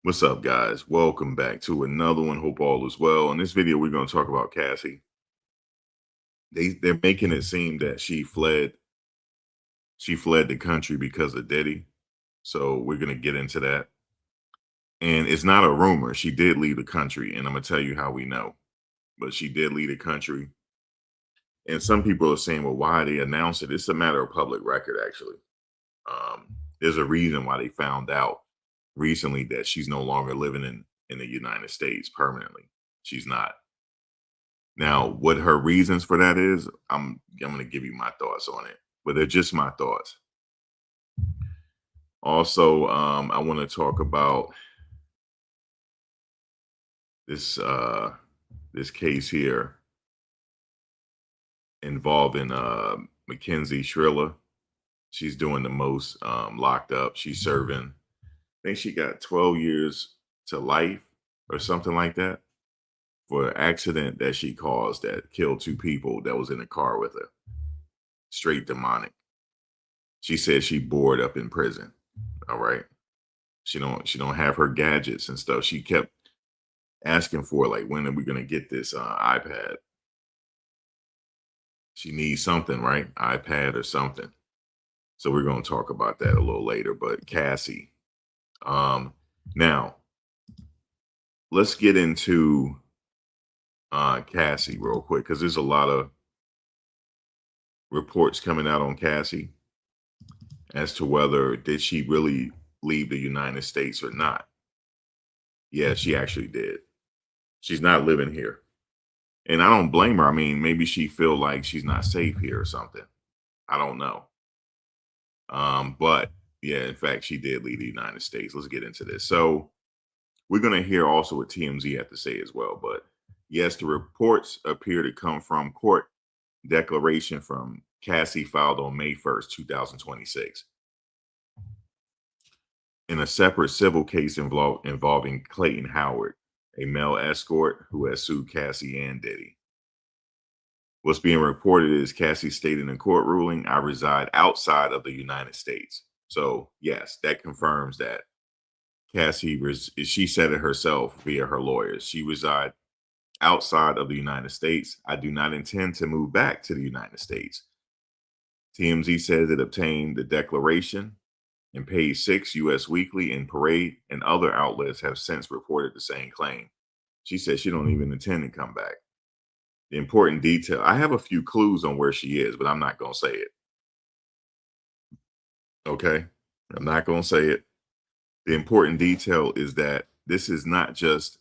What's up, guys? Welcome back to another one. Hope all is well. In this video, we're going to talk about Cassie. They're making it seem that she fled the country because of Diddy. So we're going to get into that. And it's not a rumor. She did leave the country, and I'm going to tell you how we know. But she did leave the country. And some people are saying, well, why they announced it? It's a matter of public record, actually. There's a reason why they found out recently that she's no longer living in the United States permanently. She's not. Now, what her reasons for that is, I'm going to give you my thoughts on it, but they're just my thoughts. Also, I want to talk about this this case here involving Mackenzie Shirilla. She's doing the most locked up. She's serving, I think she got 12 years to life or something like that for an accident that she caused that killed two people that was in the car with her. Straight demonic. She said she bored up in prison. All right. She don't have her gadgets and stuff. She kept asking for, like, when are we gonna get this iPad? She needs something, right? iPad or something. So we're gonna talk about that a little later. But Cassie. Now let's get into Cassie real quick, because there's a lot of reports coming out on Cassie as to whether did she really leave the United States or not. Yeah, she actually did. She's not living here. And I don't blame her. I mean, maybe she feel like she's not safe here or something. I don't know. But yeah, in fact, she did leave the United States. Let's get into this. So we're going to hear also what TMZ had to say as well. But yes, the reports appear to come from court declaration from Cassie filed on May 1st, 2026. In a separate civil case involving Clayton Howard, a male escort who has sued Cassie and Diddy. What's being reported is Cassie stated in a court ruling, I reside outside of the United States. So yes, that confirms that Cassie, she said it herself via her lawyers. She reside outside of the United States. I do not intend to move back to the United States. TMZ says it obtained the declaration and paid $6 US weekly, and Parade and other outlets have since reported the same claim. She said she don't even intend to come back. The important detail, I have a few clues on where she is, but I'm not going to say it. Okay? I'm not going to say it. The important detail is that this is not just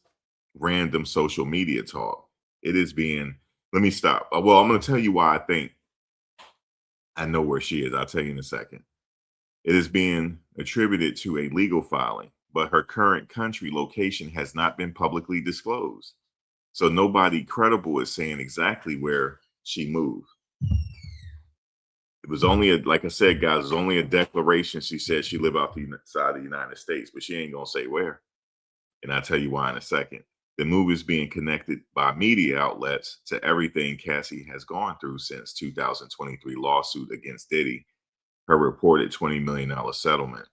random social media talk. It is being Let me stop. Well, I'm going to tell you why I think I know where she is. I'll tell you in a second. It is being attributed to a legal filing, but her current country location has not been publicly disclosed. So nobody credible is saying exactly where she moved. It was only like I said, guys, it was only a declaration. She said she lived outside the United States, but she ain't gonna say where. And I'll tell you why in a second. The move is being connected by media outlets to everything Cassie has gone through since 2023 lawsuit against Diddy, her reported $20 million settlement.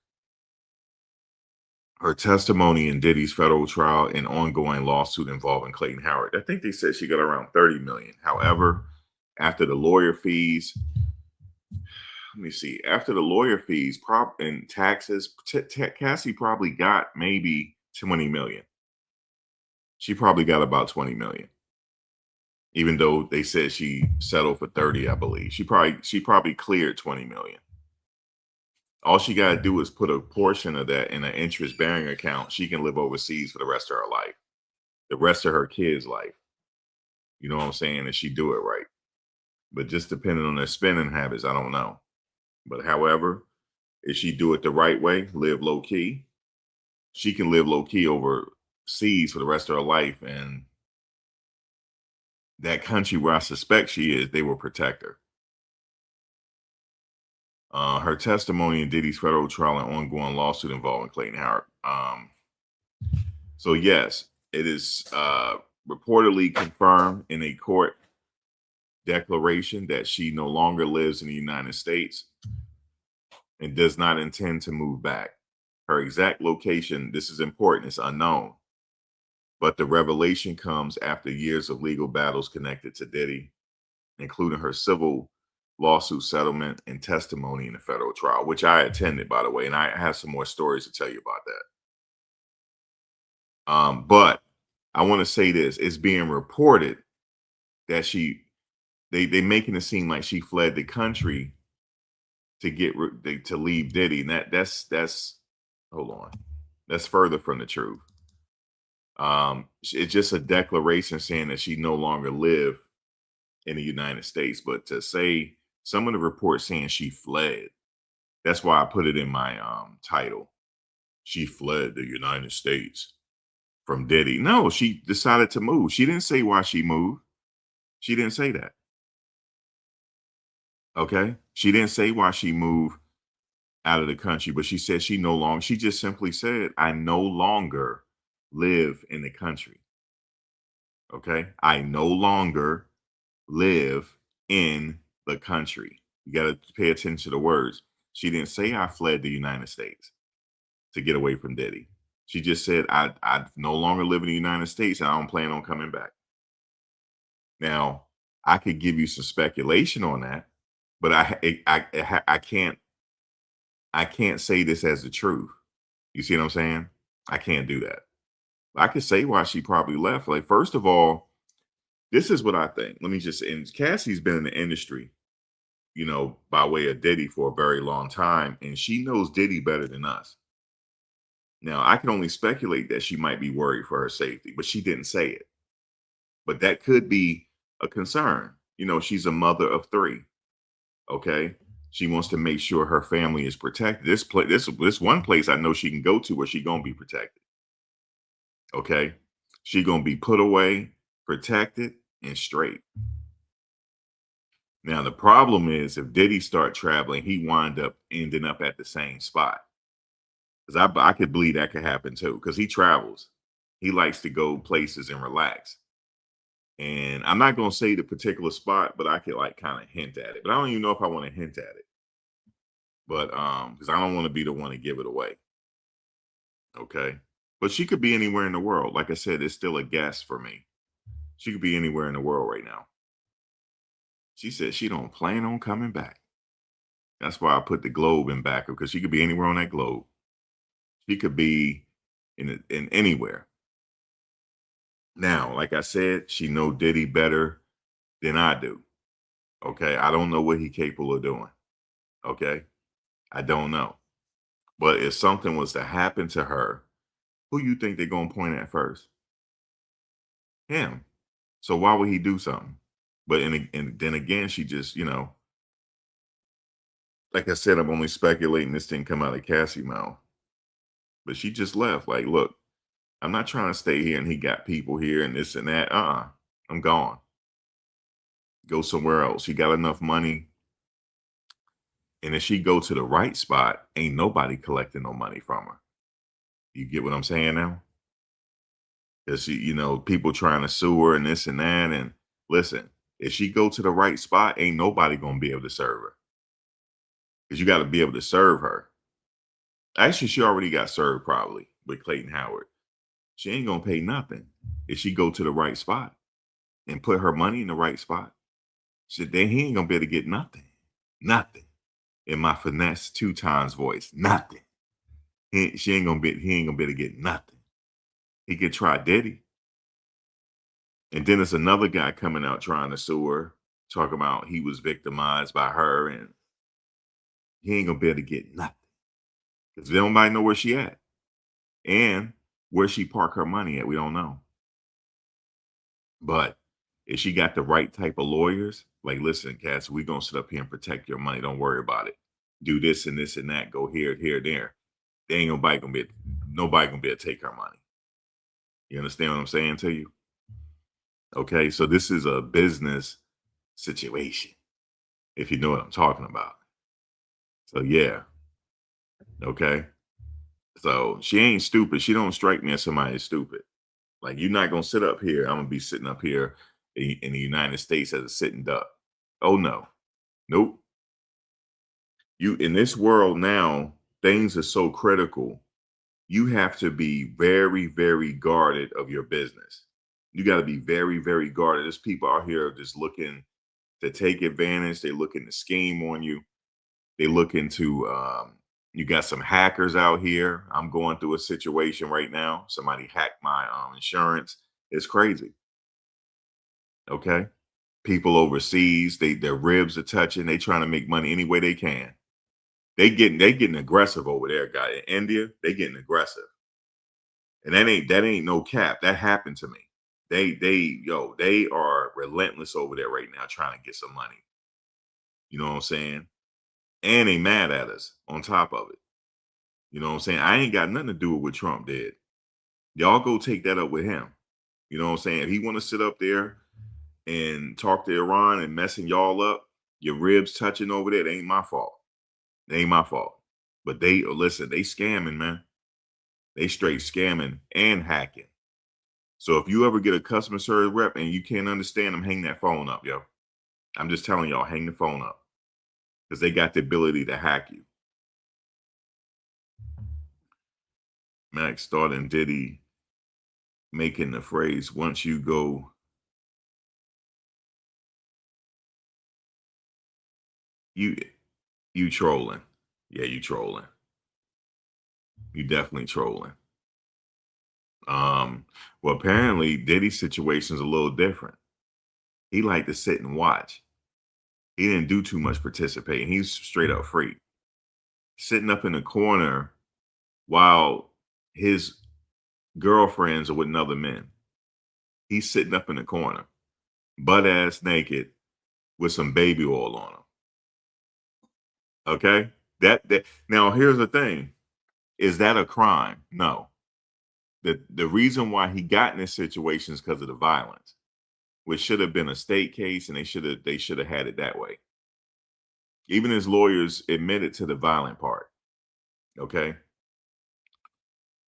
Her testimony in Diddy's federal trial and ongoing lawsuit involving Clayton Howard. I think they said she got around 30 million. However, after the lawyer fees, let me see, after the lawyer fees and taxes, Cassie probably got maybe 20 million. She probably got about 20 million. Even though they said she settled for 30, I believe. She probably cleared 20 million. All she got to do is put a portion of that in an interest bearing account. She can live overseas for the rest of her life, the rest of her kids' life. You know what I'm saying? And she do it right. But just depending on their spending habits, I don't know. But however, if she do it the right way, live low key, she can live low key overseas for the rest of her life. And that country where I suspect she is, they will protect her. Her testimony in Diddy's federal trial and ongoing lawsuit involving Clayton Howard. So yes, it is reportedly confirmed in a court declaration that she no longer lives in the United States and does not intend to move back. Her exact location, this is important, it's unknown. But the revelation comes after years of legal battles connected to Diddy, including her civil lawsuit settlement and testimony in the federal trial, which I attended, by the way, and I have some more stories to tell you about that. But I want to say this: it's being reported that they making it seem like she fled the country to to leave Diddy, and that's hold on, that's further from the truth. It's just a declaration saying that she no longer live in the United States, but to say some of the reports saying she fled, that's why I put it in my title. She fled the United States from Diddy. No, she decided to move. She didn't say why she moved. She didn't say that. Okay. She didn't say why she moved out of the country, but she said she just simply said, I no longer live in the country. Okay. I no longer live in the country. You got to pay attention to the words. She didn't say I fled the United States to get away from Diddy. She just said I no longer live in the United States and I don't plan on coming back. Now, I could give you some speculation on that, but I can't say this as the truth. You see what I'm saying? I can't do that. I could say why she probably left. Like, first of all, this is what I think. Let me just, and Cassie's been in the industry, by way of Diddy for a very long time, and she knows Diddy better than us. Now, I can only speculate that she might be worried for her safety, but she didn't say it. But that could be a concern. She's a mother of three. Okay. She wants to make sure her family is protected. This one place I know she can go to where she gonna be protected. Okay. She gonna be put away, protected, and straight. Now the problem is if Diddy start traveling, he wind up ending up at the same spot. Because I could believe that could happen too, because he travels. He likes to go places and relax. And I'm not gonna say the particular spot, but I could like kind of hint at it. But I don't even know if I want to hint at it. But because I don't want to be the one to give it away. Okay. But she could be anywhere in the world. Like I said, it's still a guess for me. She could be anywhere in the world right now. She said she don't plan on coming back. That's why I put the globe in back because she could be anywhere on that globe. She could be in anywhere. Now, like I said, she know Diddy better than I do. Okay. I don't know what he capable of doing. Okay. I don't know. But if something was to happen to her, who you think they're gonna point at first? Him. So why would he do something? But and then again, she just, like I said, I'm only speculating this didn't come out of Cassie mouth. But she just left. Like, look, I'm not trying to stay here and he got people here and this and that. I'm gone. Go somewhere else. She got enough money. And if she go to the right spot, ain't nobody collecting no money from her. You get what I'm saying now? Because she, people trying to sue her and this and that. And listen, if she go to the right spot, ain't nobody gonna be able to serve her. Because you got to be able to serve her. Actually, she already got served probably with Clayton Howard. She ain't gonna pay nothing if she go to the right spot and put her money in the right spot. So then he ain't gonna be able to get nothing. Nothing. In my finesse 2 times voice. Nothing. He ain't gonna be able to get nothing. He could try Diddy. And then there's another guy coming out trying to sue her, talking about he was victimized by her, and he ain't gonna be able to get nothing. Because nobody know where she at. And where she park her money at, we don't know. But if she got the right type of lawyers, like, listen, Cass, we gonna sit up here and protect your money. Don't worry about it. Do this and this and that. Go here, here, there. They ain't nobody gonna be able to take her money. You understand what I'm saying to you? Okay, so this is a business situation, if you know what I'm talking about. So yeah, okay. So she ain't stupid. She don't strike me as somebody that's stupid. Like, you're not gonna sit up here. I'm gonna be sitting up here in the United States as a sitting duck. Oh no, nope. You in this world now, things are so critical. You have to be very, very guarded of your business. You got to be very, very guarded. There's people out here just looking to take advantage. They looking to scheme on you. They looking to you got some hackers out here. I'm going through a situation right now. Somebody hacked my insurance. It's crazy. Okay. People overseas, their ribs are touching. They trying to make money any way they can. They getting aggressive over there, guy. In India, they getting aggressive. And that ain't no cap. That happened to me. They are relentless over there right now trying to get some money. You know what I'm saying? And they mad at us on top of it. You know what I'm saying? I ain't got nothing to do with what Trump did. Y'all go take that up with him. You know what I'm saying? If he want to sit up there and talk to Iran and messing y'all up, your ribs touching over there, it ain't my fault. It ain't my fault. But listen, they scamming, man. They straight scamming and hacking. So if you ever get a customer service rep and you can't understand them, hang that phone up, yo. I'm just telling y'all, hang the phone up because they got the ability to hack you. Max thought and Diddy making the phrase once you go, you you trolling. Yeah, you trolling. You definitely trolling. Um, well, apparently Diddy's situation is a little different. He liked to sit and watch. He didn't do too much participating. He's straight up free. Sitting up in the corner while his girlfriends are with another men. He's sitting up in the corner, butt ass naked with some baby oil on him. Okay. That now here's the thing. Is that a crime? No. The reason why he got in this situation is because of the violence, which should have been a state case, and they should have had it that way. Even his lawyers admitted to the violent part. Okay.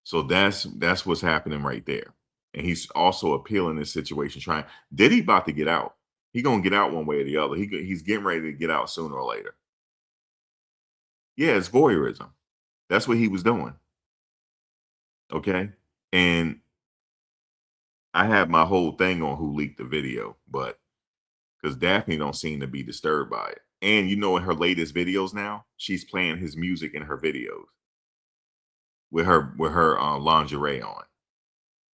So that's what's happening right there. And he's also appealing this situation, trying Diddy about to get out. He gonna get out one way or the other. He's getting ready to get out sooner or later. Yeah, it's voyeurism. That's what he was doing. Okay. And I have my whole thing on who leaked the video, but because Daphne don't seem to be disturbed by it. And in her latest videos now, she's playing his music in her videos with her lingerie on.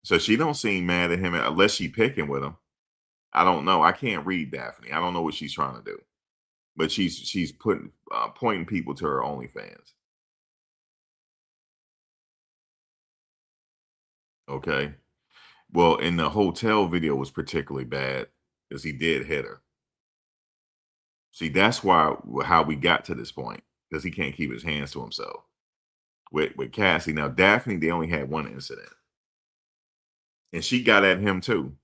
So she don't seem mad at him unless she picking with him. I don't know. I can't read Daphne. I don't know what she's trying to do, but she's putting pointing people to her OnlyFans. Okay. Well, in the hotel video was particularly bad because he did hit her. See, that's why how we got to this point, because he can't keep his hands to himself. With Cassie. Now, Daphne, they only had one incident, and she got at him too.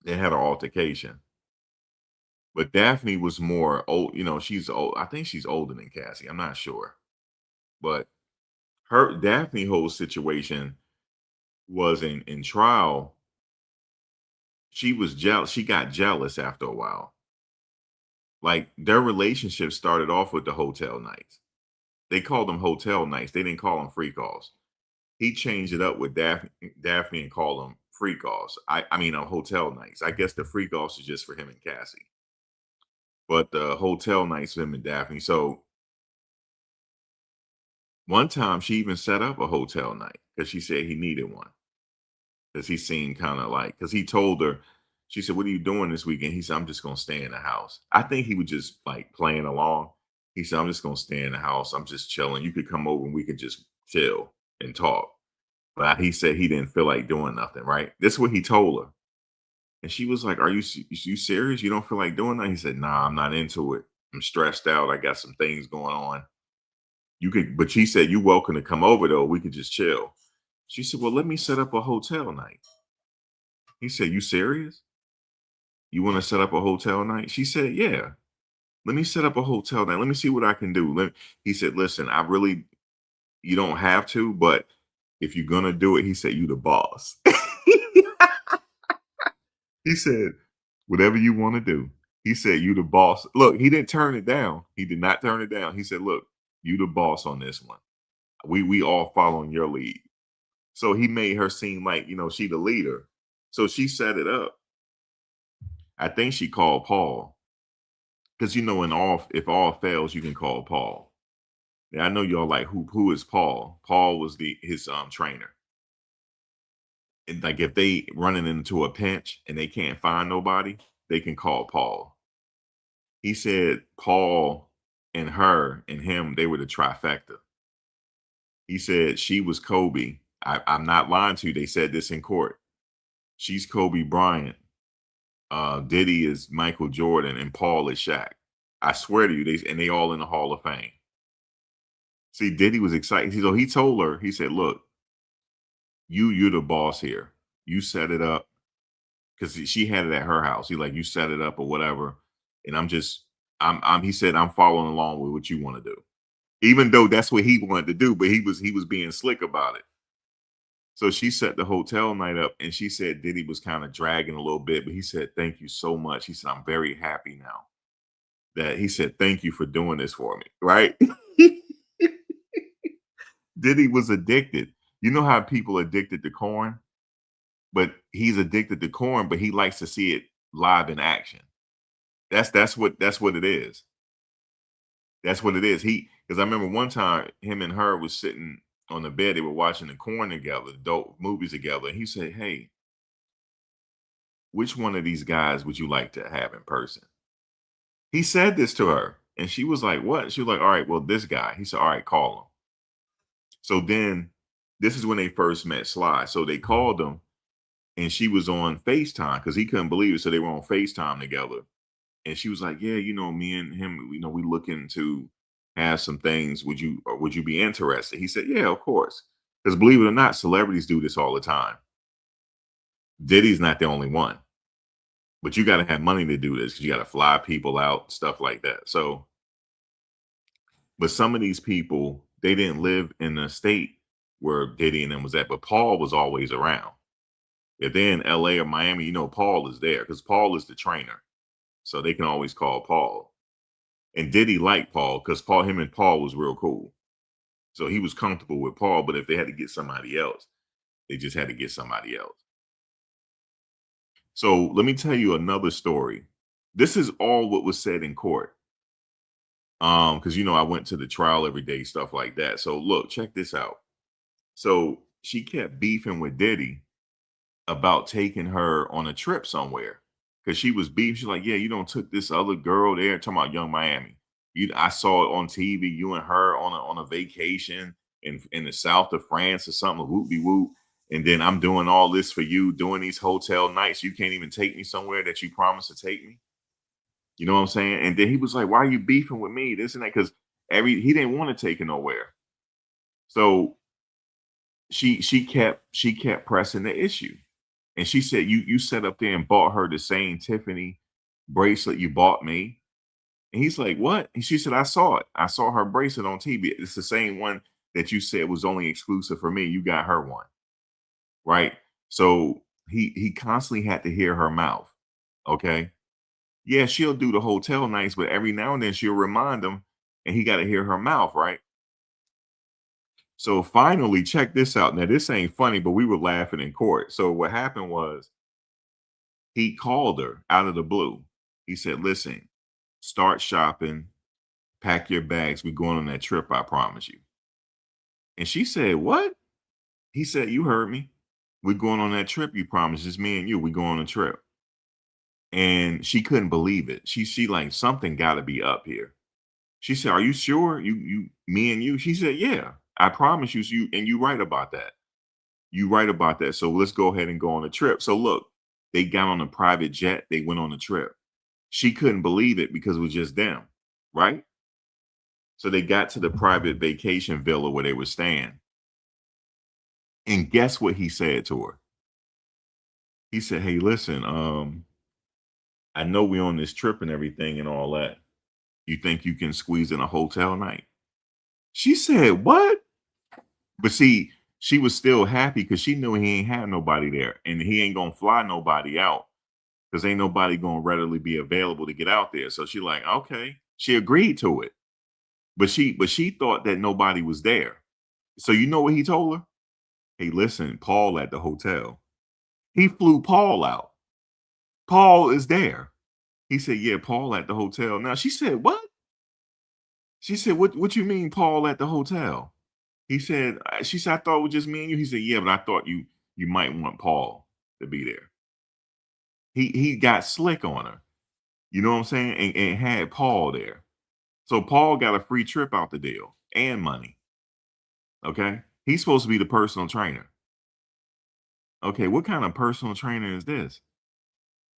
They had an altercation. But Daphne was more old, she's old. I think she's older than Cassie. I'm not sure. But her Daphne whole situation was in trial. She was jealous. She got jealous after a while. Like their relationship started off with the hotel nights. They called them hotel nights. They didn't call them free calls. He changed it up with Daphne and called them free calls. I mean, hotel nights. I guess the free calls is just for him and Cassie, but the hotel nights for him and Daphne. So one time she even set up a hotel night because she said he needed one because he seemed kind of like because he told her. She said, "What are you doing this weekend?" He said, "I'm just gonna stay in the house." I think he was just like playing along. He said, "I'm just gonna stay in the house. I'm just chilling. You could come over and we could just chill and talk." But he said he didn't feel like doing nothing, right? This is what he told her. And she was like, you serious? You don't feel like doing that?" He said, "Nah, I'm not into it. I'm stressed out. I got some things going on. You could," but she said, "You welcome to come over though. We could just chill." She said, "Well, let me set up a hotel night." He said, "You serious? You want to set up a hotel night?" She said, "Yeah. Let me set up a hotel night. Let me see what I can do." He said, "Listen, you don't have to, but if you're gonna do it," he said, "You the boss." He said, "Whatever you want to do." He said, "You the boss." Look, he didn't turn it down. He did not turn it down. He said, "Look, you the boss on this one. We all following your lead." So he made her seem like, she the leader. So she set it up. I think she called Paul. Because in all if all fails, you can call Paul. Yeah, I know y'all like who is Paul? Paul was his trainer. And like if they running into a pinch and they can't find nobody, they can call Paul. He said Paul and her and him, they were the trifecta. He said she was Kobe. I'm not lying to you. They said this in court. She's Kobe Bryant. Diddy is Michael Jordan, and Paul is Shaq. I swear to you, they all in the Hall of Fame. See, Diddy was excited. So he told her, he said, "Look, you're the boss here. You set it up." Because she had it at her house. He like, "You set it up or whatever." And he said, "I'm following along with what you want to do." Even though that's what he wanted to do, but he was being slick about it. So she set the hotel night up, and she said Diddy was kind of dragging a little bit, but he said, "Thank you so much." He said, "I'm very happy now." That he said, "Thank you for doing this for me." Right? Diddy was addicted. You know how people addicted to corn, but he's addicted to corn, but he likes to see it live in action. That's what it is. That's what it is. Because I remember one time him and her was sitting on the bed, they were watching the corn together, adult movies together. And he said, "Hey, which one of these guys would you like to have in person?" He said this to her. And she was like, "What?" She was like, "All right, well, this guy." He said, "All right, call him." So then this is when they first met Sly. So they called him and she was on FaceTime because he couldn't believe it. So they were on FaceTime together. And she was like, "Yeah, me and him, we looking to have some things. Would you be interested?" He said, "Yeah, of course." Because believe it or not, celebrities do this all the time. Diddy's not the only one, but you got to have money to do this because you got to fly people out, stuff like that. So, but some of these people, they didn't live in the state where Diddy and them was at, but Paul was always around. If they're in LA or Miami, Paul is there because Paul is the trainer. So they can always call Paul. And Diddy liked Paul because him and Paul was real cool. So he was comfortable with Paul, but if they had to get somebody else, they just had to get somebody else. So let me tell you another story. This is all what was said in court. Because I went to the trial every day, stuff like that. So look, check this out. So she kept beefing with Diddy about taking her on a trip somewhere because she was beefing. She's like, "Yeah, you don't took this other girl there." Talking about Young Miami. I saw it on TV. You and her on a vacation in the south of France or something. Whoop de whoop. And then I'm doing all this for you, doing these hotel nights. You can't even take me somewhere that you promised to take me. You know what I'm saying? And then he was like, "Why are you beefing with me? This and that." Because he didn't want to take it nowhere. So she kept pressing the issue. And she said, you sat up there and bought her the same Tiffany bracelet you bought me. And he's like, what? And she said, I saw it. I saw her bracelet on TV. It's the same one that you said was only exclusive for me. You got her one. Right. So he constantly had to hear her mouth. Okay. Yeah, she'll do the hotel nights, but every now and then she'll remind him and he got to hear her mouth, right? So finally, check this out. Now, this ain't funny, but we were laughing in court. So what happened was he called her out of the blue. He said, listen, start shopping, pack your bags. We're going on that trip, I promise you. And she said, what? He said, you heard me. We're going on that trip, you promised. It's me and you. We go on a trip. And she couldn't believe it. She like, something gotta be up here. She said, are you sure? Me and you? She said, yeah, I promise you, and you right about that. You right about that. So let's go ahead and go on a trip. So look, they got on a private jet, they went on a trip. She couldn't believe it because it was just them, right? So they got to the private vacation villa where they were staying. And guess what he said to her? He said, hey, listen, I know we're on this trip and everything and all that. You think you can squeeze in a hotel night? She said, what? But see, she was still happy because she knew he ain't had nobody there and he ain't gonna fly nobody out because ain't nobody gonna readily be available to get out there. So she like, okay. She agreed to it. But she thought that nobody was there. So you know what he told her? Hey, listen, Paul at the hotel. He flew Paul out. Paul is there. He said, yeah, Paul at the hotel. Now she said, what? She said, what you mean Paul at the hotel? He said, she said, I thought it was just me and you. He said, yeah, but I thought you might want Paul to be there. He got slick on her. You know what I'm saying? And had Paul there. So Paul got a free trip out the deal and money. Okay. He's supposed to be the personal trainer. Okay. What kind of personal trainer is this?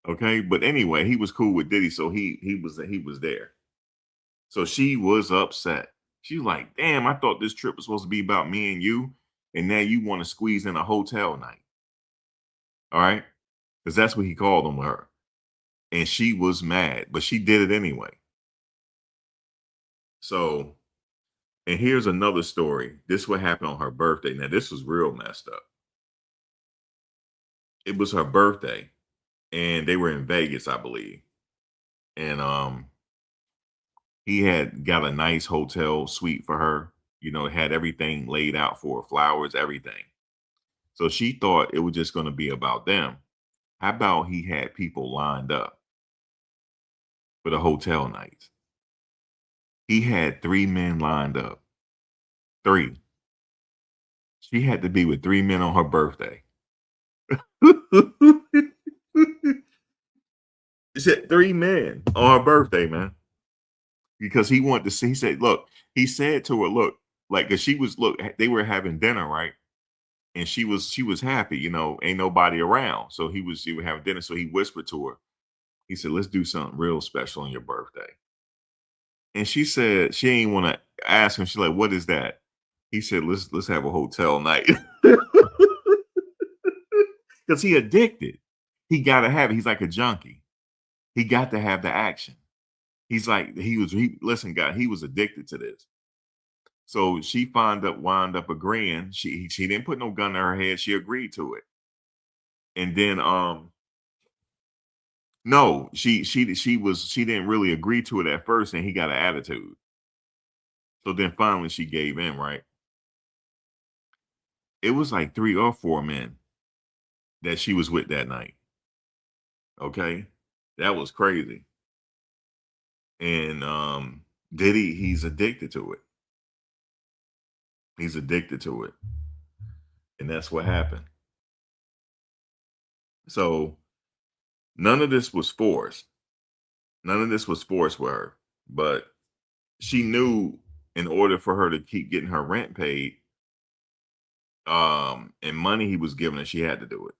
Okay. But anyway, he was cool with Diddy. So he was there. So she was upset. She was like, damn, I thought this trip was supposed to be about me and you. And now you want to squeeze in a hotel night. All right. Because that's what he called them with her. And she was mad, but she did it anyway. So, and here's another story. This what happened on her birthday. Now, this was real messed up. It was her birthday, and they were in Vegas, I believe. And he had got a nice hotel suite for her. You know, it had everything laid out for her, flowers, everything. So she thought it was just going to be about them. How about he had people lined up for the hotel nights? He had 3 men lined up. 3. She had to be with 3 men on her birthday. She said 3 men on her birthday, man. Because he wanted to see, he said, look, he said to her, look, like, cause she was, look, they were having dinner, right? And she was happy, you know, ain't nobody around. So she was having dinner. So he whispered to her, he said, let's do something real special on your birthday. And she said she ain't want to ask him. She's like, what is that? He said, let's have a hotel night. Because he addicted. He gotta have it. He's like a junkie. He got to have the action. He's like, listen, guy, he was addicted to this. So she wound up agreeing. She didn't put no gun to her head. She agreed to it. And then no, she didn't really agree to it at first, and he got an attitude. So then finally she gave in, right? It was like 3 or 4 men that she was with that night. Okay. That was crazy. And Diddy, he's addicted to it. He's addicted to it. And that's what happened. So none of this was forced. None of this was forced with her. But she knew in order for her to keep getting her rent paid, and money he was giving her, she had to do it.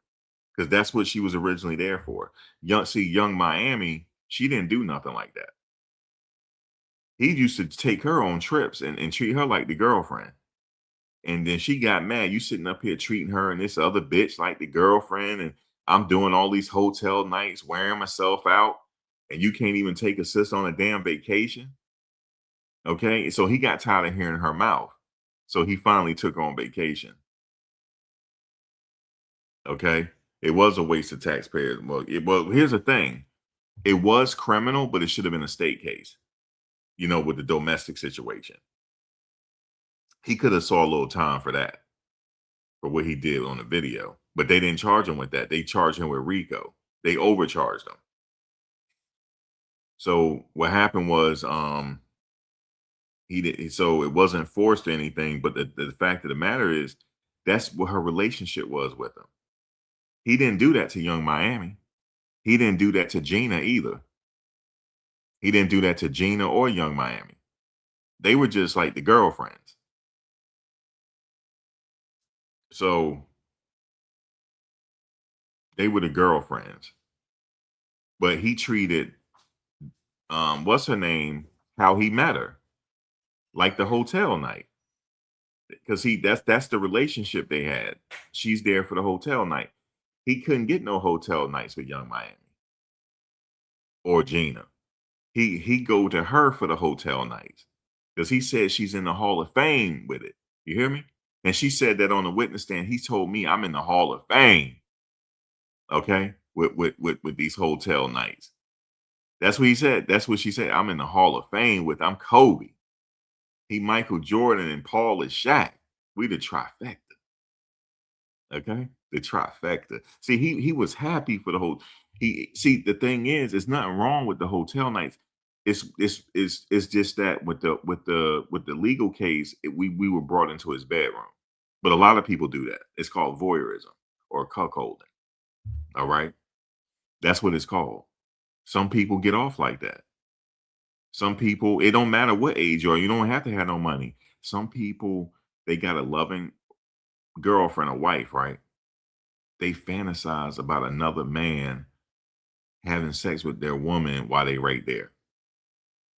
Because that's what she was originally there for. Young Miami, She didn't do nothing like that. He used to take her on trips and treat her like the girlfriend. And then she got mad. You sitting up here treating her and this other bitch like the girlfriend, and I'm doing all these hotel nights, wearing myself out, and you can't even take a sis on a damn vacation. Okay. So he got tired of hearing her mouth. So he finally took her on vacation. Okay. It was a waste of taxpayers. Well, here's the thing. It was criminal, but it should have been a state case, with the domestic situation. He could have saw a little time for that, for what he did on the video. But they didn't charge him with that. They charged him with RICO. They overcharged him. So what happened was he did so it wasn't forced or anything, but the fact of the matter is that's what her relationship was with him. He didn't do that to Young Miami. He didn't do that to Gina either. He didn't do that to Gina or Young Miami. They were just like the girlfriends. So they were the girlfriends. But he treated what's her name, how he met her, like the hotel night. Because that's the relationship they had. She's there for the hotel night. He couldn't get no hotel nights with Young Miami or Gina. He go to her for the hotel nights because he said she's in the Hall of Fame with it. You hear me? And she said that on the witness stand. He told me I'm in the Hall of Fame. Okay, with these hotel nights. That's what he said. That's what she said. I'm in the Hall of Fame with. I'm Kobe. He Michael Jordan and Paul is Shaq. We the trifecta. Okay, the trifecta. See, he was happy for the whole. He see the thing is, there's nothing wrong with the hotel nights. It's just that with the legal case, we were brought into his bedroom. But a lot of people do that. It's called voyeurism or cuckolding. All right, that's what it's called. Some people get off like that. Some people, it don't matter what age you are. You don't have to have no money. Some people, they got a loving girlfriend or wife, right? They fantasize about another man having sex with their woman while they right there,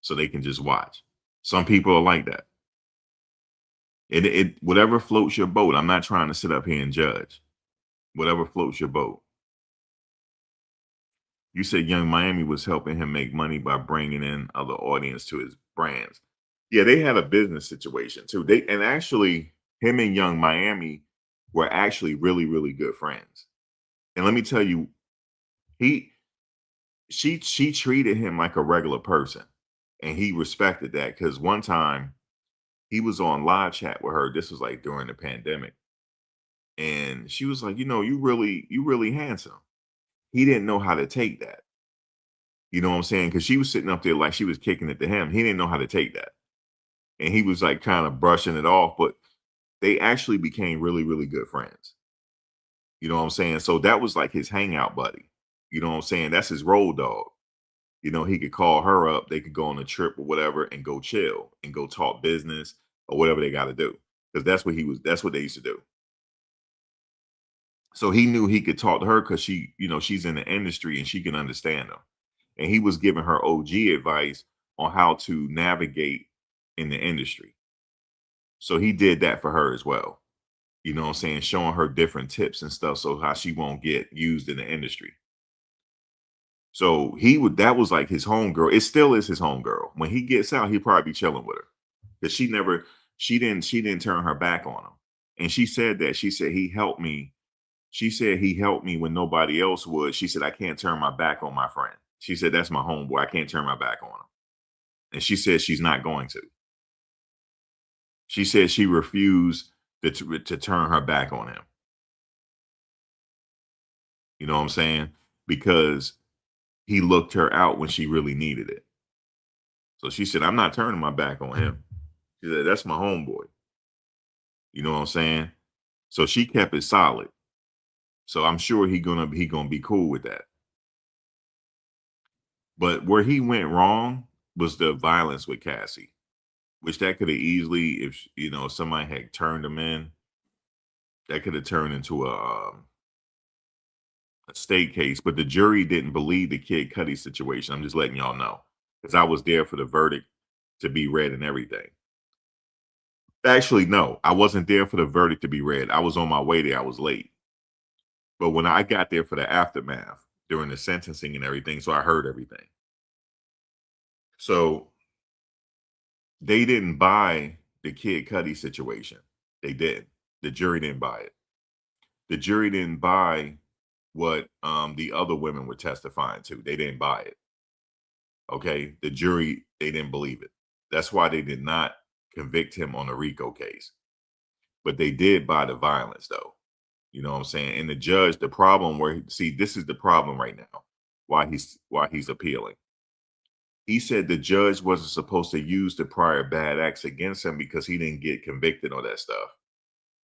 so they can just watch. Some people are like that. It whatever floats your boat. I'm not trying to sit up here and judge. Whatever floats your boat. You said Young Miami was helping him make money by bringing in other audience to his brands. Yeah, they had a business situation too. They and actually him and Young Miami were actually really, really good friends. And let me tell you, he she treated him like a regular person. And he respected that because one time he was on live chat with her. This was like during the pandemic. And she was like, you really handsome. He didn't know how to take that. You know what I'm saying? Because she was sitting up there like she was kicking it to him. He didn't know how to take that. And he was like kind of brushing it off, but they actually became really, really good friends. You know what I'm saying? So that was like his hangout buddy. You know what I'm saying? That's his road dog. He could call her up, they could go on a trip or whatever and go chill and go talk business or whatever they got to do. Because that's what they used to do. So he knew he could talk to her because she's in the industry and she can understand him. And he was giving her OG advice on how to navigate in the industry. So he did that for her as well. You know what I'm saying? Showing her different tips and stuff so how she won't get used in the industry. So that was like his homegirl. It still is his homegirl. When he gets out, he'll probably be chilling with her. Because she didn't turn her back on him. And she said that. She said he helped me. She said he helped me when nobody else would. She said, I can't turn my back on my friend. She said, that's my homeboy. I can't turn my back on him. And she said she's not going to. She said she refused to turn her back on him. You know what I'm saying? Because he looked her out when she really needed it. So she said, I'm not turning my back on him. She said, that's my homeboy. You know what I'm saying? So she kept it solid. So I'm sure he gonna be cool with that. But where he went wrong was the violence with Cassie, which that could have easily, if somebody had turned him in, that could have turned into state case, but the jury didn't believe the Kid Cudi situation. I'm just letting y'all know because I was there for the verdict to be read and everything. Actually, no, I wasn't there for the verdict to be read. I was on my way there. I was late. But when I got there for the aftermath during the sentencing and everything, so I heard everything. So they didn't buy the Kid Cudi situation. They did. The jury didn't buy it. The jury didn't buy what the other women were testifying to. They didn't buy it. Okay. The jury, they didn't believe it. That's why they did not convict him on the RICO case. But they did buy the violence, though. You know what I'm saying? And the judge, the problem where see, this is the problem right now. Why he's appealing. He said the judge wasn't supposed to use the prior bad acts against him because he didn't get convicted on that stuff.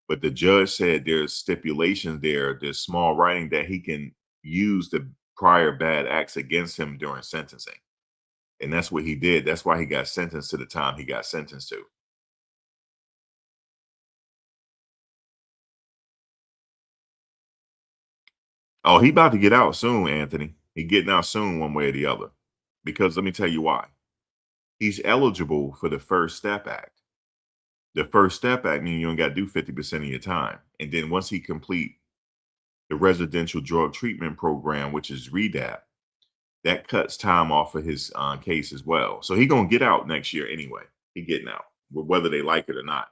But the judge said there's stipulations there, there's small writing that he can use the prior bad acts against him during sentencing. And that's what he did. That's why he got sentenced to the time he got sentenced to. Oh, he about to get out soon, Anthony. He getting out soon one way or the other. Because let me tell you why. He's eligible for the First Step Act. The First Step Act means you only got to do 50% of your time. And then once he complete the residential drug treatment program, which is REDAP, that cuts time off of his case as well. So he gonna get out next year anyway. He getting out, whether they like it or not,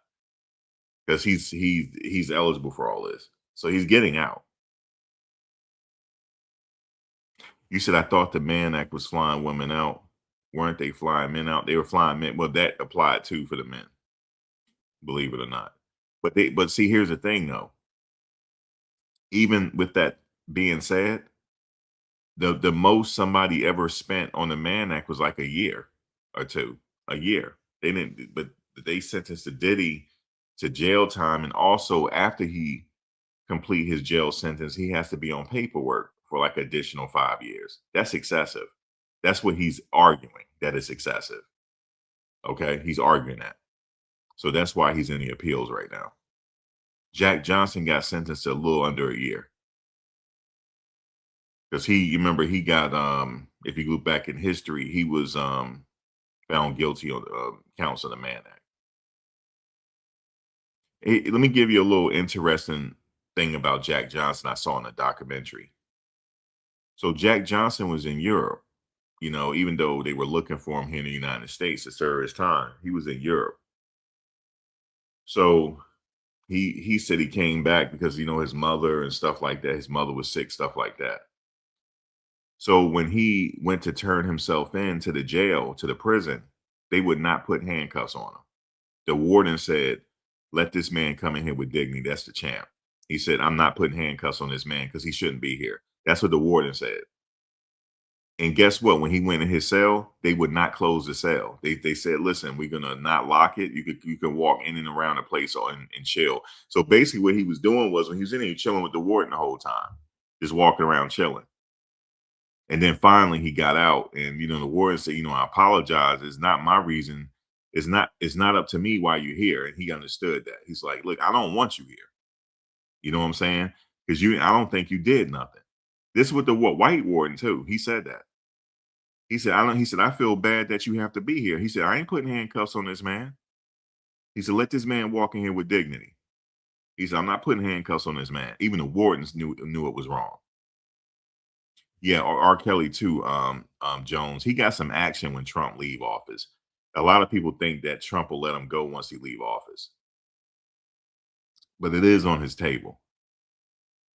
because he's eligible for all this. So he's getting out. You said I thought the Mann Act was flying women out. Weren't they flying men out? They were flying men. Well, that applied too for the men, believe it or not. But see, here's the thing though. Even with that being said, the most somebody ever spent on the Mann Act was like a year or two. A year. They didn't, but they sentenced the Diddy to jail time, and also after he complete his jail sentence, he has to be on paperwork for like additional 5 years. That's excessive. That's what he's arguing. That is excessive. Okay, he's arguing that. So that's why he's in the appeals right now. Jack Johnson got sentenced to a little under a year because you remember he got if you look back in history, he was found guilty on counts of the Mann Act. Let me give you a little interesting thing about Jack Johnson I saw in a documentary. So Jack Johnson was in Europe, even though they were looking for him here in the United States to serve his time, he was in Europe. So he said he came back because his mother and stuff like that. His mother was sick, stuff like that. So when he went to turn himself in to the jail, to the prison, they would not put handcuffs on him. The warden said, "Let this man come in here with dignity. That's the champ." He said, "I'm not putting handcuffs on this man because he shouldn't be here." That's what the warden said. And guess what? When he went in his cell, they would not close the cell. They said, "Listen, we're gonna not lock it. You can walk in and around the place and chill." So basically, what he was doing was when he was in here chilling with the warden the whole time, just walking around chilling. And then finally he got out, and the warden said, "I apologize. It's not my reason. It's not up to me why you're here." And he understood that. He's like, "Look, I don't want you here." You know what I'm saying? Because I don't think you did nothing. This with the white warden too. He said that. He said, "I don't." He said, "I feel bad that you have to be here." He said, "I ain't putting handcuffs on this man." He said, "Let this man walk in here with dignity." He said, "I'm not putting handcuffs on this man." Even the wardens knew it was wrong. Yeah, or R. Kelly too, Jones. He got some action when Trump leave office. A lot of people think that Trump will let him go once he leave office, but it is on his table,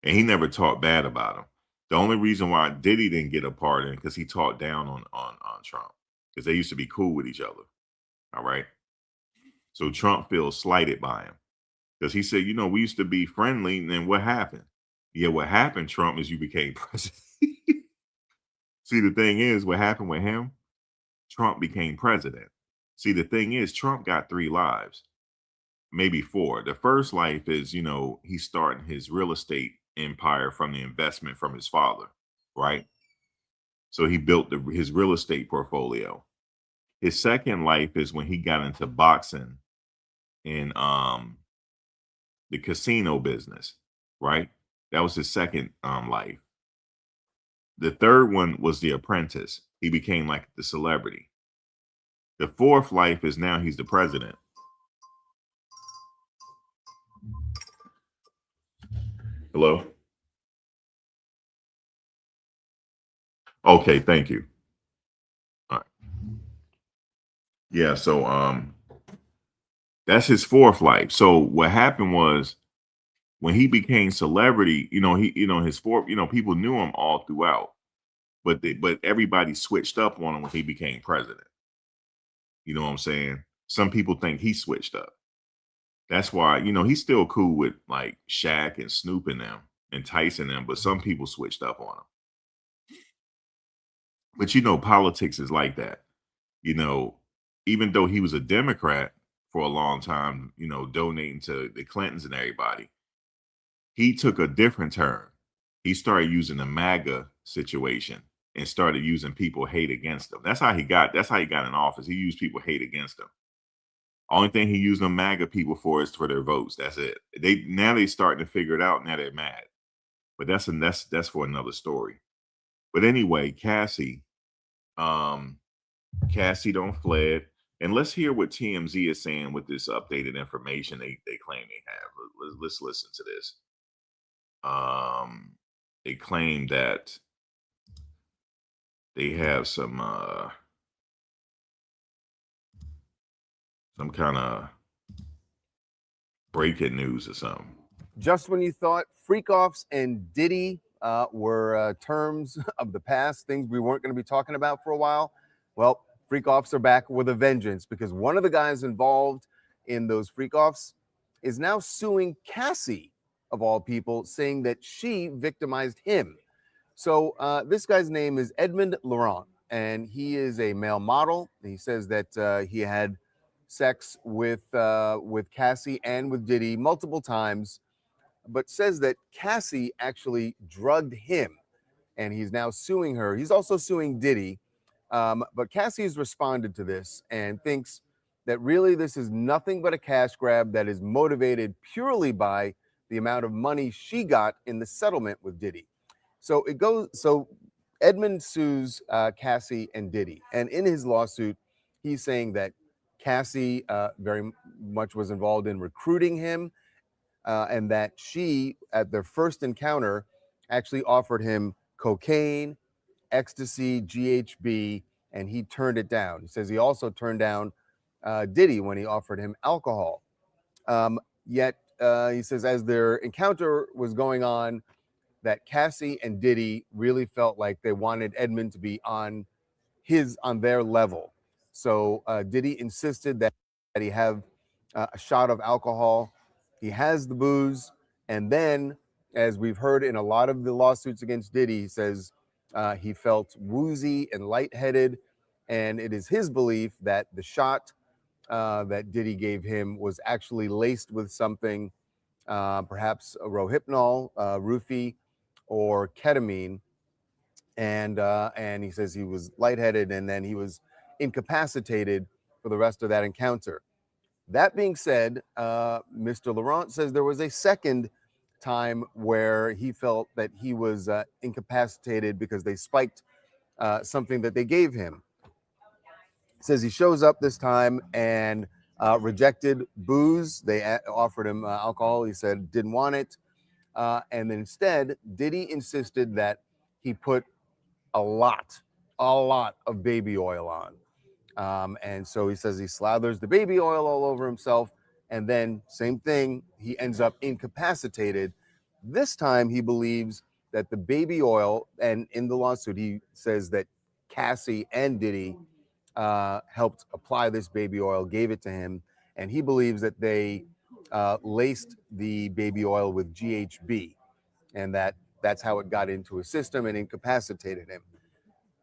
and he never talked bad about him. The only reason why Diddy didn't get a pardon because he talked down on Trump because they used to be cool with each other. All right, so Trump feels slighted by him because he said, "We used to be friendly, and then what happened?" Yeah, what happened, Trump, is you became president. See, the thing is, what happened with him? Trump became president. See, the thing is, Trump got 3 lives, maybe 4. The first life is, he's starting his real estate empire from the investment from his father, right? So he built his real estate portfolio. His second life is when he got into boxing and the casino business, right? That was his second life. The third one was The Apprentice. He became like the celebrity. The fourth life is now he's the president. Hello? Okay, thank you. All right. Yeah, so that's his fourth life. So what happened was when he became celebrity, his fourth, people knew him all throughout, but everybody switched up on him when he became president. You know what I'm saying? Some people think he switched up. That's why, he's still cool with like Shaq and Snoop and them and Tyson them, but some people switched up on him. But politics is like that. You know, even though he was a Democrat for a long time, donating to the Clintons and everybody, he took a different turn. He started using the MAGA situation and started using people hate against him. That's how he got in office. He used people hate against him. Only thing he used them MAGA people for is for their votes. That's it. They starting to figure it out. Now they're mad. But that's for another story. But anyway, Cassie don't fled. And let's hear what TMZ is saying with this updated information they claim they have. Let's listen to this. They claim that they have some kind of breaking news or something. Just when you thought freak-offs and Diddy were terms of the past, things we weren't going to be talking about for a while, well, freak-offs are back with a vengeance, because one of the guys involved in those freak-offs is now suing Cassie, of all people, saying that she victimized him. So this guy's name is Edmond Laurent, and he is a male model. He says that he had sex with Cassie and with Diddy multiple times, but says that Cassie actually drugged him, and he's now suing her. He's also suing Diddy, but Cassie has responded to this and thinks that really this is nothing but a cash grab that is motivated purely by the amount of money she got in the settlement with Diddy. So Edmund sues Cassie and Diddy, and in his lawsuit, he's saying that Cassie very much was involved in recruiting him, and that she, at their first encounter, actually offered him cocaine, ecstasy, GHB, and he turned it down. He says he also turned down Diddy when he offered him alcohol. Yet he says as their encounter was going on, that Cassie and Diddy really felt like they wanted Edmund to be on their level. So Diddy insisted that he have a shot of alcohol. He has the booze, and then, as we've heard in a lot of the lawsuits against Diddy, he says he felt woozy and lightheaded, and it is his belief that the shot that Diddy gave him was actually laced with something, perhaps a Rohypnol, roofie, or ketamine, and he says he was lightheaded and then he was incapacitated for the rest of that encounter. That being said, Mr. Laurent says there was a second time where he felt that he was incapacitated because they spiked something that they gave him. He says he shows up this time and rejected booze. They offered him alcohol. He said didn't want it. And then instead, Diddy insisted that he put a lot of baby oil on. And so he says he slathers the baby oil all over himself. And then same thing, he ends up incapacitated. This time he believes that the baby oil, and in the lawsuit, he says that Cassie and Diddy helped apply this baby oil, gave it to him. And he believes that they laced the baby oil with GHB, and that's how it got into his system and incapacitated him.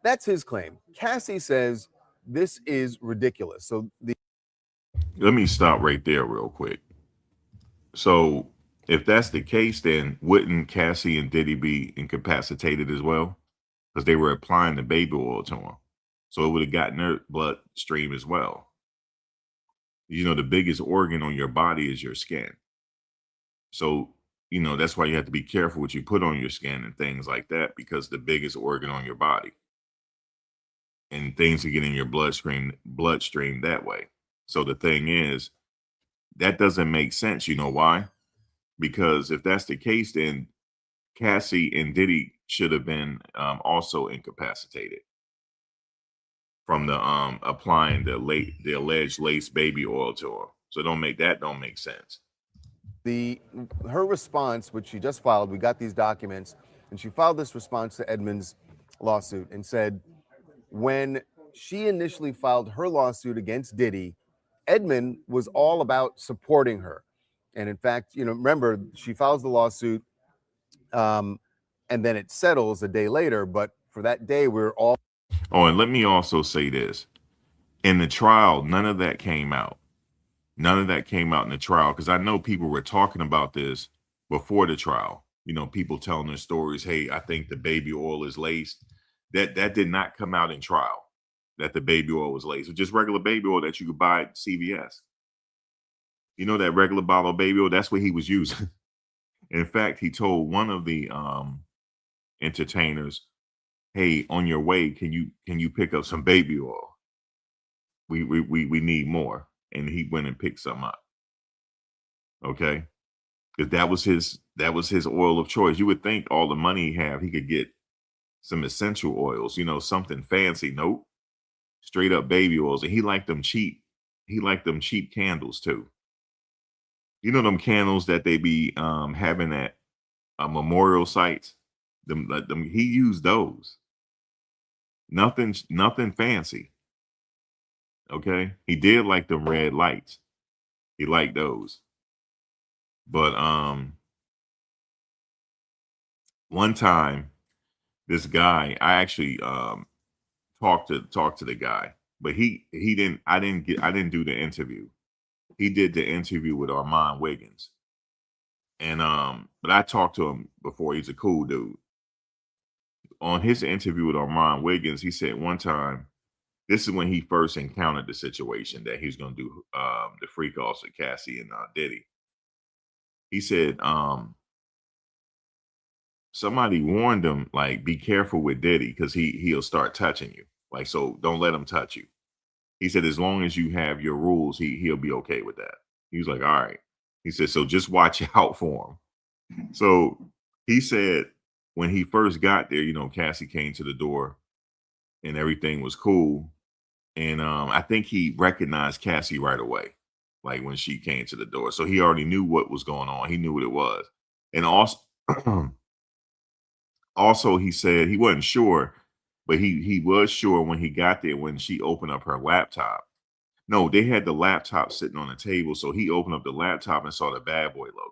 That's his claim. Cassie says this is ridiculous. So let me stop right there real quick. So if that's the case, then wouldn't Cassie and Diddy be incapacitated as well? Because they were applying the baby oil to him. So it would have gotten their bloodstream as well. The biggest organ on your body is your skin. So that's why you have to be careful what you put on your skin and things like that, because the biggest organ on your body, and things can get in your bloodstream that way. So the thing is, that doesn't make sense. You know why? Because if that's the case, then Cassie and Diddy should have been also incapacitated from the applying the alleged lace baby oil to her. So don't make sense. Her response, which she just filed, we got these documents, and she filed this response to Edmund's lawsuit and said when she initially filed her lawsuit against Diddy, Edmund was all about supporting her. And in fact, remember, she files the lawsuit and then it settles a day later. But for that day, we were all. Oh, and let me also say this. In the trial, none of that came out. None of that came out in the trial, because I know people were talking about this before the trial. People telling their stories. Hey, I think the baby oil is laced. That did not come out in trial. That the baby oil was laced. It was just regular baby oil that you could buy at CVS. That regular bottle of baby oil. That's what he was using. In fact, he told one of the entertainers, "Hey, on your way, can you pick up some baby oil? We need more." And he went and picked some up. Okay, because that was his oil of choice. You would think all the money he have, he could get some essential oils, something fancy. Nope, straight up baby oils, and he liked them cheap. He liked them cheap candles too. Them candles that they be having at memorial sites. Them he used those. Nothing fancy. Okay, he did like them red lights. He liked those. But one time, this guy, I actually talked to the guy, but he didn't. I didn't do the interview. He did the interview with Armand Wiggins, and but I talked to him before. He's a cool dude. On his interview with Armand Wiggins, he said one time, this is when he first encountered the situation that he's going to do the freak offs with Cassie and Diddy. He said somebody warned him, like, be careful with Diddy, because he'll start touching you. Like, so don't let him touch you. He said as long as you have your rules, he'll be okay with that. He was like, all right. He said, so just watch out for him. So he said when he first got there, Cassie came to the door and everything was cool. And I think he recognized Cassie right away, like when she came to the door. So he already knew what was going on. He knew what it was. And also, also he said he wasn't sure, but he was sure when he got there, when she opened up her laptop. No, they had the laptop sitting on the table. So he opened up the laptop and saw the Bad Boy logo.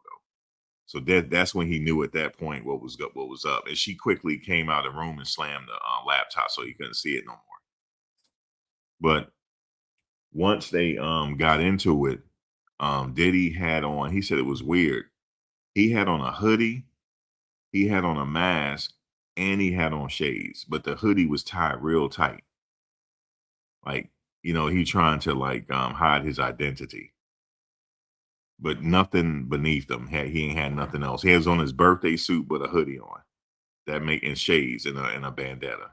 So that's when he knew at that point what was up. And she quickly came out of the room and slammed the laptop so he couldn't see it no more. But once they got into it, Diddy had on, he said it was weird. He had on a hoodie, he had on a mask, and he had on shades, but the hoodie was tied real tight. Like, he trying to like hide his identity. But nothing beneath him. He ain't had nothing else. He has on his birthday suit with a hoodie on. That making shades and a bandana.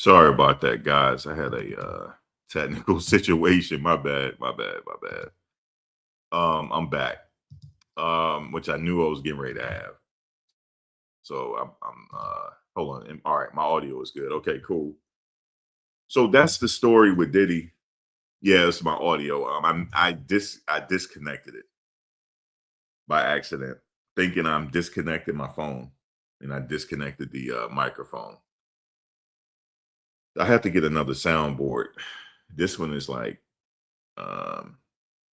Sorry about that, guys. I had a technical situation. My bad. I'm back. Which I knew I was getting ready to have. So I'm hold on. All right, my audio is good. Okay, cool. So that's the story with Diddy. Yeah, it's my audio. I disconnected it by accident, thinking I'm disconnecting my phone, and I disconnected the microphone. I have to get another soundboard. This one is like um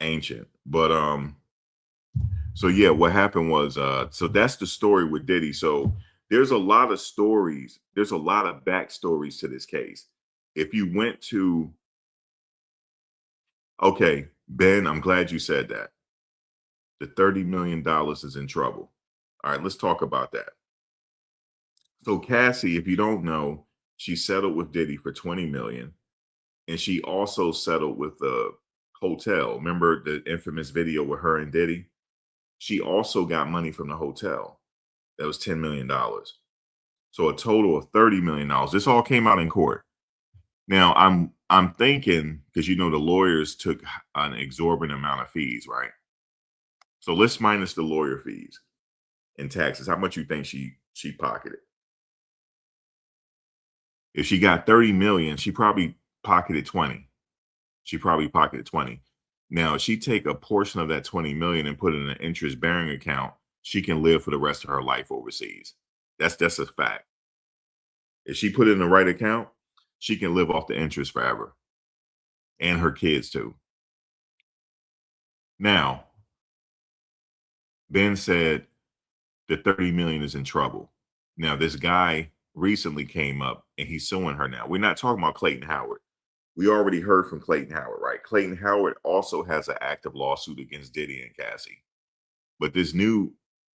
ancient, but so yeah, what happened was so that's the story with Diddy. So there's a lot of stories, there's a lot of backstories to this case. If you went to Okay, Ben, I'm glad you said that. The $30 million is in trouble. All right, let's talk about that. So Cassie, if you don't know, she settled with Diddy for 20 million, and she also settled with the hotel. Remember the infamous video with her and Diddy? She also got money from the hotel. That was $10 million. So a total of $30 million. This all came out in court. Now I'm thinking, because you know the lawyers took an exorbitant amount of fees, right? So let's minus the lawyer fees and taxes. How much you think she pocketed? If she got 30 million, she probably pocketed 20. She probably pocketed 20. Now, if she take a portion of that 20 million and put it in an interest bearing account, she can live for the rest of her life overseas. That's a fact. If she put it in the right account, she can live off the interest forever, and her kids too. Now, Ben said the 30 million is in trouble. Now, this guy recently came up and he's suing her now. We're not talking about Clayton Howard. We already heard from Clayton Howard, right? Clayton Howard also has an active lawsuit against Diddy and Cassie. But this new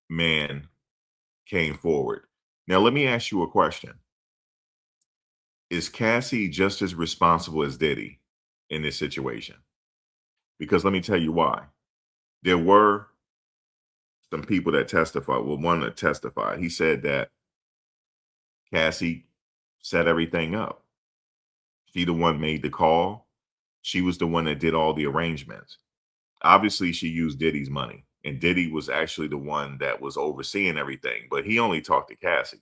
man came forward. Now, let me ask you a question. Is Cassie just as responsible as Diddy in this situation? Because let me tell you why. There were some people that testified. Well, one that testified, he said that Cassie set everything up. She the one made the call. She was the one that did all the arrangements. Obviously, she used Diddy's money, and Diddy was actually the one that was overseeing everything, but he only talked to Cassie.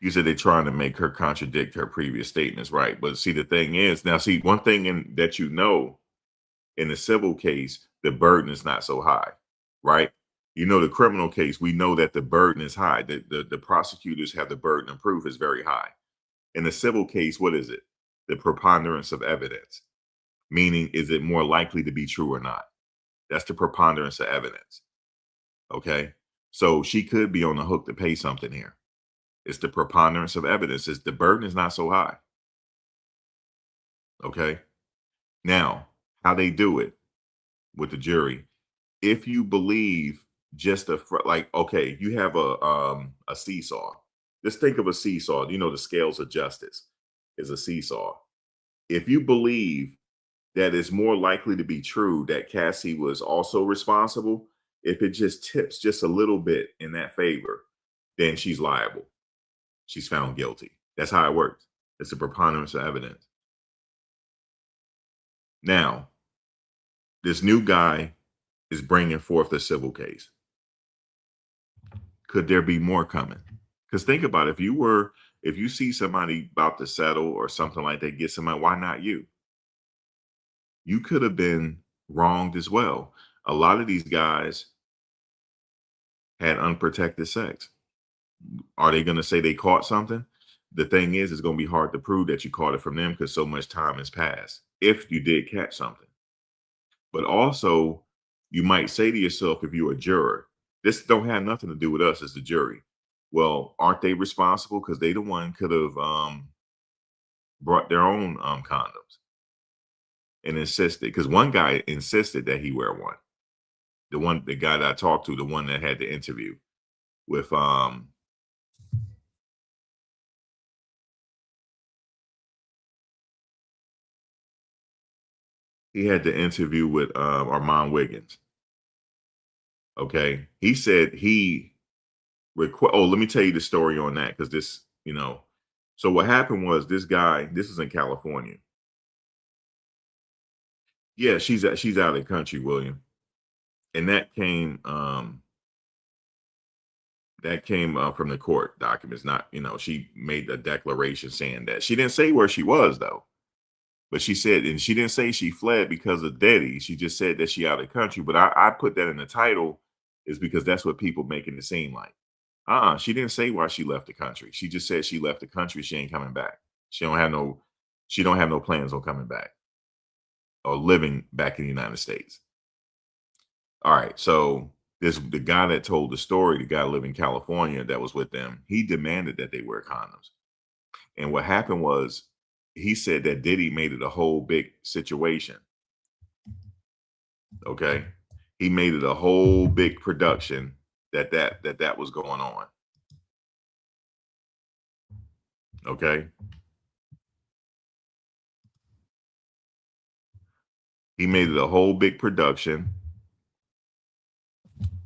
You said they're trying to make her contradict her previous statements, right? But see, the thing is, now see, one thing that you know, in the civil case, the burden is not so high, right? You know, the criminal case, we know that the burden is high. The prosecutors have the burden of proof is very high. In the civil case, what is it? The preponderance of evidence, meaning is it more likely to be true or not? That's the preponderance of evidence. Okay. So she could be on the hook to pay something here. It's the preponderance of evidence. It's the burden is not so high. Okay. Now, how they do it with the jury, if you believe just like, okay, you have a seesaw. Just think of a seesaw. You know, the scales of justice is a seesaw. If you believe that it's more likely to be true that Cassie was also responsible, if it just tips just a little bit in that favor, then she's liable. She's found guilty. That's how it works. It's a preponderance of evidence. Now, this new guy is bringing forth a civil case. Could there be more coming? Because think about it, if you see somebody about to settle or something like that, get somebody, why not you? You could have been wronged as well. A lot of these guys had unprotected sex. Are they going to say they caught something? The thing is, it's going to be hard to prove that you caught it from them because so much time has passed if you did catch something. But also, you might say to yourself, if you're a juror, this don't have nothing to do with us as the jury. Well, aren't they responsible? Because they the one could have brought their own condoms and insisted. Because one guy insisted that he wear one. The guy that I talked to, the one that had the interview with he had the interview with Armand Wiggins. Okay, he said he Oh, let me tell you the story on that because this, so what happened was this guy. This is in California. Yeah, she's out of the country, William, and that came from the court documents. Not, she made a declaration saying that she didn't say where she was though. But she said, and she didn't say she fled because of Diddy. She just said that she out of the country. But I put that in the title is because that's what people making it seem like. She didn't say why she left the country. She just said she left the country. She ain't coming back. She don't have no plans on coming back or living back in the United States. All right. So the guy that told the story, the guy living in California that was with them, he demanded that they wear condoms. And what happened was he said that Diddy made it a whole big situation. Okay. He made it a whole big production that was going on. Okay. He made it a whole big production.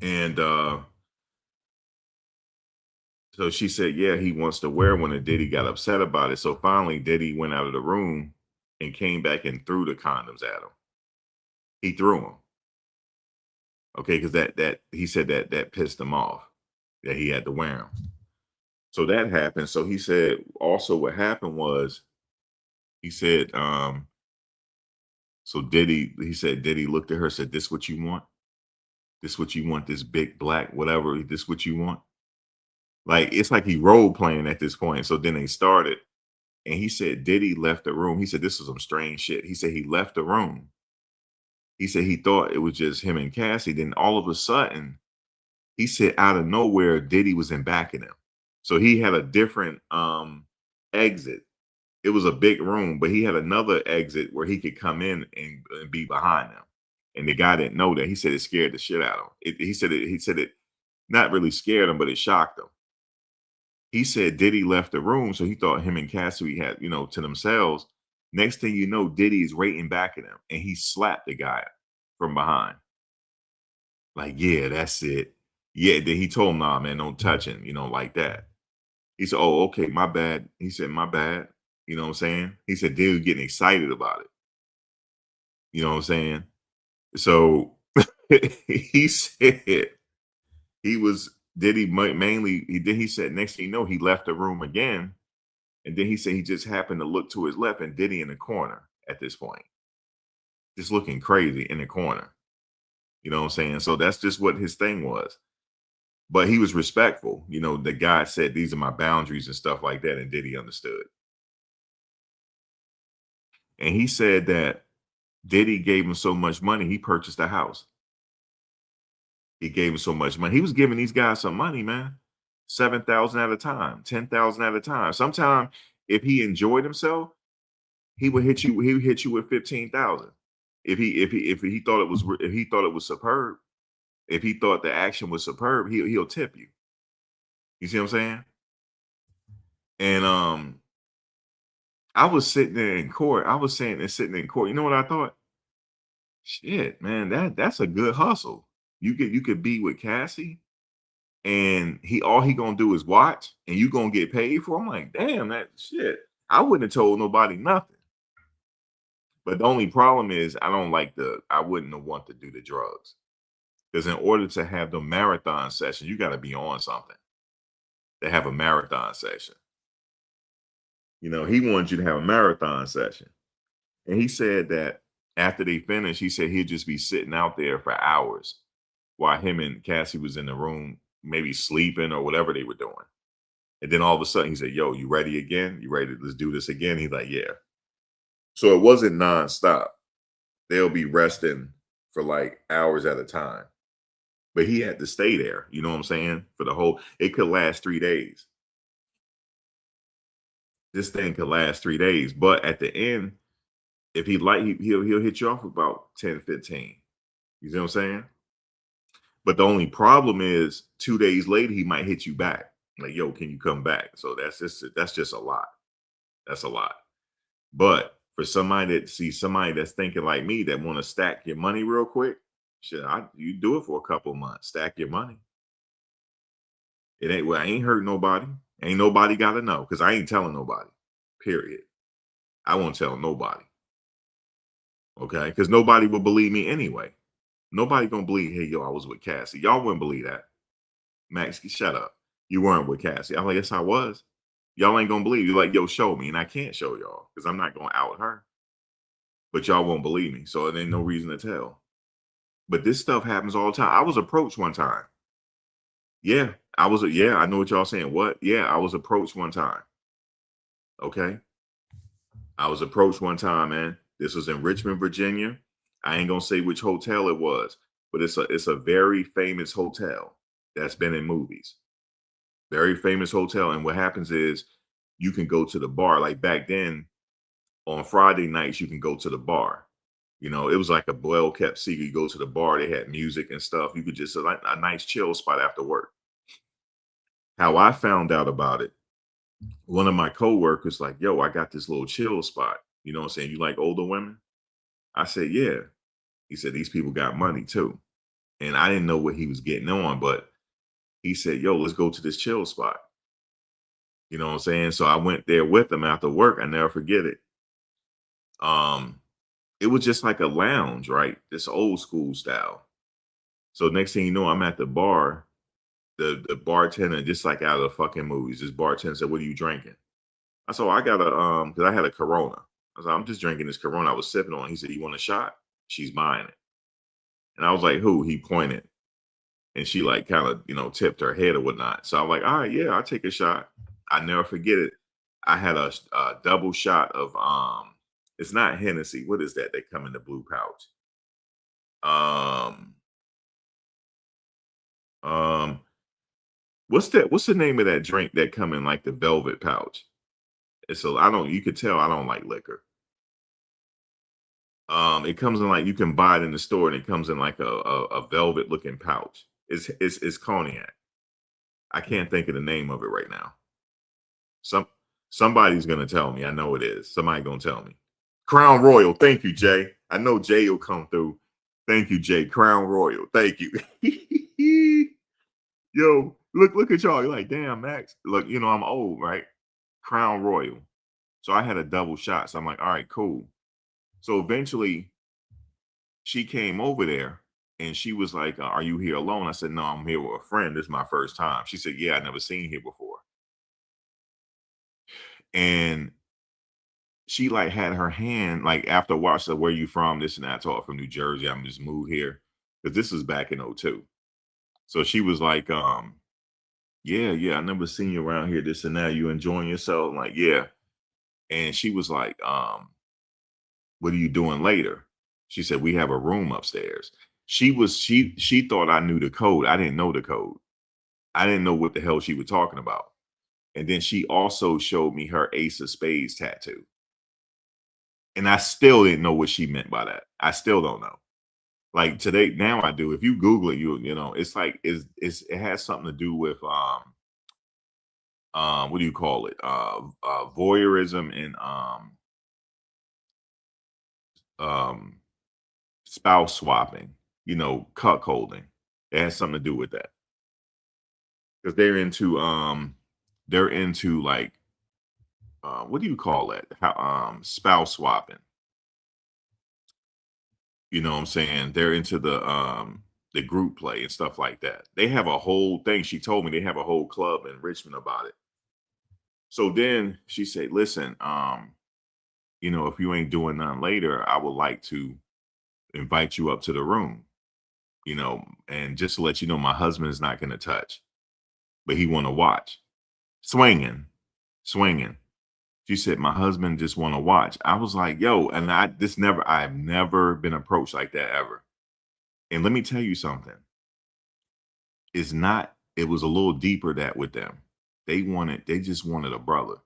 And so she said, yeah, he wants to wear one. And Diddy got upset about it. So finally, Diddy went out of the room and came back and threw the condoms at him. He threw them. Okay, because that he said that pissed him off that he had to wear them. So that happened. So he said also what happened was he said, so he said, Diddy looked at her, said, this what you want? This what you want, this big black, whatever, this what you want? Like it's like he role playing at this point. So then they started. And he said Diddy left the room. He said this was some strange shit. He said he left the room. He said he thought it was just him and Cassie. Then all of a sudden, he said out of nowhere, Diddy was in back of him. So he had a different exit. It was a big room, but he had another exit where he could come in and be behind them. And the guy didn't know that. He said it scared the shit out of him. He said it not really scared him, but it shocked him. He said Diddy left the room, so he thought him and Cassie had, to themselves. Next thing you know, Diddy is right back at him, and he slapped the guy from behind. Like, yeah, that's it. Yeah, then he told him, nah, man, don't touch him, like that. He said, oh, okay, my bad. He said, my bad. You know what I'm saying? He said, dude, getting excited about it. You know what I'm saying? So he said Diddy mainly, he said, next thing you know, he left the room again. And then he said he just happened to look to his left and Diddy in the corner at this point, just looking crazy in the corner. You know what I'm saying? So that's just what his thing was. But he was respectful. The guy said, these are my boundaries and stuff like that. And Diddy understood. And he said that Diddy gave him so much money, he purchased a house. He gave him so much money. He was giving these guys some money, man. 7,000 at a time, 10,000 at a time. Sometimes if he enjoyed himself, he would hit you. He would hit you with 15,000. If he thought it was superb, if he thought the action was superb, he'll tip you. You see what I'm saying? And I was sitting there in court. I was saying and sitting in court. You know what I thought? Shit, man, that's a good hustle. You could be with Cassie, and all he gonna do is watch, and you gonna get paid for. I'm like, damn, that shit. I wouldn't have told nobody nothing. But the only problem is I wouldn't want to do the drugs. Because in order to have the marathon session, you got to be on something to have a marathon session. He wanted you to have a marathon session. And he said that after they finished, he said he'd just be sitting out there for hours while him and Cassie was in the room, maybe sleeping or whatever they were doing. And then all of a sudden he said, yo, you ready again? You ready? Let's do this again. He's like, yeah. So it wasn't nonstop. They'll be resting for like hours at a time. But he had to stay there, you know what I'm saying? It could last 3 days. This thing could last 3 days. But at the end, if he'll hit you off about 10, 15. You see what I'm saying? But the only problem is 2 days later, he might hit you back. Like, yo, can you come back? So that's just a lot. That's a lot. But for somebody that's thinking like me that want to stack your money real quick, shit, you do it for a couple of months, stack your money. It ain't, well, I ain't hurt nobody. Ain't nobody got to know because I ain't telling nobody, period. I won't tell nobody. Okay. Because nobody will believe me anyway. Nobody gonna believe, hey, yo, I was with Cassie. Y'all wouldn't believe that. Max, shut up. You weren't with Cassie. I'm like, yes, I was. Y'all ain't gonna believe. You're like, yo, show me. And I can't show y'all because I'm not gonna out her. But y'all won't believe me. So there ain't no reason to tell. But this stuff happens all the time. I was approached one time. Yeah, I know what y'all saying. What? Yeah, I was approached one time. Okay. I was approached one time, man. This was in Richmond, Virginia. I ain't gonna say which hotel it was, but it's a very famous hotel that's been in movies. Very famous hotel. And what happens is you can go to the bar. Like back then, on Friday nights, you can go to the bar. You know, it was like a well kept secret. You go to the bar, they had music and stuff. You could just like a nice chill spot after work. How I found out about it, one of my coworkers, like, yo, I got this little chill spot. You know what I'm saying? You like older women? I said, yeah. He said, these people got money too. And I didn't know what he was getting on, but he said, yo, let's go to this chill spot. You know what I'm saying? So I went there with him after work. I never forget it. It was just like a lounge, right? This old school style. So next thing you know, I'm at the bar. The bartender, just like out of the fucking movies, this bartender said, what are you drinking? I said, I got a because I had a Corona. I said, I'm just drinking this Corona I was sipping on. He said, you want a shot? She's buying it. And I was like, who? He pointed. And she like kind of, tipped her head or whatnot. So I'm like, all right, yeah, I'll take a shot. I never forget it. I had a double shot of it's not Hennessy. What is that? They come in the blue pouch. Um, um, what's that? What's the name of that drink that come in like the velvet pouch? It's a I don't you could tell I don't like liquor. It comes in like you can buy it in the store and it comes in like a velvet looking pouch. It's cognac. I can't think of the name of it right now. Somebody's gonna tell me. I know it is. Somebody gonna tell me. Crown Royal. Thank you, Jay. I know Jay will come through. Thank you, Jay. Crown Royal. Thank you. Yo, look at y'all. You're like, damn, Max. Look, I'm old, right? Crown Royal. So I had a double shot. So I'm like, all right, cool. So eventually she came over there and she was like, are you here alone? I said, no, I'm here with a friend. This is my first time. She said, yeah, I never seen you here before. And she like had her hand, like after a while, said, where you from? This and that. I told her from New Jersey. I'm just moved here. Because this was back in '02. So she was like, yeah, I never seen you around here, this and that. You enjoying yourself? I'm like, yeah. And she was like, what are you doing later? She said, we have a room upstairs. She thought I knew the code. I didn't know the code. I didn't know what the hell she was talking about. And then she also showed me her Ace of Spades tattoo. And I still didn't know what she meant by that. I still don't know. Like today, now I do. If you Google it, it's like it has something to do with what do you call it? Voyeurism and um spouse swapping, cuckolding. It has something to do with that. Because they're into like what do you call that? How spouse swapping. You know what I'm saying? They're into the group play and stuff like that. They have a whole thing. She told me they have a whole club in Richmond about it. So then she said, listen, if you ain't doing nothing later, I would like to invite you up to the room, and just to let you know, my husband is not going to touch, but he want to watch. Swinging. She said, my husband just want to watch. I was like, yo, and I've never been approached like that ever. And let me tell you something. It was a little deeper that with them. They just wanted a brother.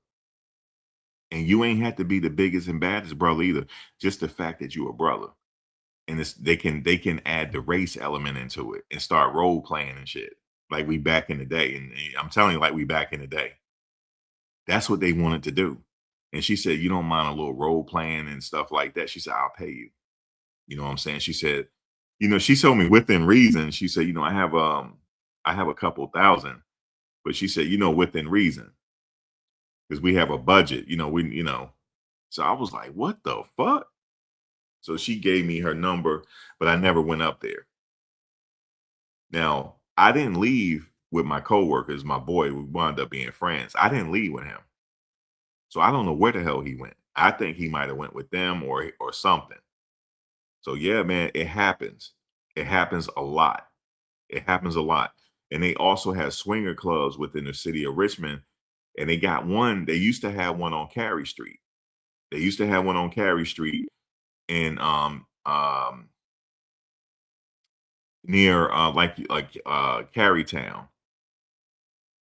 And you ain't had to be the biggest and baddest brother either. Just the fact that you a brother. And they can add the race element into it and start role playing and shit. Like we back in the day. And I'm telling you, like we back in the day. That's what they wanted to do. And she said, you don't mind a little role playing and stuff like that. She said, I'll pay you. You know what I'm saying? She said, she told me within reason. She said, I have a couple thousand. But she said, within reason, because we have a budget, So I was like, what the fuck? So she gave me her number, but I never went up there. Now, I didn't leave with my coworkers, my boy. We wound up being friends. I didn't leave with him. So I don't know where the hell he went. I think he might have went with them or something. So yeah, man, it happens. It happens a lot. It happens a lot. And they also have swinger clubs within the city of Richmond. And they used to have one on Cary Street. They used to have one on Cary Street in near Carytown.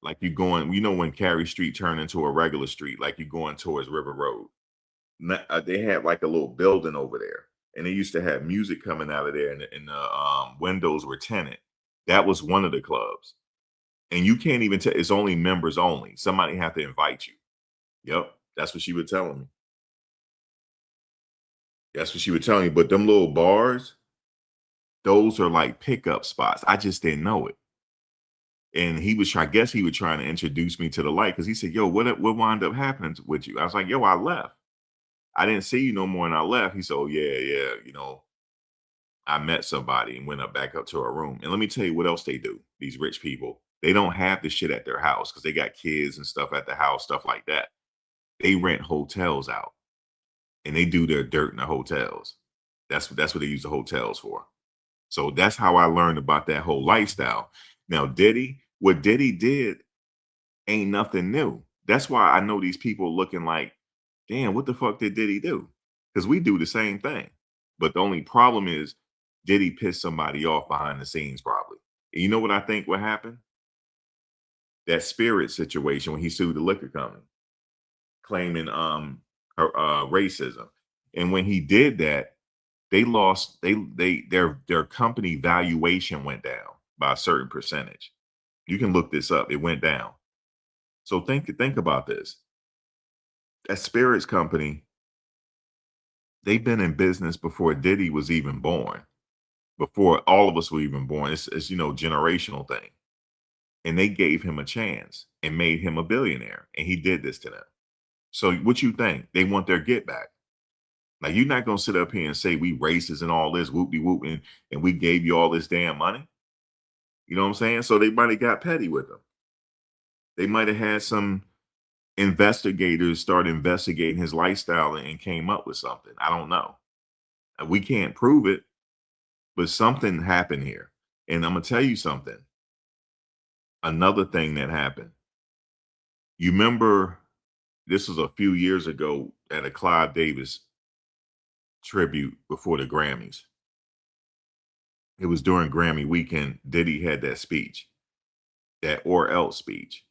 Like you going, when Cary Street turned into a regular street, like you going towards River Road. They had like a little building over there, and they used to have music coming out of there, and the windows were tinted. That was one of the clubs, and you can't even tell. It's only members only. Somebody have to invite you. Yep, that's what she was telling me. That's what she was telling me. But them little bars, those are like pickup spots. I just didn't know it. And I guess he was trying to introduce me to the light, because he said, yo, what wound up happening with you? I was like, yo, I left. I didn't see you no more, and I left. He said, oh, yeah, I met somebody and went back up to her room. And let me tell you what else they do, these rich people. They don't have the shit at their house because they got kids and stuff at the house, stuff like that. They rent hotels out, and they do their dirt in the hotels. That's what they use the hotels for. So that's how I learned about that whole lifestyle. Now, what Diddy did ain't nothing new. That's why I know these people looking like, damn, what the fuck did Diddy do? Because we do the same thing. But the only problem is Diddy pissed somebody off behind the scenes, probably. And you know what I think what happened? That Spirit situation when he sued the liquor company, claiming racism. And when he did that, they lost their company valuation went down by a certain percentage. You can look this up. It went down. So think about this. That Spirits company, they've been in business before Diddy was even born, before all of us were even born. It's generational thing. And they gave him a chance and made him a billionaire. And he did this to them. So what you think? They want their get back. Like, you're not gonna sit up here and say we racist and all this whoop de whoop and we gave you all this damn money. You know what I'm saying? So they might have got petty with them. They might have had some investigators start investigating his lifestyle and came up with something. I don't know. We can't prove it, but something happened here. And I'm gonna tell you something. Another thing that happened. You remember, this was a few years ago at a Clive Davis tribute before the Grammys. It was during Grammy weekend. Diddy had that speech, that or else speech.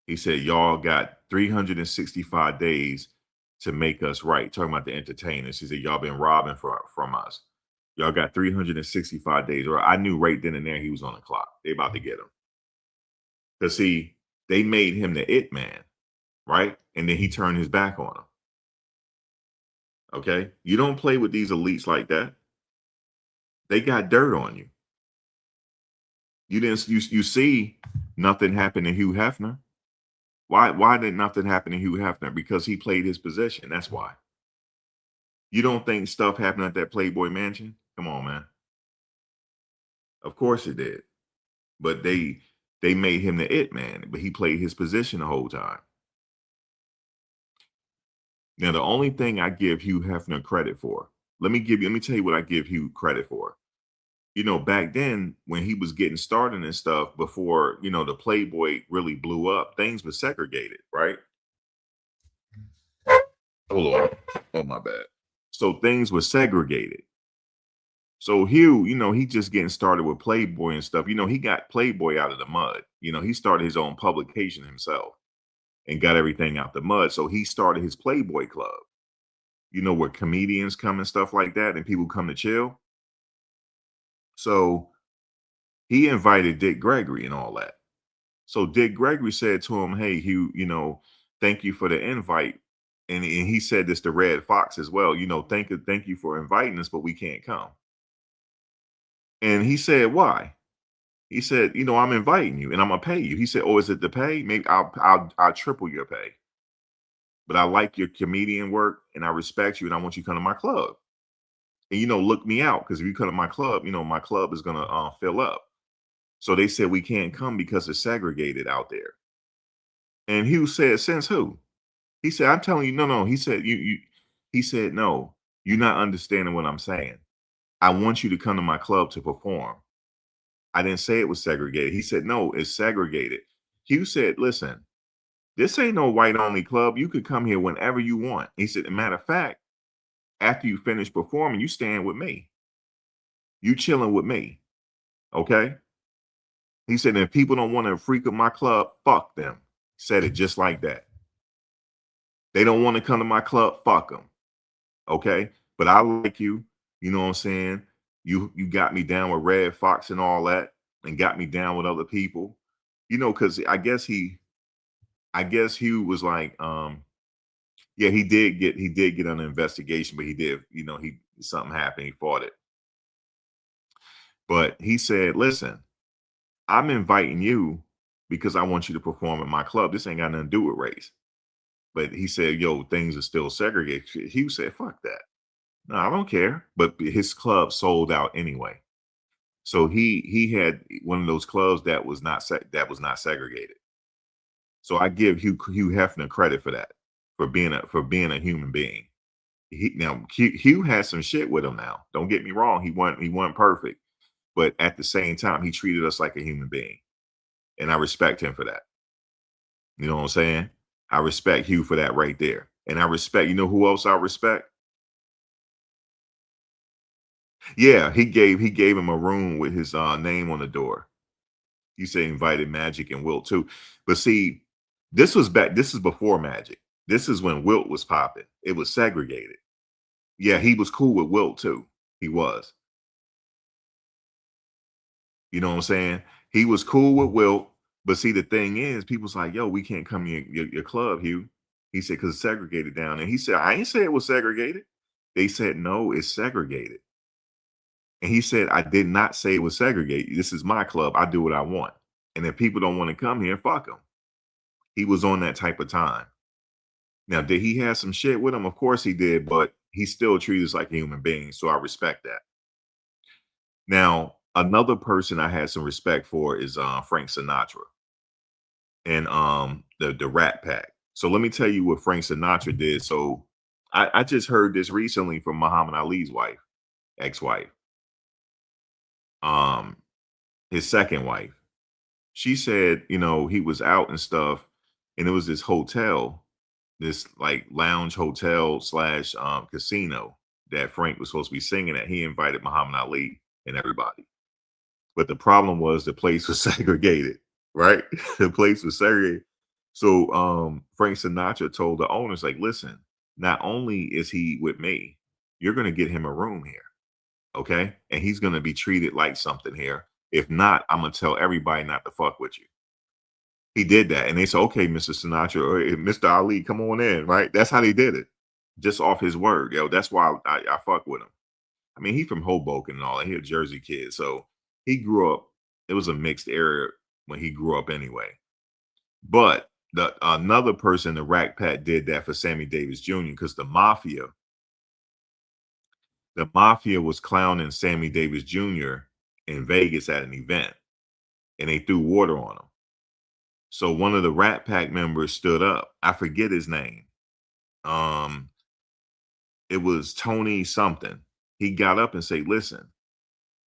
He said, y'all got 365 days to make us right. Talking about the entertainers. He said, y'all been robbing from us. Y'all got 365 days. Or I knew right then and there he was on the clock. They about to get him. Because see, they made him the it man, right? And then he turned his back on them. Okay? You don't play with these elites like that. They got dirt on you. You see nothing happen to Hugh Hefner. Why did nothing happen to Hugh Hefner? Because he played his position. That's why. You don't think stuff happened at that Playboy Mansion? Come on, man. Of course it did. But they made him the it man, but he played his position the whole time. Now, the only thing I give Hugh Hefner credit for, let me tell you what I give Hugh credit for. Back then when he was getting started and stuff, before, the Playboy really blew up, things were segregated, right? Hold on. Oh, my bad. So things were segregated. So Hugh, he just getting started with Playboy and stuff. He got Playboy out of the mud. He started his own publication himself and got everything out the mud. So he started his Playboy Club, where comedians come and stuff like that and people come to chill. So he invited Dick Gregory and all that. So Dick Gregory said to him, hey, Hugh, thank you for the invite. And he said this to Red Fox as well, thank you for inviting us, but we can't come. And he said, why? He said, you know, I'm inviting you and I'm gonna pay you. He said, oh, is it the pay? Maybe I'll triple your pay. But I like your comedian work and I respect you and I want you to come to my club. And you know, look me out, because if you come to my club, you know, my club is gonna fill up. So they said we can't come because it's segregated out there. And Hugh said, since who? He said, I'm telling you, no. He said, he said, no, you're not understanding what I'm saying. I want you to come to my club to perform. I didn't say it was segregated. He said, no, it's segregated. Hugh said, listen, this ain't no white only club. You could come here whenever you want. He said, matter of fact, after you finish performing, you staying with me. You chilling with me. Okay. He said, if people don't want to freak up my club, fuck them. Said it just like that. They don't want to come to my club, fuck them. Okay. But I like you. You know what I'm saying? You got me down with Red Fox and all that, and got me down with other people. You know, because I guess Hugh was like, yeah, he did get an investigation, but he did, you know, something happened, he fought it. But he said, listen, I'm inviting you because I want you to perform at my club. This ain't got nothing to do with race. But he said, yo, things are still segregated. Hugh said, fuck that. No, I don't care. But his club sold out anyway. So he had one of those clubs that was not segregated. So I give Hugh Hefner credit for that, for being a human being. Hugh had some shit with him now. Don't get me wrong. He wasn't perfect. But at the same time, he treated us like a human being. And I respect him for that. You know what I'm saying? I respect Hugh for that right there. And I respect, you know who else I respect? Yeah, he gave him a room with his name on the door. He said invited Magic and Wilt too. But see, this is before Magic. This is when Wilt was popping. It was segregated. Yeah, he was cool with Wilt too. He was. You know what I'm saying? He was cool with Wilt. But see, the thing is, people's like, yo, we can't come in your club, Hugh. He said, because it's segregated down there. He said, I ain't say it was segregated. They said, no, it's segregated. And he said, I did not say it was segregated. This is my club. I do what I want. And if people don't want to come here, fuck them. He was on that type of time. Now, did he have some shit with him? Of course he did, but he still treated us like a human being. So I respect that. Now, another person I had some respect for is Frank Sinatra and the Rat Pack. So let me tell you what Frank Sinatra did. So I just heard this recently from Muhammad Ali's wife, ex-wife. His second wife. She said, you know, he was out and stuff, and it was this hotel, this like lounge hotel slash casino that Frank was supposed to be singing at. He invited Muhammad Ali and everybody. But the problem was the place was segregated, right? The place was segregated. So Frank Sinatra told the owners, like, listen, not only is he with me, you're going to get him a room here. Okay. And he's going to be treated like something here. If not, I'm going to tell everybody not to fuck with you. He did that. And they said, okay, Mr. Sinatra, or Mr. Ali, come on in. Right. That's how they did it. Just off his word. Yo, that's why I fuck with him. I mean, he's from Hoboken and all that. He a Jersey kid. So he grew up, it was a mixed area when he grew up anyway. But another person, the Rat Pack, did that for Sammy Davis Jr. because the mafia was clowning Sammy Davis Jr. in Vegas at an event, and they threw water on him. So one of the Rat Pack members stood up. I forget his name. It was Tony something. He got up and said, listen,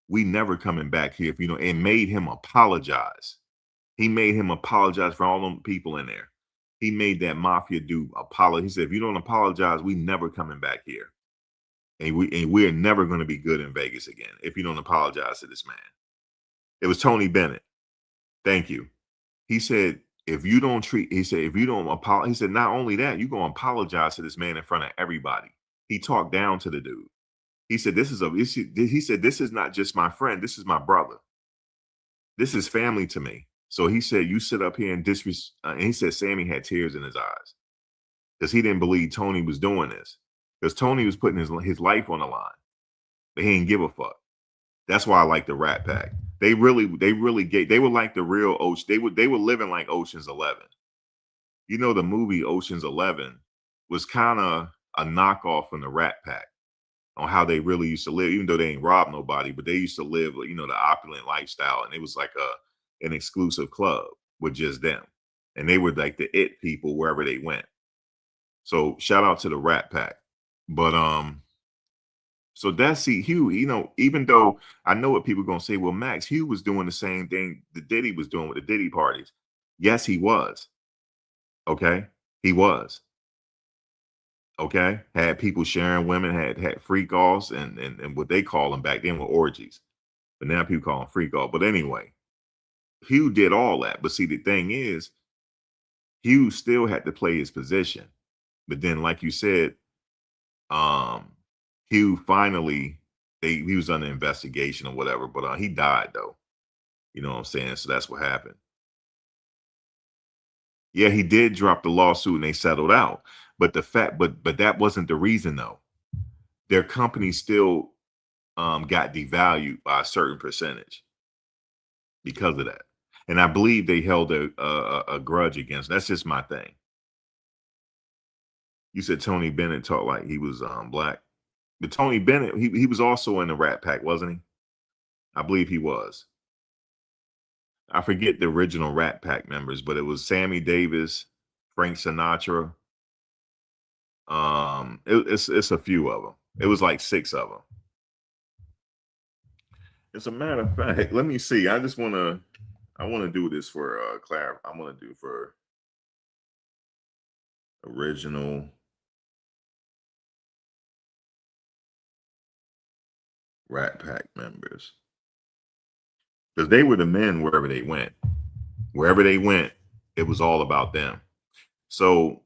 we never coming back here if you know, and made him apologize. He made him apologize for all them people in there. He made that mafia dude apologize. He said, if you don't apologize, we never coming back here. And we're never going to be good in Vegas again if you don't apologize to this man. It was Tony Bennett. Thank you. He said, if you don't apologize, he said, not only that, you're going to apologize to this man in front of everybody. He talked down to the dude. He said, this is not just my friend. This is my brother. This is family to me. So he said, you sit up here and and he said Sammy had tears in his eyes because he didn't believe Tony was doing this, because Tony was putting his life on the line, but he didn't give a fuck. That's why I like the Rat Pack. They really gave. They were like the real Ocean. They were living like Ocean's 11. You know, the movie Ocean's 11 was kind of a knockoff from the Rat Pack on how they really used to live, even though they ain't robbed nobody, but they used to live, you know, the opulent lifestyle. And it was like an exclusive club with just them. And they were like the it people wherever they went. So shout out to the Rat Pack. But so that's Hugh, you know, even though I know what people are gonna say, well, Max, Hugh was doing the same thing that Diddy was doing with the Diddy parties. Yes, he was. Okay. He was. Okay. Had people sharing women, had freak offs and what they call them back then were orgies. But now people call them freak off. But anyway, Hugh did all that. But see, the thing is, Hugh still had to play his position. But then, like you said, um, Hugh finally he was under investigation or whatever, but he died though. You know what I'm saying? So that's what happened. Yeah, he did drop the lawsuit and they settled out. But but that wasn't the reason though. Their company still got devalued by a certain percentage because of that. And I believe they held a grudge against. That's just my thing. You said Tony Bennett talked like he was black. But Tony Bennett, he was also in the Rat Pack, wasn't he? I believe he was. I forget the original Rat Pack members, but it was Sammy Davis, Frank Sinatra. It's a few of them. It was like 6 of them. As a matter of fact, let me see. I want to do this for Claire. I want to do for original Rat Pack members. Because they were the men wherever they went. Wherever they went, it was all about them. So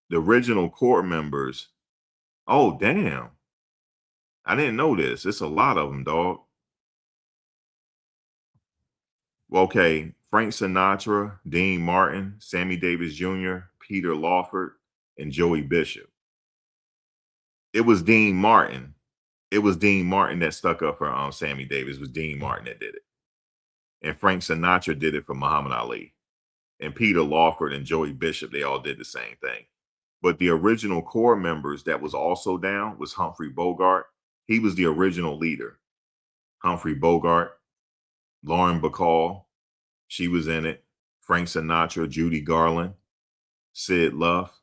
the original core members, oh damn. I didn't know this. It's a lot of them, dog. Okay, Frank Sinatra, Dean Martin, Sammy Davis Jr., Peter Lawford, and Joey Bishop. It was Dean Martin. It was Dean Martin that stuck up for Sammy Davis. It was Dean Martin that did it. And Frank Sinatra did it for Muhammad Ali. And Peter Lawford and Joey Bishop, they all did the same thing. But the original core members that was also down was Humphrey Bogart. He was the original leader. Humphrey Bogart, Lauren Bacall, she was in it. Frank Sinatra, Judy Garland, Sid Luft.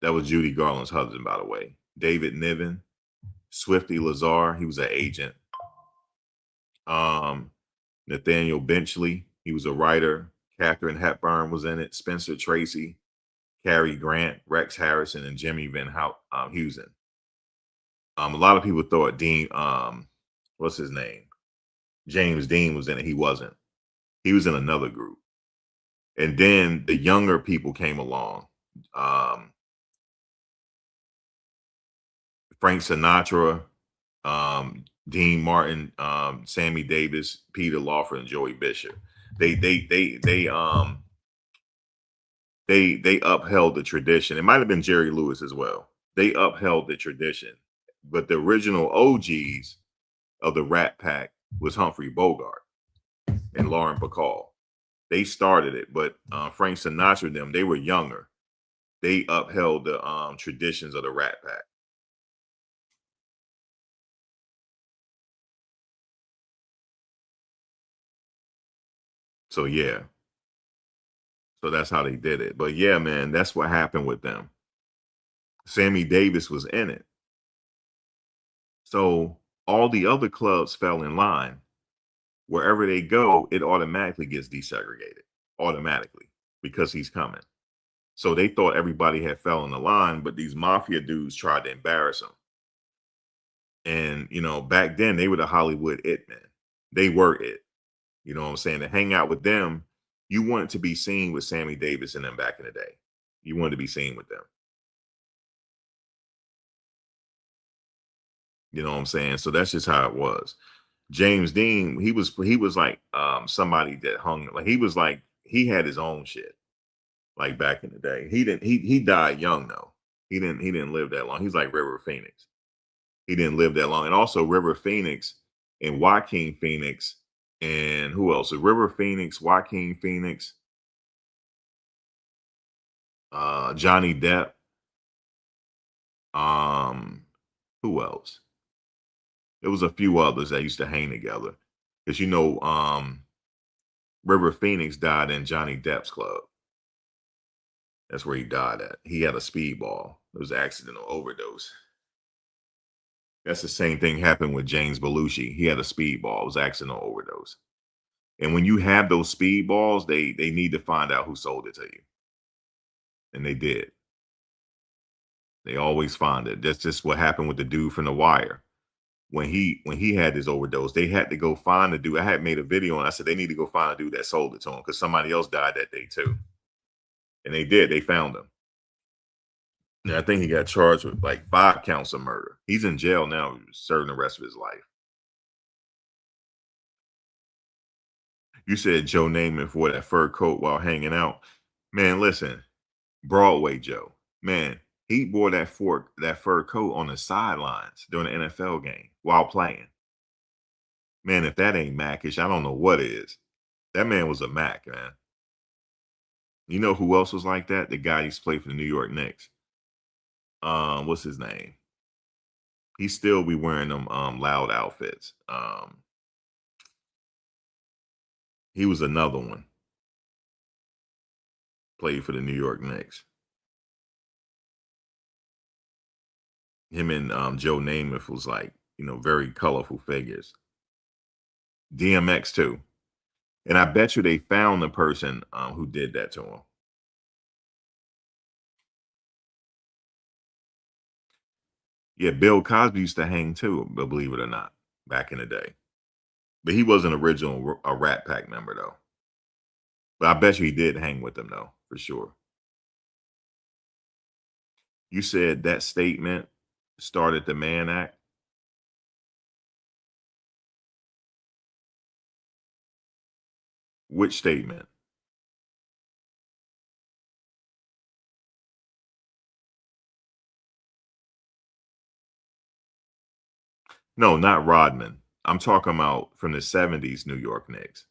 That was Judy Garland's husband, by the way. David Niven, Swifty Lazar, he was an agent. Nathaniel Benchley, he was a writer. Katharine Hepburn was in it. Spencer Tracy, Cary Grant, Rex Harrison, and Jimmy Van Heusen. A lot of people thought Dean, what's his name? James Dean was in it. He wasn't. He was in another group. And then the younger people came along. Frank Sinatra, Dean Martin, Sammy Davis, Peter Lawford, and Joey Bishop. They upheld the tradition. It might have been Jerry Lewis as well. They upheld the tradition, but the original OGs of the Rat Pack was Humphrey Bogart and Lauren Bacall. They started it, but Frank Sinatra and them, they were younger. They upheld the traditions of the Rat Pack. So yeah. So that's how they did it. But yeah, man, that's what happened with them. Sammy Davis was in it. So all the other clubs fell in line. Wherever they go, it automatically gets desegregated. Automatically. Because he's coming. So they thought everybody had fell in the line, but these mafia dudes tried to embarrass them. And, you know, back then they were the Hollywood it men. They were it. You know what I'm saying? To hang out with them, you wanted to be seen with Sammy Davis and them back in the day. You wanted to be seen with them. You know what I'm saying? So that's just how it was. James Dean, he was like somebody that hung, like he had his own shit. Like back in the day. He died young though. He didn't live that long. He's like River Phoenix. He didn't live that long. And also River Phoenix and Joaquin Phoenix And who else? River Phoenix, Joaquin Phoenix, Johnny Depp. Um, who else? There was a few others that used to hang together. Because River Phoenix died in Johnny Depp's club. That's where he died at. He had a speedball. It was an accidental overdose. That's the same thing happened with James Belushi. He had a speedball. It was an accidental overdose. And when you have those speedballs, they need to find out who sold it to you. And they did. They always find it. That's just what happened with the dude from The Wire. When he had his overdose, they had to go find the dude. I had made a video and I said they need to go find a dude that sold it to him because somebody else died that day too. And they did. They found him. And I think he got charged with like 5 counts of murder. He's in jail now, serving the rest of his life. You said Joe Namath wore that fur coat while hanging out. Man, listen, Broadway Joe. Man, he wore that fur coat on the sidelines during the NFL game while playing. Man, if that ain't Mackish, I don't know what is. That man was a Mac, man. You know who else was like that? The guy used to play for the New York Knicks. What's his name? He still be wearing them loud outfits. He was another one. Played for the New York Knicks. Him and Joe Namath was like, very colorful figures. DMX too. And I bet you they found the person who did that to him. Yeah, Bill Cosby used to hang too, believe it or not, back in the day. But he wasn't original a Rat Pack member though. But I bet you he did hang with them though, for sure. You said that statement started the Mann Act. Which statement? No, not Rodman. I'm talking about from the 70s New York Knicks.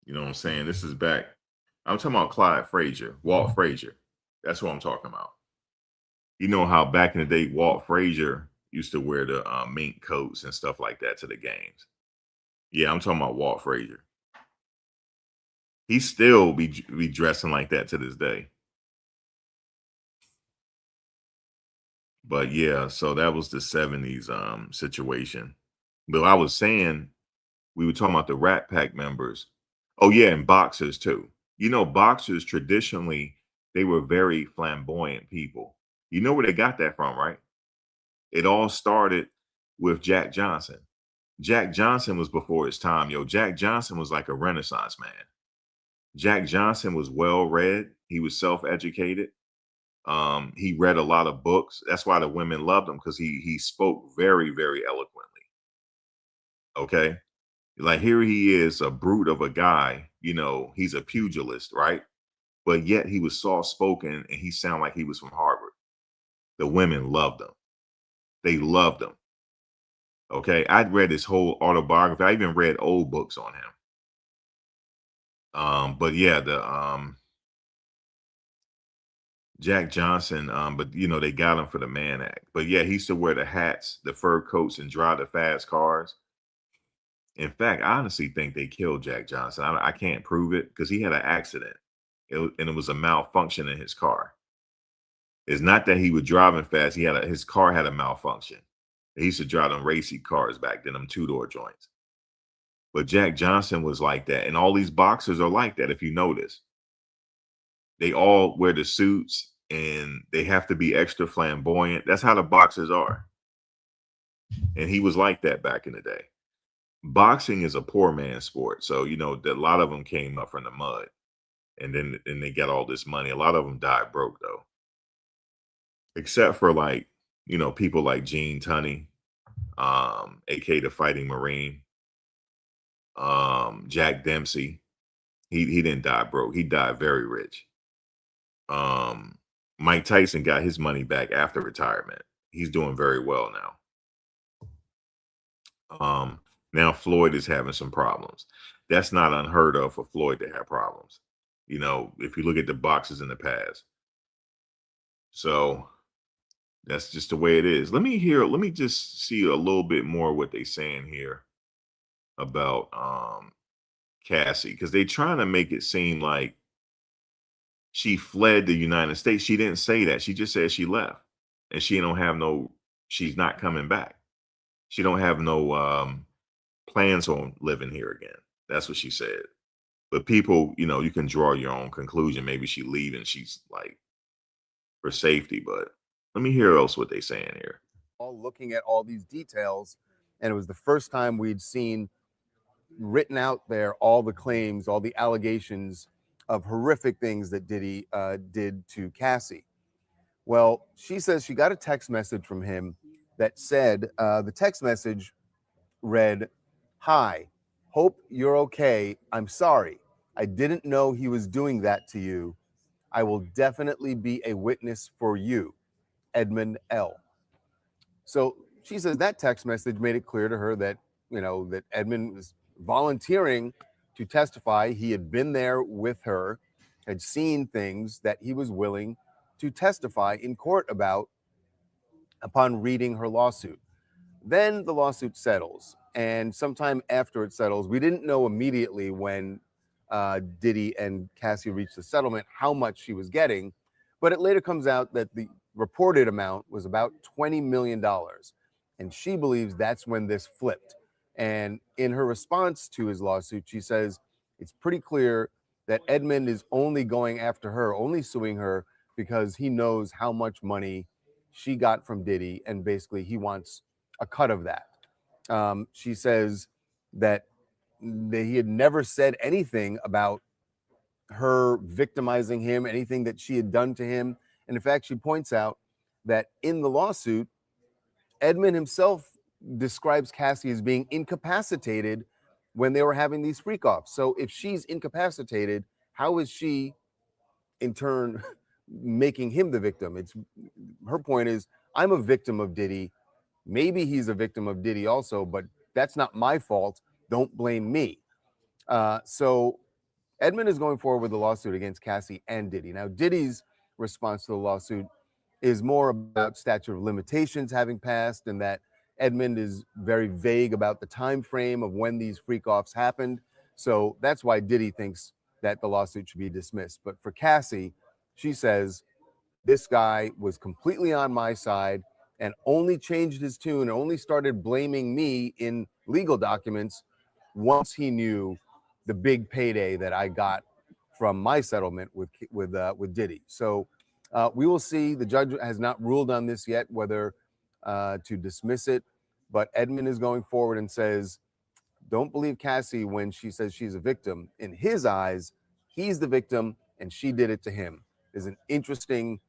You know what I'm saying? This is back. I'm talking about Clyde Frazier, Walt Frazier. That's what I'm talking about. You know how back in the day, Walt Frazier used to wear the mink coats and stuff like that to the games. Yeah, I'm talking about Walt Frazier. He still be dressing like that to this day. But yeah, so that was the 70s situation. But I was saying we were talking about the Rat Pack members. Oh yeah, and boxers too. Boxers traditionally they were very flamboyant people. You know where they got that from, right? It all started with Jack Johnson. Jack Johnson was before his time, yo. Jack Johnson was like a renaissance man. Jack Johnson was well read. He was self-educated. He read a lot of books. That's why the women loved him because he spoke very, very eloquently. Okay. Like here he is, a brute of a guy, he's a pugilist, right? But yet he was soft spoken and he sounded like he was from Harvard. The women loved him. They loved him. Okay. I'd read his whole autobiography. I even read old books on him. But yeah, the Jack Johnson, but they got him for the Mann Act. But yeah, he used to wear the hats, the fur coats, and drive the fast cars. In fact, I honestly think they killed Jack Johnson. I can't prove it because he had an accident, and it was a malfunction in his car. It's not that he was driving fast; his car had a malfunction. He used to drive them racy cars back then, them 2-door joints. But Jack Johnson was like that, and all these boxers are like that. If you notice, they all wear the suits and they have to be extra flamboyant. That's how the boxers are, and he was like that back in the day. Boxing is a poor man's sport. So, a lot of them came up from the mud and then they got all this money. A lot of them died broke though, except for like, people like Gene Tunney. aka the Fighting Marine. Jack Dempsey. He didn't die broke. He died very rich. Mike Tyson got his money back after retirement. He's doing very well now. Now Floyd is having some problems. That's not unheard of for Floyd to have problems. You know, if you look at the boxers in the past. So that's just the way it is. Let me just see a little bit more what they're saying here about Cassie, because they're trying to make it seem like she fled the United States. She didn't say that. She just said she left. And she's not coming back. She don't have no plans on living here again. That's what she said. But people, you can draw your own conclusion. Maybe she leaving, she's like for safety. But let me hear else what they saying here. All looking at all these details, and it was the first time we'd seen written out there all the claims, all the allegations of horrific things that Diddy did to Cassie. Well, she says she got a text message from him that said, the text message read, "Hi, hope you're okay. I'm sorry. I didn't know he was doing that to you. I will definitely be a witness for you, Edmund L." So she says that text message made it clear to her that, that Edmund was volunteering to testify. He had been there with her, had seen things that he was willing to testify in court about upon reading her lawsuit. Then the lawsuit settles. And sometime after it settles, we didn't know immediately when Diddy and Cassie reached the settlement how much she was getting. But it later comes out that the reported amount was about $20 million. And she believes that's when this flipped. And in her response to his lawsuit, she says it's pretty clear that Edmund is only going after her, only suing her because he knows how much money she got from Diddy. And basically, he wants a cut of that. She says that he had never said anything about her victimizing him, anything that she had done to him. And in fact, she points out that in the lawsuit, Edmund himself describes Cassie as being incapacitated when they were having these freak offs. So if she's incapacitated, how is she in turn making him the victim? It's her point is, I'm a victim of Diddy. Maybe he's a victim of Diddy also, but that's not my fault. Don't blame me. So Edmund is going forward with a lawsuit against Cassie and Diddy. Now, Diddy's response to the lawsuit is more about statute of limitations having passed, and that Edmund is very vague about the time frame of when these freak-offs happened. So that's why Diddy thinks that the lawsuit should be dismissed. But for Cassie, she says, this guy was completely on my side and only changed his tune and only started blaming me in legal documents once he knew the big payday that I got from my settlement with Diddy. So we will see. The judge has not ruled on this yet, whether to dismiss it. But Edmund is going forward and says, don't believe Cassie when she says she's a victim. In his eyes, he's the victim and she did it to him. There's an interesting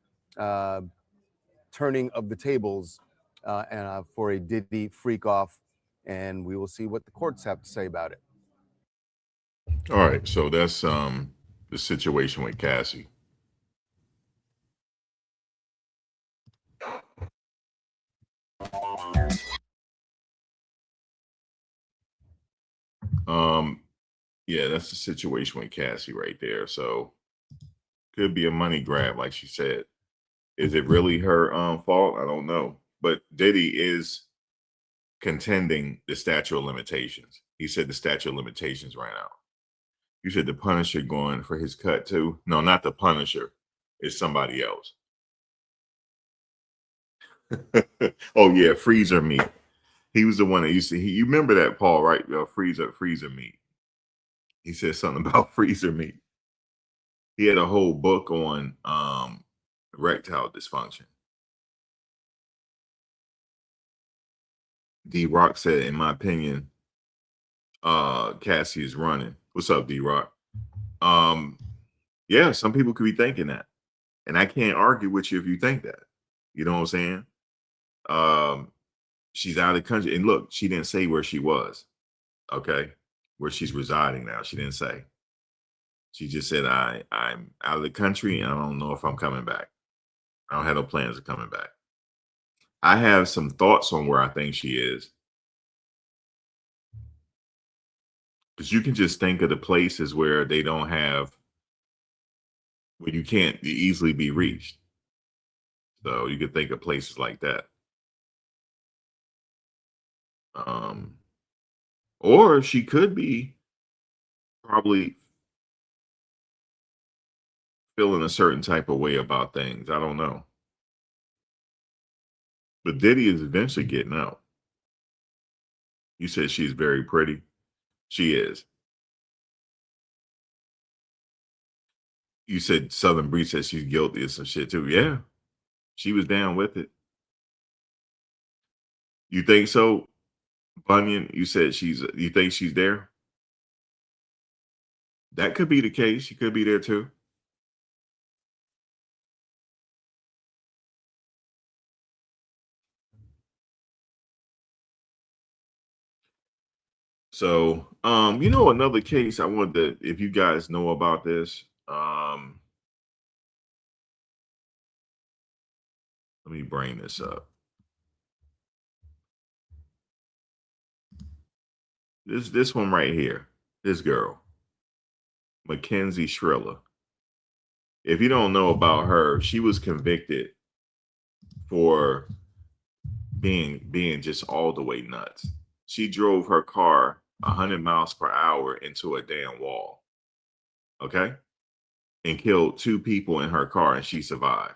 turning of the tables for a Diddy freak off. And we will see what the courts have to say about it. All right, so that's the situation with Cassie. Yeah, that's the situation with Cassie right there. So could be a money grab, like she said. Is it really her fault? I don't know. But Diddy is contending the statute of limitations. He said the statute of limitations ran out. You said the Punisher going for his cut too? No, not the Punisher. It's somebody else. Oh yeah, freezer meat. He was the one that used to. You remember that, Paul? Right? Freezer meat. He said something about freezer meat. He had a whole book on erectile dysfunction. D Rock said, in my opinion, Cassie is running. What's up, D Rock? Yeah, some people could be thinking that. And I can't argue with you if you think that. You know what I'm saying? she's out of the country. And look, she didn't say where she was. Okay, where she's residing now. She didn't say. She just said, I'm out of the country and I don't know if I'm coming back. I don't have no plans of coming back. I have some thoughts on where I think she is. Because you can just think of the places where they don't have, where you can't easily be reached. So you could think of places like that. Or she could be probably feeling a certain type of way about things. I don't know. But Diddy is eventually getting out. You said she's very pretty. She is. You said Southern Bree said she's guilty of some shit too. Yeah. She was down with it. You think so, Bunyan? You said you think she's there? That could be the case. She could be there too. So, another case I wanted to, if you guys know about this, let me bring this up. This one right here, this girl, Mackenzie Shirilla. If you don't know about her, she was convicted for being just all the way nuts. She drove her car 100 miles per hour into a damn wall. Okay? And killed 2 people in her car, and she survived.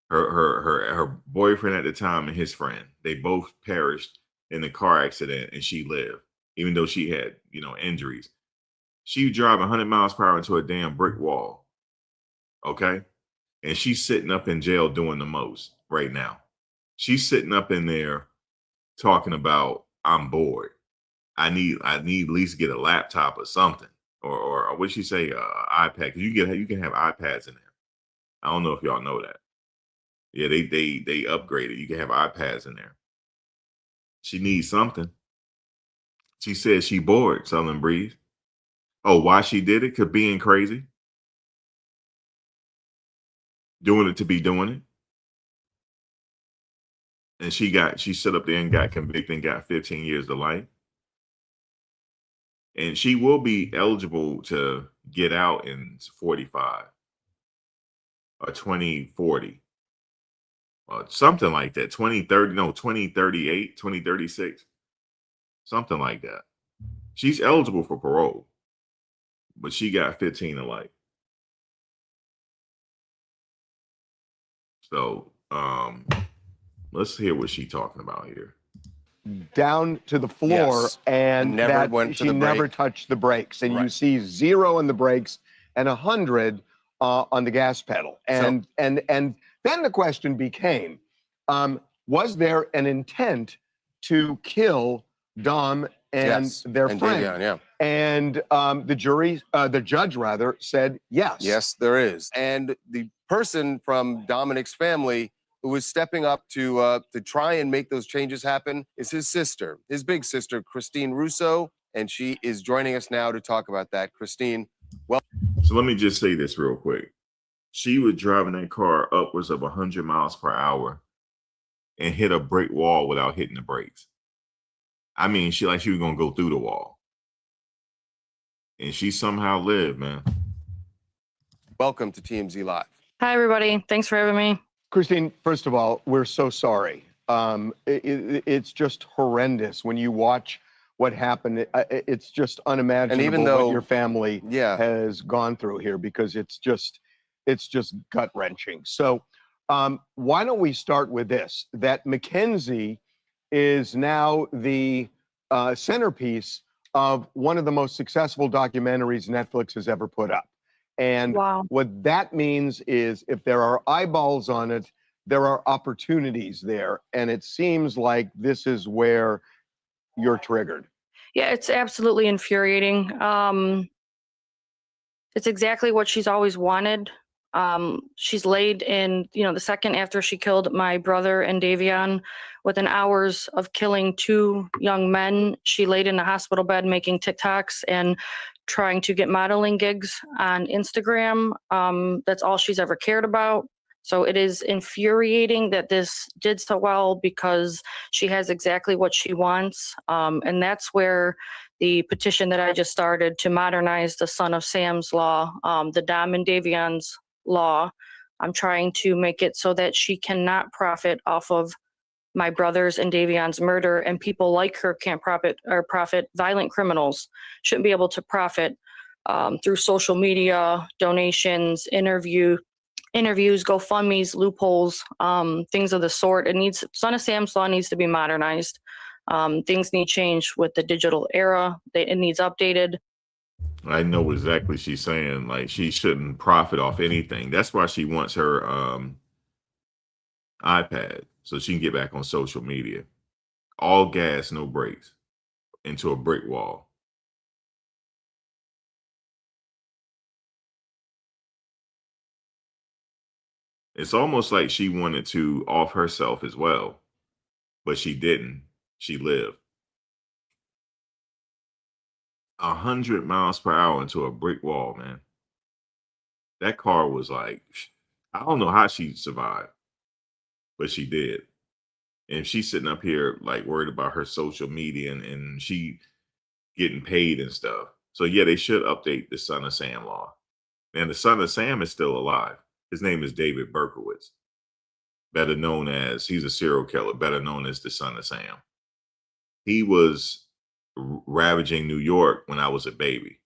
Her boyfriend at the time and his friend, they both perished in the car accident, and she lived, even though she had, injuries. She driving 100 miles per hour into a damn brick wall. Okay? And she's sitting up in jail doing the most right now. She's sitting up in there talking about, I'm bored. I need at least get a laptop or something. Or what she say, iPad. Because you can have iPads in there. I don't know if y'all know that. Yeah, they upgraded. You can have iPads in there. She needs something. She says she bored, Southern Breeze. Oh, why she did it? Cause being crazy. Doing it to be doing it. And she stood up there and got convicted and got 15 years to life. And she will be eligible to get out in 45 or 2040 or something like that. 2038, 2036, something like that. She's eligible for parole, but she got 15 to life. So let's hear what she's talking about here. Down to the floor, Yes. and Never that went to she the never brake. touched the brakes, and you Right. see 0 on the brakes and 100 on the gas pedal, and then the question became, was there an intent to kill Dom and Yes. their And friend? Davion, yeah. And the judge rather said yes. Yes, there is. And the person from Dominic's family who was stepping up to try and make those changes happen is his sister, his big sister, Christine Russo, and she is joining us now to talk about that. Christine, well. So let me just say this real quick. She was driving that car upwards of 100 miles per hour and hit a brick wall without hitting the brakes. I mean, she was going to go through the wall. And she somehow lived, man. Welcome to TMZ Live. Hi, everybody. Thanks for having me. Christine, first of all, we're so sorry. It's just horrendous when you watch what happened. It's just unimaginable And even though what your family Yeah. has gone through here, because it's just gut wrenching. So why don't we start with this? That Mackenzie is now the centerpiece of one of the most successful documentaries Netflix has ever put up. And Wow. what that means is if there are eyeballs on it, there are opportunities there. And it seems like this is where you're triggered. Yeah, it's absolutely infuriating. It's exactly what she's always wanted. She's laid in, the second after she killed my brother and Davion, within hours of killing 2 young men, she laid in a hospital bed making TikToks and trying to get modeling gigs on Instagram. That's all she's ever cared about. So it is infuriating that this did so well because she has exactly what she wants. And that's where the petition that I just started to modernize the Son of Sam's law, the Dom and Davion's law. I'm trying to make it so that she cannot profit off of my brother's and Davion's murder, and people like her can't profit. Violent criminals shouldn't be able to profit through social media, donations, interviews, GoFundMe's, loopholes, things of the sort. Son of Sam's law needs to be modernized. Things need change with the digital era. It needs updated. I know what exactly she's saying. Like, she shouldn't profit off anything. That's why she wants her iPad, so she can get back on social media. All gas, no brakes, into a brick wall. It's almost like she wanted to off herself as well, but she didn't. She lived 100 miles per hour into a brick wall, man. That car was like, I don't know how she survived, but she did. And she's sitting up here like worried about her social media and she getting paid and stuff. So yeah, they should update the Son of Sam law. And the Son of Sam is still alive. His name is David Berkowitz, better known as, he's a serial killer, better known as the Son of Sam. He was ravaging New York when I was a baby.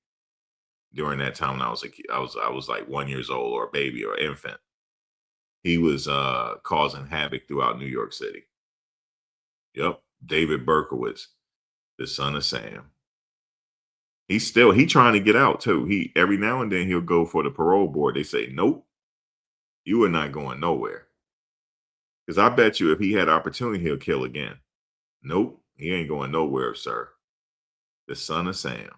During that time when I was a kid, I was like 1 year old, or a baby or infant. He was causing havoc throughout New York City. Yep, David Berkowitz, the Son of Sam. He trying to get out too. He every now and then he'll go for the parole board. They say, nope, you are not going nowhere. Because I bet you if he had opportunity, he'll kill again. Nope, he ain't going nowhere, sir. The Son of Sam,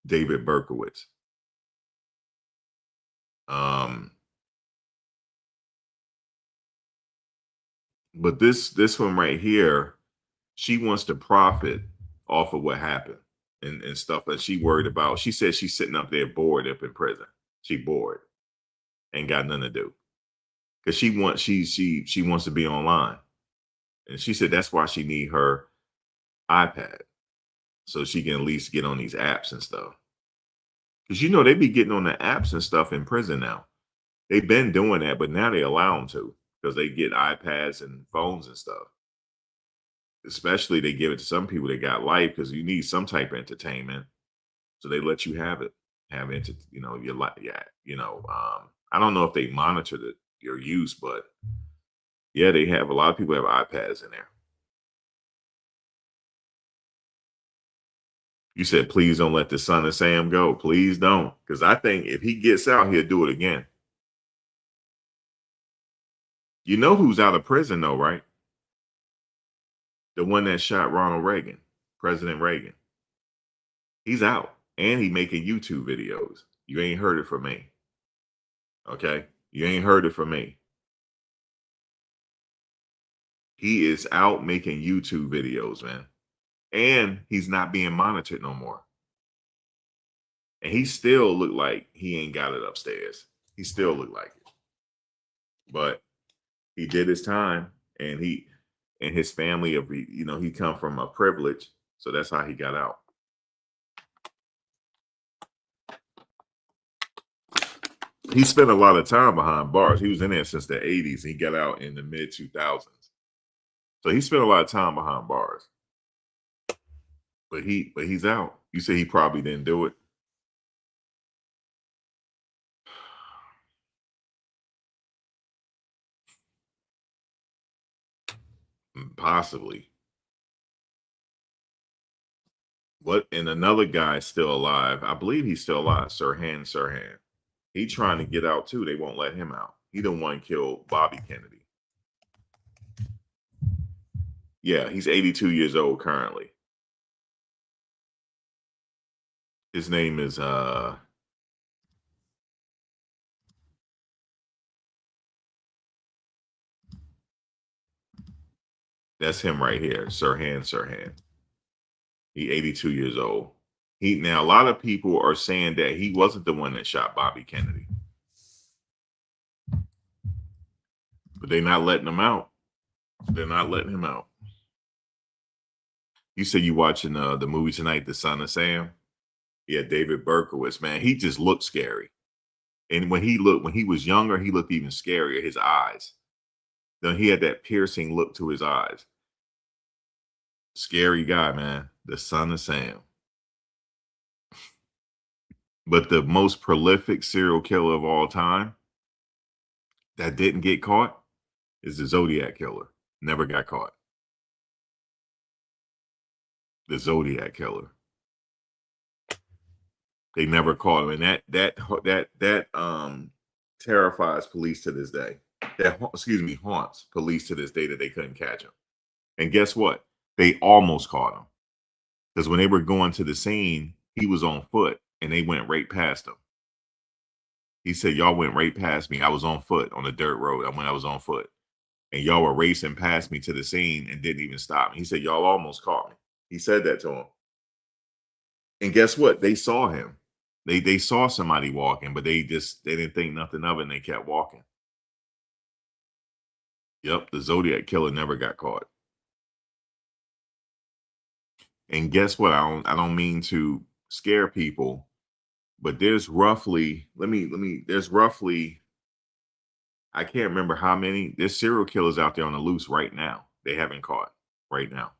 David Berkowitz. But this one right here, she wants to profit off of what happened and stuff that she worried about. She said she's sitting up there bored up in prison. She bored, ain't got nothing to do. Because she wants to be online. And she said that's why she need her iPad. So she can at least get on these apps and stuff. Because they be getting on the apps and stuff in prison now. They've been doing that, but now they allow them to, because they get iPads and phones and stuff. Especially they give it to some people that got life, because you need some type of entertainment. So they let you have it, your life. Yeah, I don't know if they monitor your use, but yeah, they have, a lot of people have iPads in there. You said, please don't let the Son of Sam go. Please don't. Because I think if he gets out, he'll do it again. You know who's out of prison though, right? The one that shot Ronald Reagan, President Reagan. He's out, and he making YouTube videos. You ain't heard it from me. Okay? You ain't heard it from me. He is out making YouTube videos, man. And he's not being monitored no more. And he still look like he ain't got it upstairs. He still look like it. But he did his time, and he and his family, he come from a privilege, so that's how he got out. He spent a lot of time behind bars. He was in there since the 80s. He got out in the mid 2000s. So he spent a lot of time behind bars. But he's out. You say he probably didn't do it. Possibly. And another guy's still alive. I believe he's still alive. Sirhan. He trying to get out too. They won't let him out. He the one killed Bobby Kennedy. Yeah, he's 82 years old currently. His name is That's him right here, Sirhan. He 82 years old. Now a lot of people are saying that he wasn't the one that shot Bobby Kennedy, but they're not letting him out. They're not letting him out. You said you watching the movie tonight, The Son of Sam? Yeah, David Berkowitz, man, he just looked scary. And when he was younger, he looked even scarier. His eyes. Then he had that piercing look to his eyes. Scary guy, man. The Son of Sam. But the most prolific serial killer of all time that didn't get caught is the Zodiac killer. Never got caught. The Zodiac killer. They never caught him, and that terrifies police to this day. Haunts police to this day that they couldn't catch him. And guess what? They almost caught him, because when they were going to the scene, he was on foot, and they went right past him. He said, "Y'all went right past me. I was on foot on the dirt road. I was on foot, and y'all were racing past me to the scene and didn't even stop me." He said, "Y'all almost caught me." He said that to him. And guess what? They saw him. They saw somebody walking, but they didn't think nothing of it, and they kept walking. Yep, the Zodiac killer never got caught. And guess what? I don't mean to scare people, but there's roughly, I can't remember how many. There's serial killers out there on the loose right now. They haven't caught right now.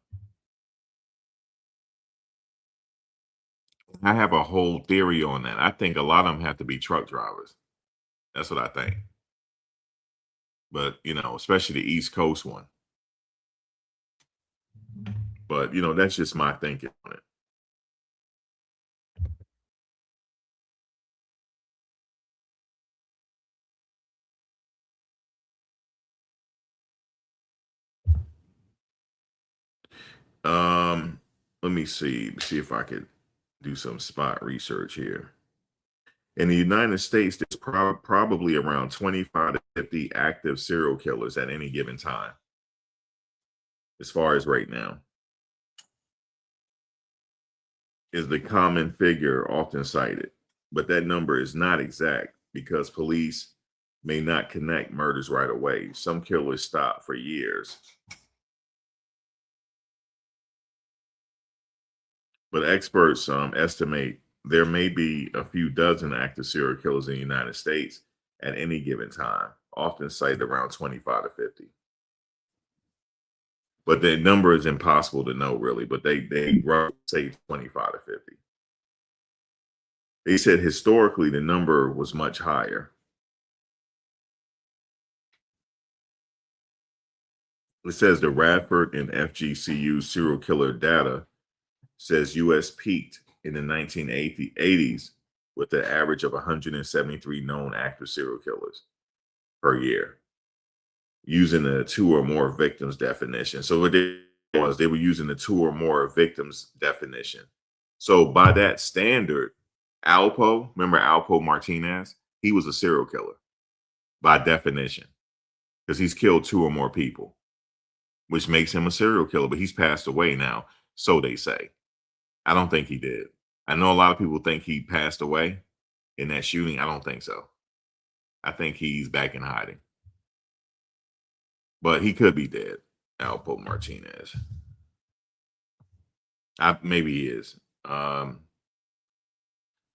I have a whole theory on that. I think a lot of them have to be truck drivers. That's what I think. But, especially the East Coast one. But, that's just my thinking on it. Let me see if I could do some spot research here. In the United States, there's probably around 25 to 50 active serial killers at any given time, as far as right now. Is the common figure often cited, but that number is not exact because police may not connect murders right away. Some killers stop for years. But experts estimate there may be a few dozen active serial killers in the United States at any given time, often cited around 25 to 50. But the number is impossible to know, really, but they say 25 to 50. They said historically the number was much higher. It says the Radford and FGCU serial killer data says U.S. peaked in the 1980s with an average of 173 known active serial killers per year, using the 2 or more victims definition. So what they were using the 2 or more victims definition. So by that standard, remember Alpo Martinez? He was a serial killer by definition, because he's killed 2 or more people, which makes him a serial killer, but he's passed away now, so they say. I don't think he did. I know a lot of people think he passed away in that shooting. I don't think so. I think he's back in hiding. But he could be dead, Alpo Martinez. Maybe he is.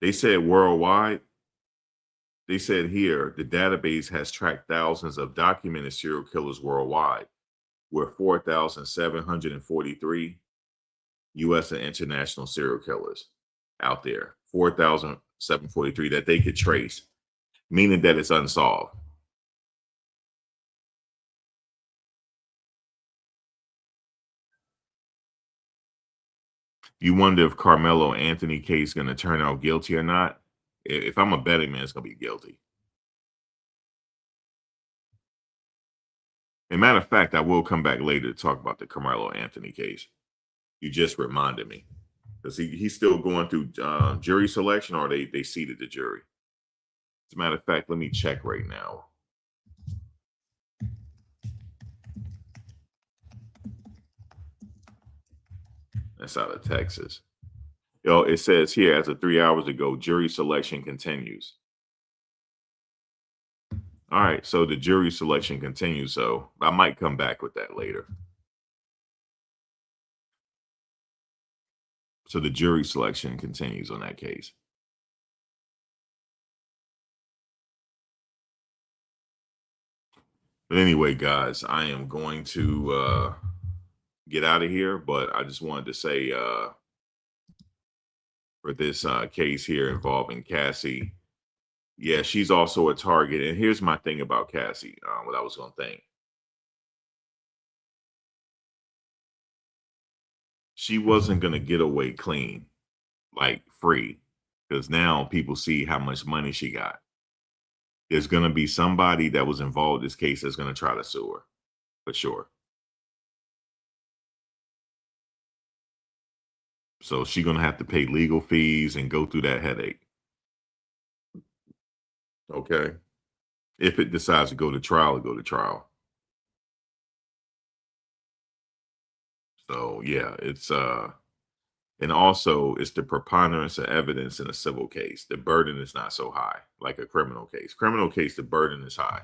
They said worldwide. They said here, the database has tracked thousands of documented serial killers worldwide, with 4,743 U.S. and international serial killers out there, 4,743 that they could trace, meaning that it's unsolved. You wonder if Carmelo Anthony case is going to turn out guilty or not. If I'm a betting man, it's going to be guilty. As a matter of fact, I will come back later to talk about the Carmelo Anthony case. You just reminded me, because he's still going through jury selection, or they seated the jury. As a matter of fact, let me check right now. That's out of Texas. It says here, as of 3 hours ago, jury selection continues. All right, so the jury selection continues. So I might come back with that later. So the jury selection continues on that case. But anyway, guys, I am going to get out of here. But I just wanted to say for this case here involving Cassie, yeah, she's also a target. And here's my thing about Cassie, what I was going to think. She wasn't going to get away clean, like free, because now people see how much money she got. There's going to be somebody that was involved in this case that's going to try to sue her, for sure. So she's going to have to pay legal fees and go through that headache. Okay. If it decides to go to trial, go to trial. So yeah, it's and also it's the preponderance of evidence in a civil case. The burden is not so high like a criminal case. Criminal case, the burden is high.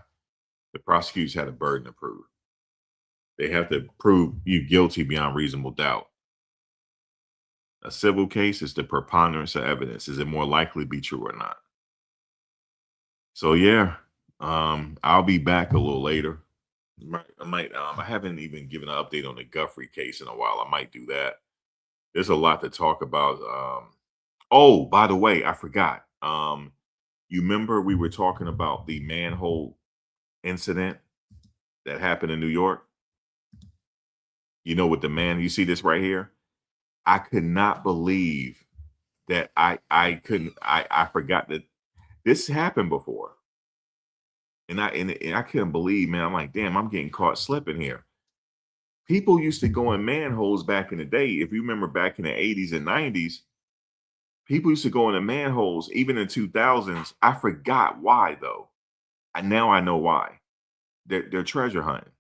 The prosecutors had a burden to prove. They have to prove you guilty beyond reasonable doubt. A civil case is the preponderance of evidence. Is it more likely to be true or not? So yeah, I'll be back a little later. I haven't even given an update on the Guthrie case in a while. I might do that. There's a lot to talk about. Oh, by the way, I forgot. You remember we were talking about the manhole incident that happened in New York? You know, with the man, you see this right here? I could not believe that I forgot that this happened before. And I couldn't believe, man. I'm like, damn, I'm getting caught slipping here. People used to go in manholes back in the day. If you remember back in the 80s and 90s, people used to go into manholes, even in 2000s. I forgot why, though. Now I know why. They're treasure hunting.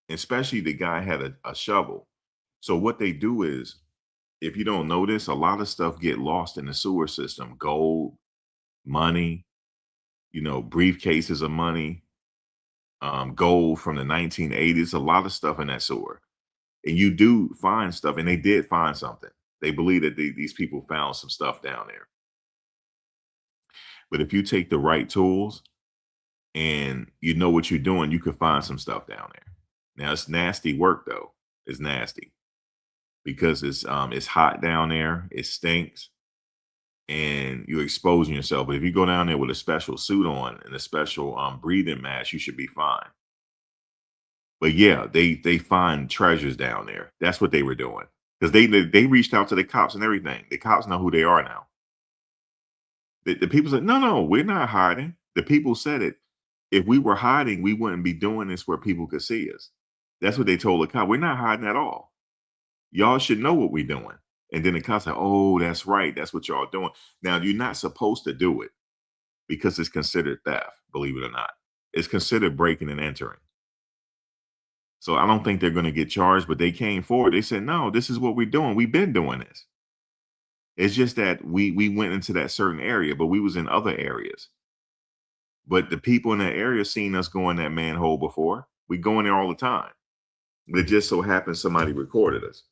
Especially the guy had a shovel. So what they do is, if you don't notice, a lot of stuff get lost in the sewer system. Gold, money, briefcases of money, gold from the 1980s, a lot of stuff in that sewer. And you do find stuff, and they did find something. They believe that these people found some stuff down there. But if you take the right tools and you know what you're doing, you could find some stuff down there. Now, it's nasty work, though. It's nasty because it's hot down there. It stinks. And you're exposing yourself. But if you go down there with a special suit on and a special breathing mask, you should be fine. But yeah, they find treasures down there. That's what they were doing, because they reached out to the cops and everything. The cops know who they are now. The people said, no, we're not hiding. The people said it. If we were hiding, we wouldn't be doing this where people could see us. That's what they told the cop. We're not hiding at all. Y'all should know what we're doing. And then the cops said, oh, that's right. That's what y'all doing. Now, you're not supposed to do it because it's considered theft, believe it or not. It's considered breaking and entering. So I don't think they're going to get charged, but they came forward. They said, no, this is what we're doing. We've been doing this. It's just that we went into that certain area, but we was in other areas. But the people in that area seen us go in that manhole before. We go in there all the time. It just so happened somebody recorded us.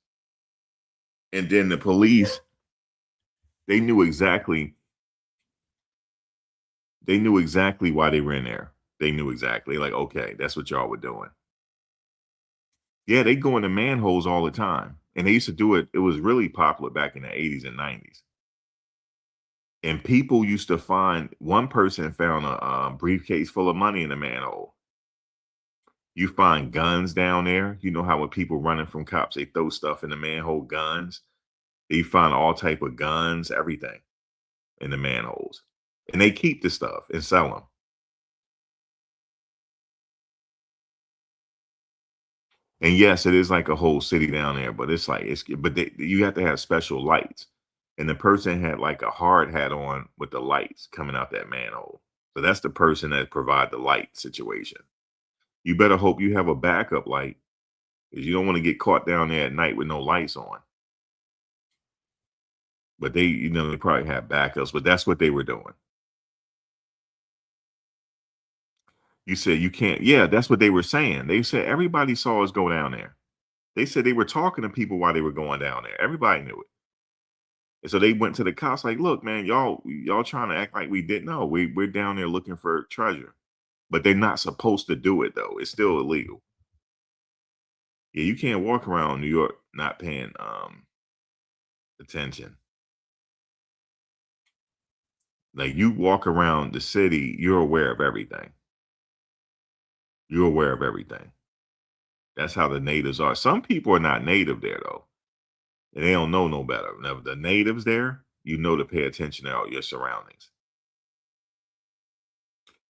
And then the police, they knew exactly why they were in there. They knew exactly, like, okay, that's what y'all were doing. Yeah, they go into manholes all the time. And they used to do it. It was really popular back in the 80s and 90s. And people used to find, one person found a briefcase full of money in the manhole. You find guns down there. You know how when people running from cops, they throw stuff in the manhole, guns. They find all type of guns, everything in the manholes. And they keep the stuff and sell them. And yes, it is like a whole city down there, but you have to have special lights. And the person had like a hard hat on with the lights coming out that manhole. So that's the person that provide the light situation. You better hope you have a backup light, because you don't want to get caught down there at night with no lights on. But they, they probably had backups, but that's what they were doing. You said you can't. Yeah, that's what they were saying. They said everybody saw us go down there. They said they were talking to people while they were going down there. Everybody knew it. And so they went to the cops like, look, man, y'all trying to act like we didn't know. We're down there looking for treasure. But they're not supposed to do it though. It's still illegal. Yeah, you can't walk around New York not paying attention. Like you walk around the city, you're aware of everything. You're aware of everything. That's how the natives are. Some people are not native there though. And they don't know no better. Now, the natives there, you know to pay attention to all your surroundings.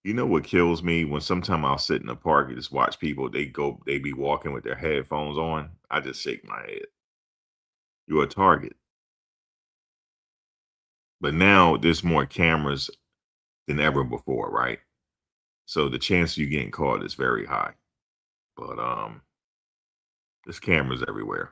You know what kills me? When sometime I'll sit in the park and just watch people, they be walking with their headphones on. I just shake my head. You're a target. But now there's more cameras than ever before, right? So the chance of you getting caught is very high. But there's cameras everywhere.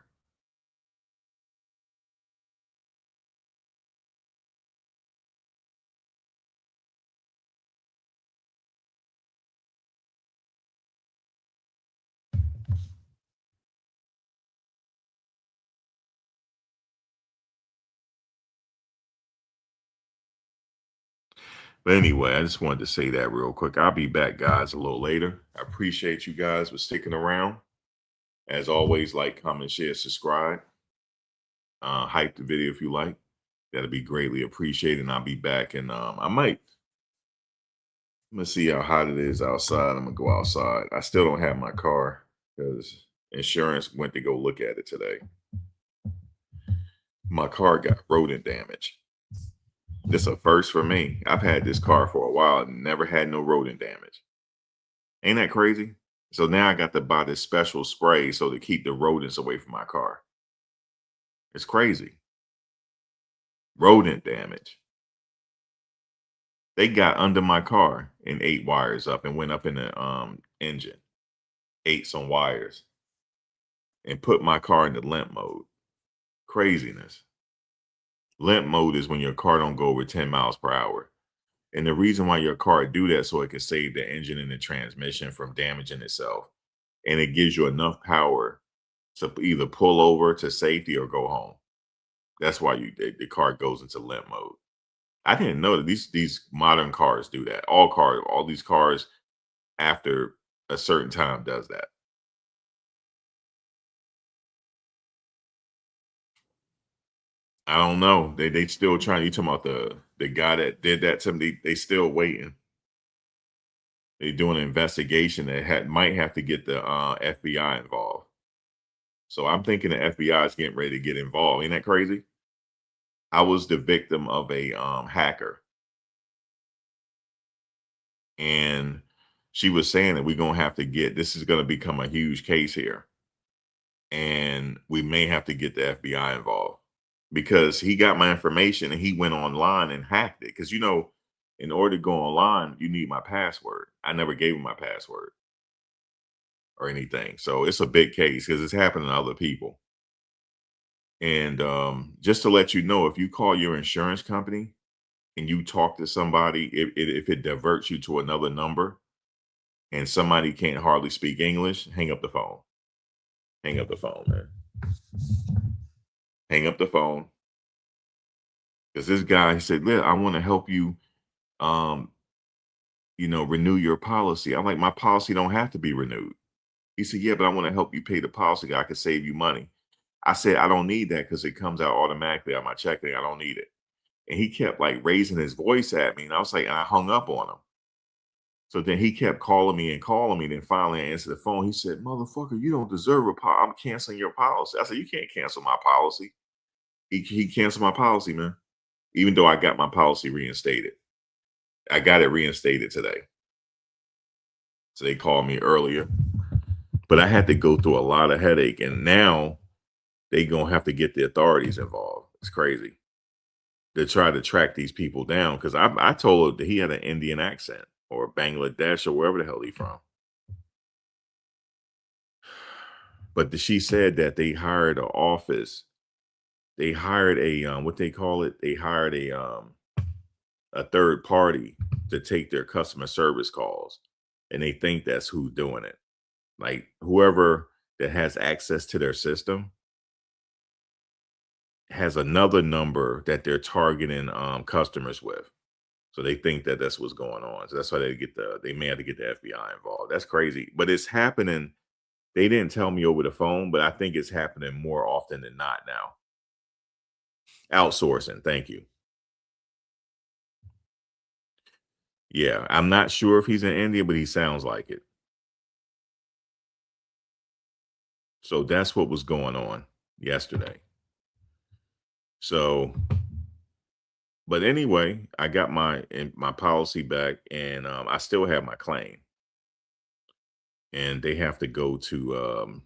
But anyway, I just wanted to say that real quick. I'll be back, guys, a little later. I appreciate you guys for sticking around. As always, like, comment, share, subscribe. Hype the video if you like. That'll be greatly appreciated. And I'll be back. And I'm gonna see how hot it is outside. I'm gonna go outside. I still don't have my car because insurance went to go look at it today. My car got rodent damage. This a first for me. I've had this car for a while and never had no rodent damage. Ain't that crazy? So now I got to buy this special spray so to keep the rodents away from my car. It's crazy. Rodent damage. They got under my car and ate wires up and went up in the engine, ate some wires, and put my car into limp mode. Craziness. Limp mode is when your car don't go over 10 miles per hour. And the reason why your car do that so it can save the engine and the transmission from damaging itself. And it gives you enough power to either pull over to safety or go home. That's why the car goes into limp mode. I didn't know that these modern cars do that. All these cars after a certain time does that. I don't know. They still trying. You talking about the guy that did that to me? They still waiting. They doing an investigation that might have to get the FBI involved. So I'm thinking the FBI is getting ready to get involved. Ain't that crazy? I was the victim of a hacker, and she was saying that we're gonna have to get. This is gonna become a huge case here, and we may have to get the FBI involved because he got my information and he went online and hacked it. Because in order to go online, you need my password. I never gave him my password or anything. So it's a big case because it's happening to other people. And just to let you know, if you call your insurance company and you talk to somebody, if it diverts you to another number and somebody can't hardly speak English, hang up the phone. Hang up the phone, man. Hang up the phone. Because this guy said, "Look, I want to help you renew your policy." I'm like, my policy don't have to be renewed. He said, "Yeah, but I want to help you pay the policy. I can save you money." I said, "I don't need that because it comes out automatically on my checking. I don't need it." And he kept like raising his voice at me. And I was like, and I hung up on him. So then he kept calling me and calling me. Then finally I answered the phone. He said, "Motherfucker, you don't deserve a policy. I'm canceling your policy." I said, "You can't cancel my policy." He canceled my policy, man. Even though I got my policy reinstated. I got it reinstated today. So they called me earlier. But I had to go through a lot of headache. And now they going to have to get the authorities involved. It's crazy. To try to track these people down. Because I told her that he had an Indian accent or Bangladesh or wherever the hell he from. But she said that they hired an office they hired a what they call it. They hired a third party to take their customer service calls, and they think that's who's doing it. Like whoever that has access to their system has another number that they're targeting customers with. So they think that that's what's going on. So that's why they may have to get the FBI involved. That's crazy, but it's happening. They didn't tell me over the phone, but I think it's happening more often than not now. Outsourcing. Thank you. Yeah, I'm not sure if he's in India, but he sounds like it. So that's what was going on yesterday. So, but anyway, I got my policy back, and I still have my claim. And they have to go to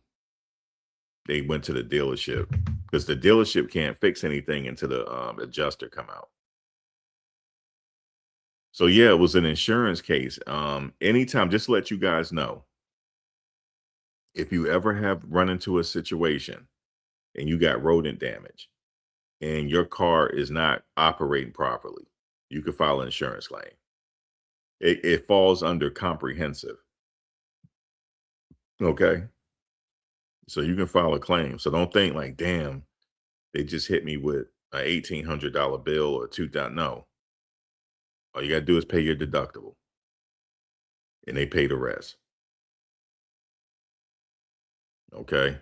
they went to the dealership because the dealership can't fix anything until the adjuster come out. So yeah, it was an insurance case. Anytime, just to let you guys know, if you ever have run into a situation and you got rodent damage and your car is not operating properly, you can file an insurance claim. It falls under comprehensive. Okay. So you can file a claim. So don't think like, damn, they just hit me with a $1,800 bill or $2,000. No. All you got to do is pay your deductible. And they pay the rest. Okay.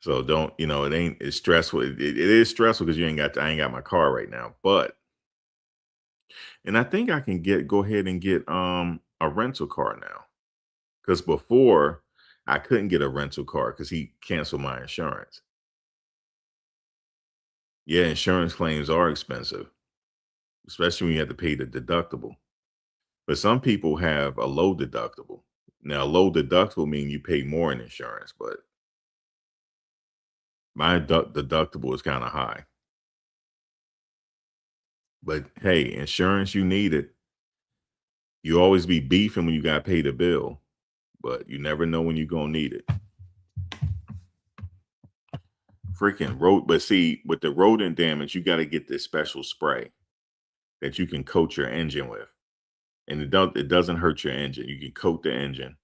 So don't, it's stressful. It is stressful because I ain't got my car right now. And I think I can go ahead and get a rental car now. Because before I couldn't get a rental car because he canceled my insurance. Yeah, insurance claims are expensive, especially when you have to pay the deductible. But some people have a low deductible. Now, low deductible means you pay more in insurance, but my deductible is kind of high. But hey, insurance, you need it. You always be beefing when you got to pay the bill, but you never know when you're going to need it. Freaking road. But see, with the rodent damage, you got to get this special spray that you can coat your engine with. And it doesn't hurt your engine. You can coat the engine,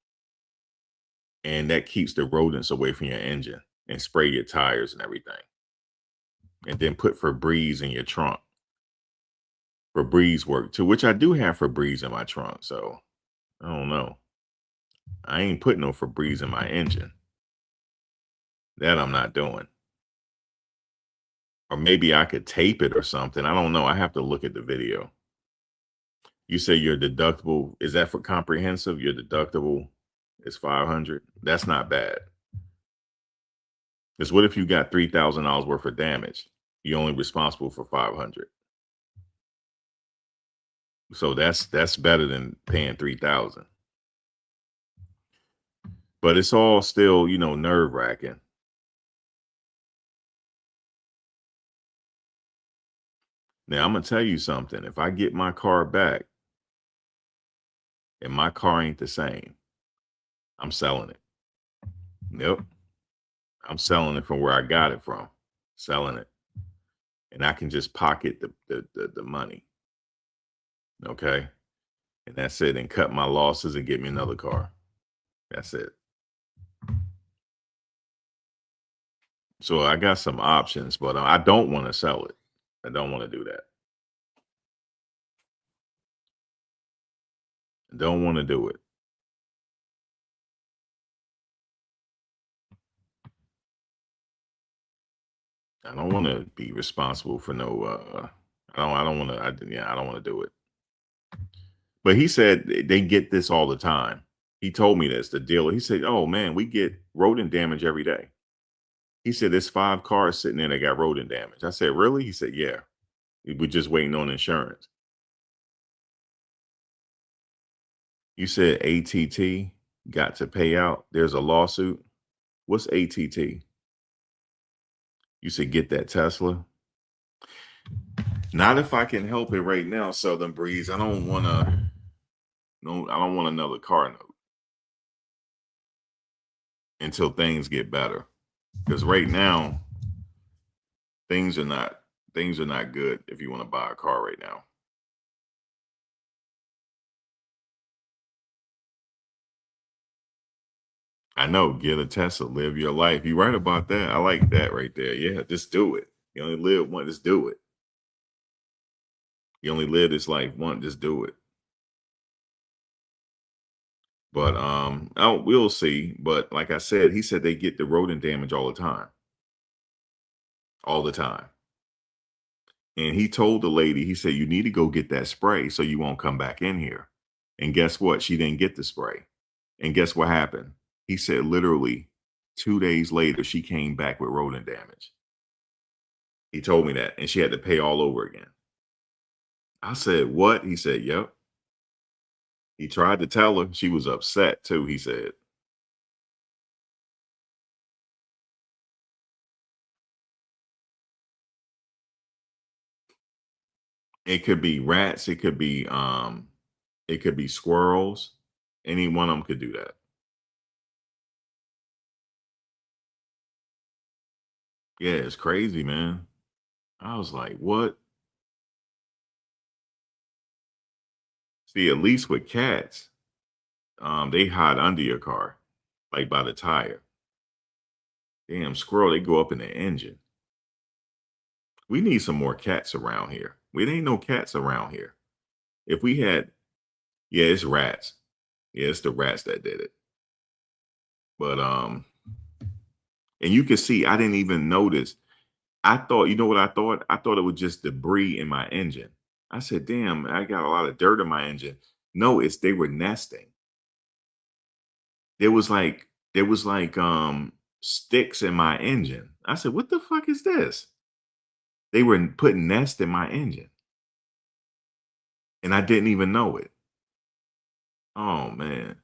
and that keeps the rodents away from your engine, and spray your tires and everything. And then put Febreze in your trunk. Febreze work too, which I do have Febreze in my trunk. So I don't know. I ain't putting no Febreze in my engine. That I'm not doing. Or maybe I could tape it or something. I don't know. I have to look at the video. You say your deductible, is that for comprehensive? Your deductible is $500. That's not bad. Because what if you got $3,000 worth of damage? You're only responsible for $500. So that's better than paying $3,000. But it's all still, nerve wracking. Now I'm gonna tell you something. If I get my car back and my car ain't the same, I'm selling it. Yep. I'm selling it from where I got it from. Selling it. And I can just pocket the money. Okay. And that's it. And cut my losses and get me another car. That's it. So I got some options, but I don't want to sell it. I don't want to do that. I don't want to do it. I don't want to be responsible for no. I don't want to. I don't want to do it. But he said they get this all the time. He told me this. The dealer. He said, "Oh man, we get rodent damage every day." He said, "There's 5 cars sitting there that got rodent damage." I said, "Really?" He said, "Yeah. We're just waiting on insurance." You said ATT got to pay out. There's a lawsuit. What's ATT? You said get that Tesla. Not if I can help it right now, Southern Breeze. I don't want to. No, I don't want another car note until things get better. Because right now, things are not good if you want to buy a car right now. I know, get a Tesla, live your life. You're right about that. I like that right there. Yeah, just do it. You only live once, just do it. You only live this life once, just do it. But we'll see. But like I said, he said they get the rodent damage all the time. All the time. And he told the lady, he said, you need to go get that spray so you won't come back in here. And guess what? She didn't get the spray. And guess what happened? He said literally 2 days later, she came back with rodent damage. He told me that. And she had to pay all over again. I said, what? He said, yep. He tried to tell her. She was upset too, he said. It could be rats. It could be squirrels. Any one of them could do that. Yeah, it's crazy, man. I was like, what? See, at least with cats, they hide under your car, like by the tire. Damn squirrel, they go up in the engine. We need some more cats around here. We ain't no cats around here. If we had, yeah, it's rats. Yeah, it's the rats that did it. But and you can see I didn't even notice. I thought, you know what I thought? I thought it was just debris in my engine. I said, damn, I got a lot of dirt in my engine. No, they were nesting. There was like sticks in my engine. I said, what the fuck is this? They were putting nests in my engine. And I didn't even know it. Oh man.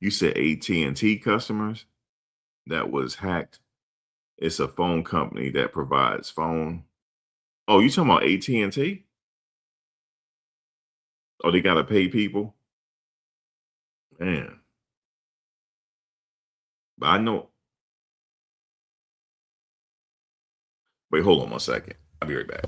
You said AT&T customers that was hacked. It's a phone company that provides phone. Oh, you talking about AT&T? Oh, they gotta pay people? Man. But I know. Wait, hold on 1 second. I'll be right back.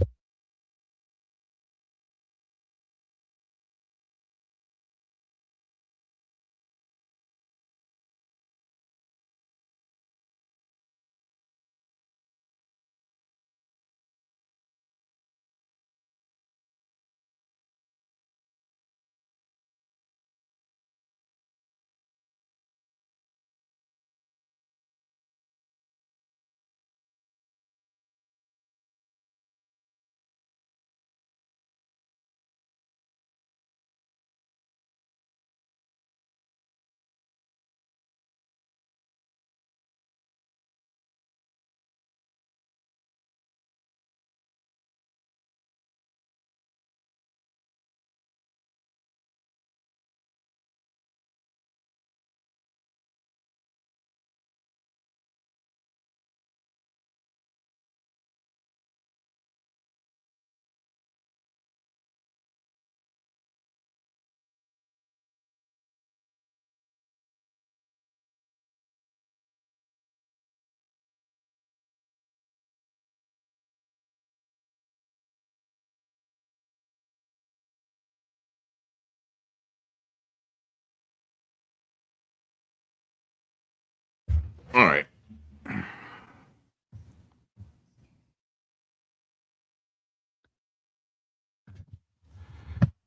All right.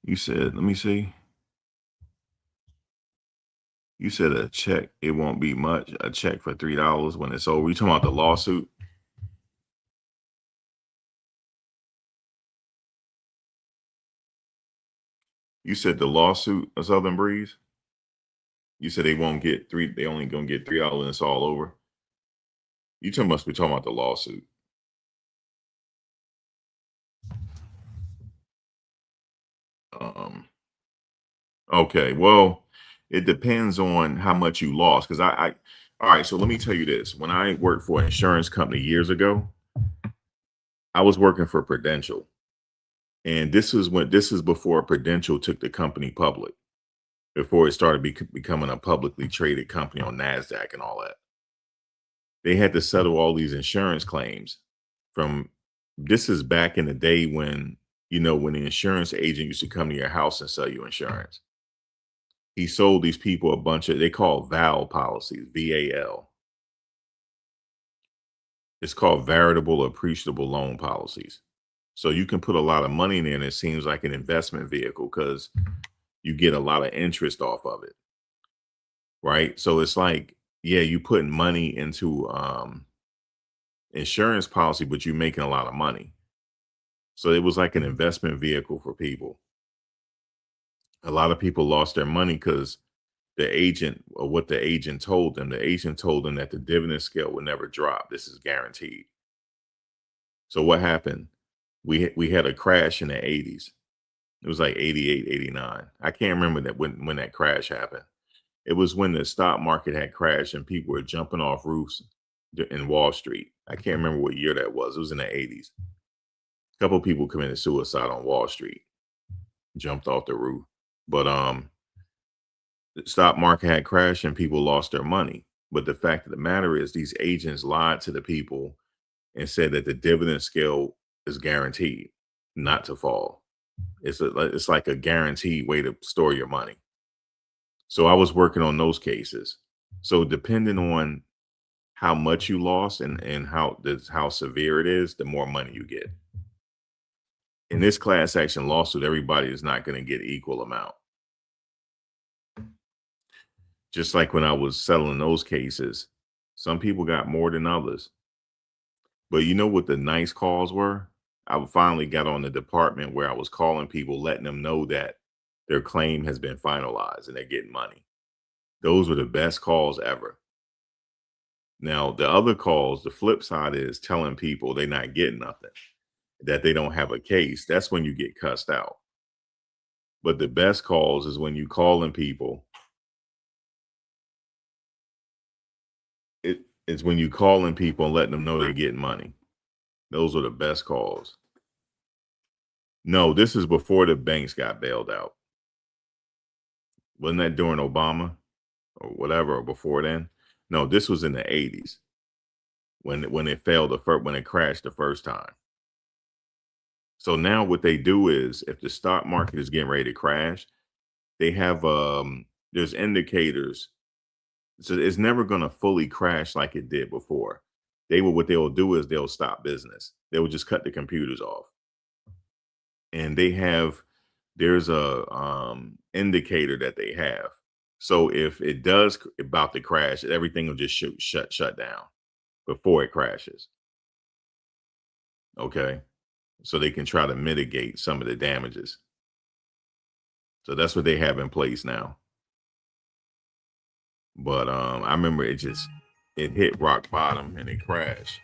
You said, let me see. You said a check, it won't be much. A check for $3 when it's over. You talking about the lawsuit? You said the lawsuit of Southern Breeze? You said they won't get they only gonna get $3 and it's all over. Must be talking about the lawsuit. Okay, well, it depends on how much you lost. Because all right, so let me tell you this. When I worked for an insurance company years ago, I was working for Prudential. And this is before Prudential took the company public, before it started becoming a publicly traded company on NASDAQ and all that. They had to settle all these insurance claims from This is back in the day when, when the insurance agent used to come to your house and sell you insurance. He sold these people a bunch of, they call VAL policies, VAL. It's called variable appreciable loan policies. So you can put a lot of money in there and it seems like an investment vehicle because you get a lot of interest off of it. Right. So it's like, yeah, you putting money into insurance policy, but you're making a lot of money. So it was like an investment vehicle for people. A lot of people lost their money because the agent, or what the agent told them, that the dividend scale would never drop. This is guaranteed. So what happened? We had a crash in the 80s. It was like 88, 89. I can't remember that when that crash happened. It was when the stock market had crashed and people were jumping off roofs in Wall Street. I can't remember what year that was. It was in the 80s. A couple of people committed suicide on Wall Street, jumped off the roof. But the stock market had crashed and people lost their money. But the fact of the matter is these agents lied to the people and said that the dividend scale is guaranteed not to fall. It's like a guaranteed way to store your money. So I was working on those cases. So depending on how much you lost and how severe it is, the more money you get. In this class action lawsuit, everybody is not going to get equal amount. Just like when I was settling those cases, some people got more than others. But you know what the nice calls were? I finally got on the department where I was calling people, letting them know that their claim has been finalized and they're getting money. Those were the best calls ever. Now, the other calls, the flip side is telling people they're not getting nothing, that they don't have a case. That's when you get cussed out. But the best calls is when you calling people. It's when you calling people and letting them know they're getting money. Those are the best calls. No, this is before the banks got bailed out. Wasn't that during Obama or whatever, or before then? No, this was in the 80s when it failed when it crashed the first time. So now what they do is if the stock market is getting ready to crash, they have there's indicators. So it's never going to fully crash like it did before. What they'll do is they'll stop business. They will just cut the computers off. And there's a indicator that they have. So if it does about to crash, everything will just shut down before it crashes. Okay. So they can try to mitigate some of the damages. So that's what they have in place now. But I remember it hit rock bottom and it crashed.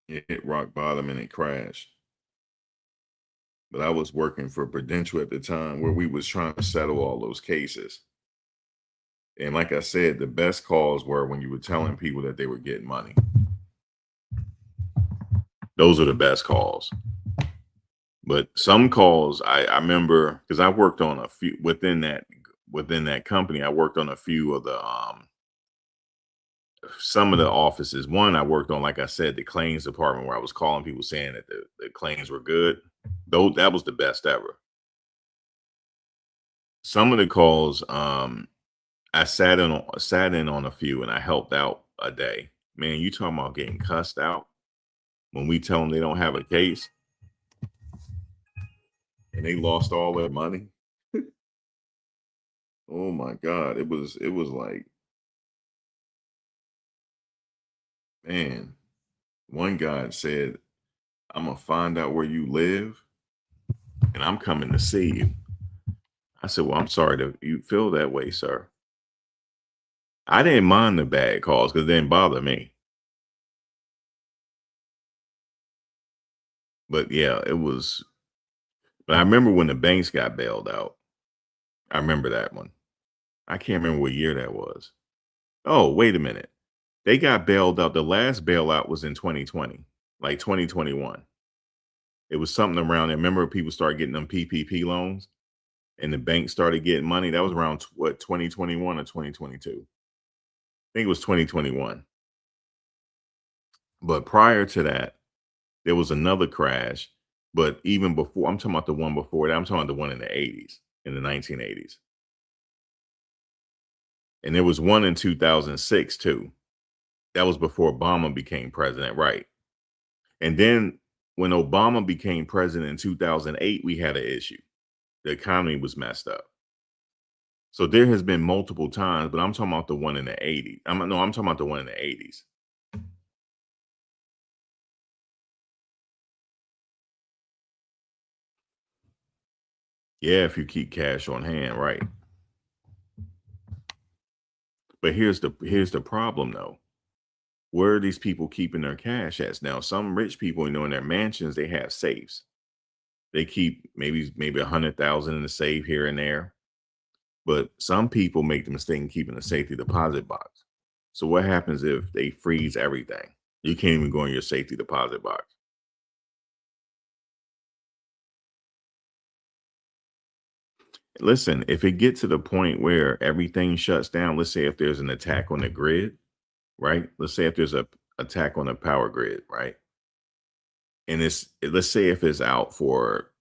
It hit rock bottom and it crashed. But I was working for Prudential at the time where we was trying to settle all those cases. And like I said, the best calls were when you were telling people that they were getting money. Those are the best calls. But some calls I remember because I worked on a few within that company. I worked on a few of the some of the offices. One I worked on, like I said, the claims department where I was calling people saying that the claims were good. Though that was the best ever. Some of the calls I sat in on a few and I helped out a day. Man, you talking about getting cussed out when we tell them they don't have a case and they lost all their money. Oh my God. It was like, man, one guy said, I'm gonna find out where you live and I'm coming to see you. I said, well, I'm sorry that you feel that way, sir. I didn't mind the bad calls because it didn't bother me. But yeah, it was. But I remember when the banks got bailed out. I remember that one. I can't remember what year that was. Oh, wait a minute. They got bailed out. The last bailout was in 2020, like 2021. It was something around there. Remember people started getting them PPP loans? and the bank started getting money. That was around what, 2021 or 2022? I think it was 2021. But prior to that, there was another crash. But even before, I'm talking about the one before that. I'm talking about the one in the 80s, in the 1980s. And there was one in 2006 too. That was before Obama became president, right? And then when Obama became president in 2008, we had an issue. The economy was messed up. So there has been multiple times, but I'm talking about the one in the 80s. I'm talking about the one in the 80s. Yeah, if you keep cash on hand, right? But here's the problem though. Where are these people keeping their cash at? Now, some rich people, in their mansions, they have safes. They keep maybe 100,000 in the safe here and there. But some people make the mistake in keeping a safety deposit box. So what happens if they freeze everything? You can't even go in your safety deposit box. Listen, if it gets to the point where everything shuts down, let's say if there's an attack on the grid, right? Let's say if there's a attack on the power grid, right? And let's say if it's out for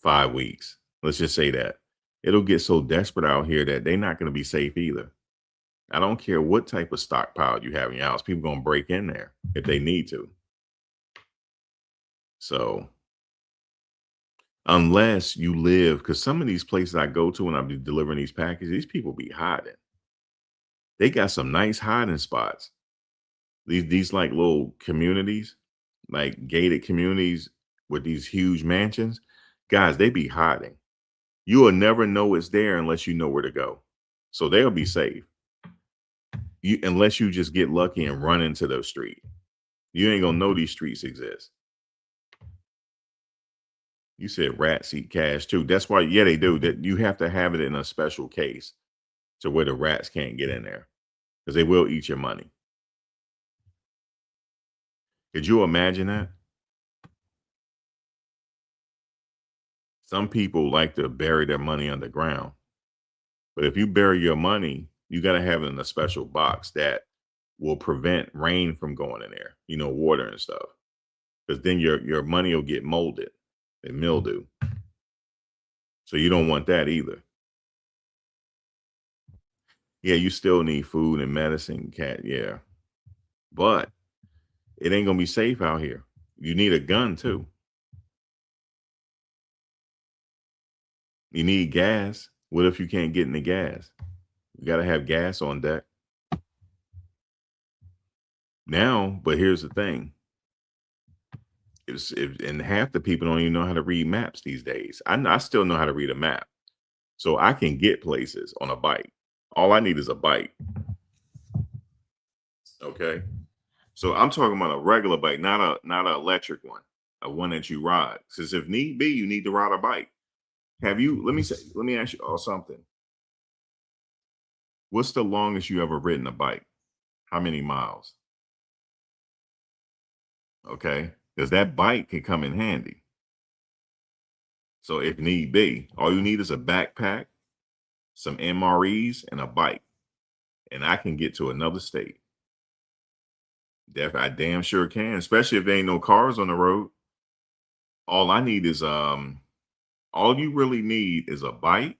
5 weeks, let's just say that it'll get so desperate out here that they're not going to be safe either. I don't care what type of stockpile you have in your house. People going to break in there if they need to. So unless you live, because some of these places I go to when I be delivering these packages, these people be hiding. They got some nice hiding spots. These like little communities, like gated communities with these huge mansions. Guys, they be hiding. You will never know it's there unless you know where to go. So they'll be safe. Unless you just get lucky and run into the street. You ain't gonna know these streets exist. You said rats eat cash too. That's why, yeah, they do. That you have to have it in a special case to where the rats can't get in there because they will eat your money. Could you imagine that? Some people like to bury their money underground. But if you bury your money, you got to have it in a special box that will prevent rain from going in there, water and stuff. Because then your money will get molded and mildew. So you don't want that either. Yeah, you still need food and medicine, yeah. But it ain't going to be safe out here. You need a gun too. You need gas. What if you can't get any gas? You got to have gas on deck. Now, but here's the thing. And half the people don't even know how to read maps these days. I still know how to read a map. So I can get places on a bike. All I need is a bike. Okay. So I'm talking about a regular bike, not an electric one, a one that you ride. Because if need be, you need to ride a bike. Let me ask you all something. What's the longest you ever ridden a bike? How many miles? Okay. Because that bike can come in handy. So if need be, all you need is a backpack, some MREs, and a bike. And I can get to another state. I damn sure can, especially if there ain't no cars on the road. All you really need is a bike.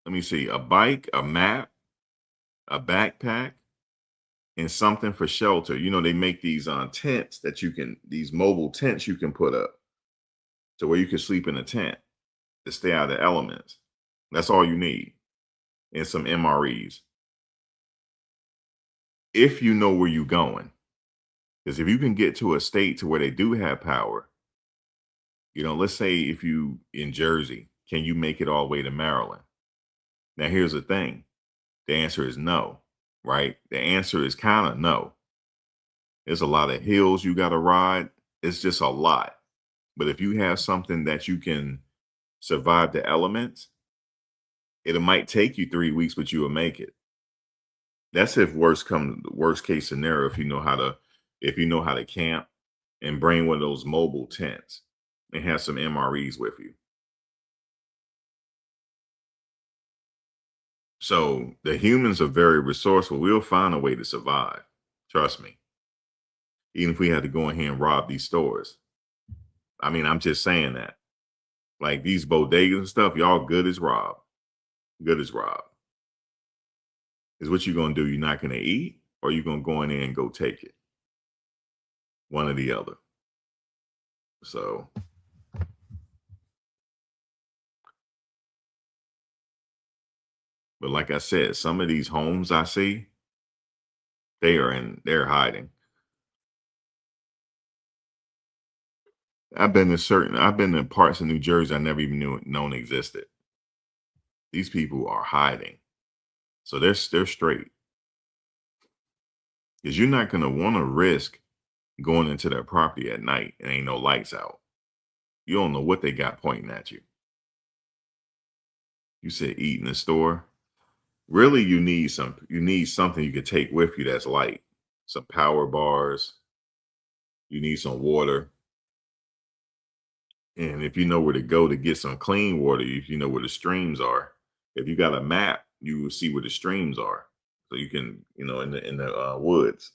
Let me see, a bike, a map, a backpack, and something for shelter. They make these tents these mobile tents you can put up to where you can sleep in a tent to stay out of the elements. That's all you need. And some MREs. If you know where you're going. Because if you can get to a state to where they do have power, let's say if you in Jersey, can you make it all the way to Maryland? Now, here's the thing. The answer is no, right? The answer is kind of no. There's a lot of hills you got to ride. It's just a lot. But if you have something that you can survive the elements, it might take you 3 weeks, but you will make it. That's if worst case scenario, if you know how to camp and bring one of those mobile tents and have some MREs with you. So the humans are very resourceful. We'll find a way to survive. Trust me. Even if we had to go in here and rob these stores. I mean, I'm just saying that. Like these bodegas and stuff, y'all good as Rob. Good as Rob. Is what you're gonna do. You're not gonna eat, or you're gonna go in there and go take it. One or the other. So but like I said, some of these homes I see, they're hiding. I've been in parts of New Jersey I never even known existed. These people are hiding. So they're straight. Because you're not gonna want to risk going into their property at night and ain't no lights out. You don't know what they got pointing at you. You said eat in the store. Really, you need something you could take with you that's light. Some power bars. You need some water. And if you know where to go to get some clean water, if you know where the streams are, if you got a map, you will see where the streams are. So you can, in the woods,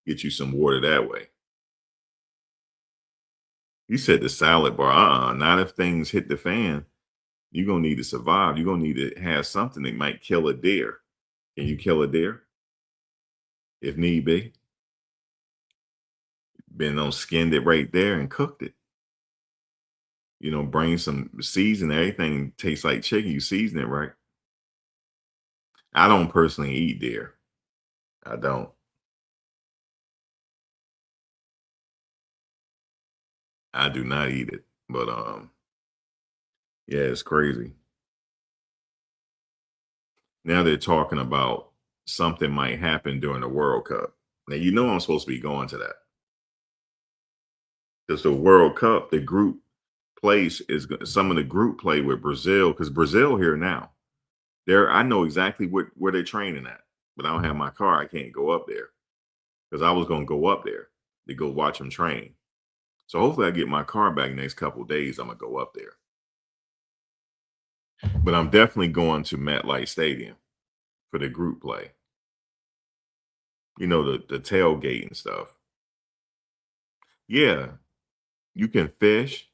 get you some water that way. You said the salad bar. Not if things hit the fan. You're going to need to survive. You're going to need to have something that might kill a deer. Can you kill a deer? If need be. Skinned it right there and cooked it. Bring some season. Everything tastes like chicken. You season it right. I don't personally eat deer. I don't. I do not eat it. But yeah, it's crazy. Now they're talking about something might happen during the World Cup. Now I'm supposed to be going to that. Because the World Cup, the group place some of the group play with Brazil, because Brazil here now. I know exactly where they're training at, but I don't have my car. I can't go up there because I was going to go up there to go watch them train. So hopefully I get my car back next couple of days. I'm going to go up there. But I'm definitely going to MetLife Stadium for the group play. The tailgate and stuff. Yeah, you can fish.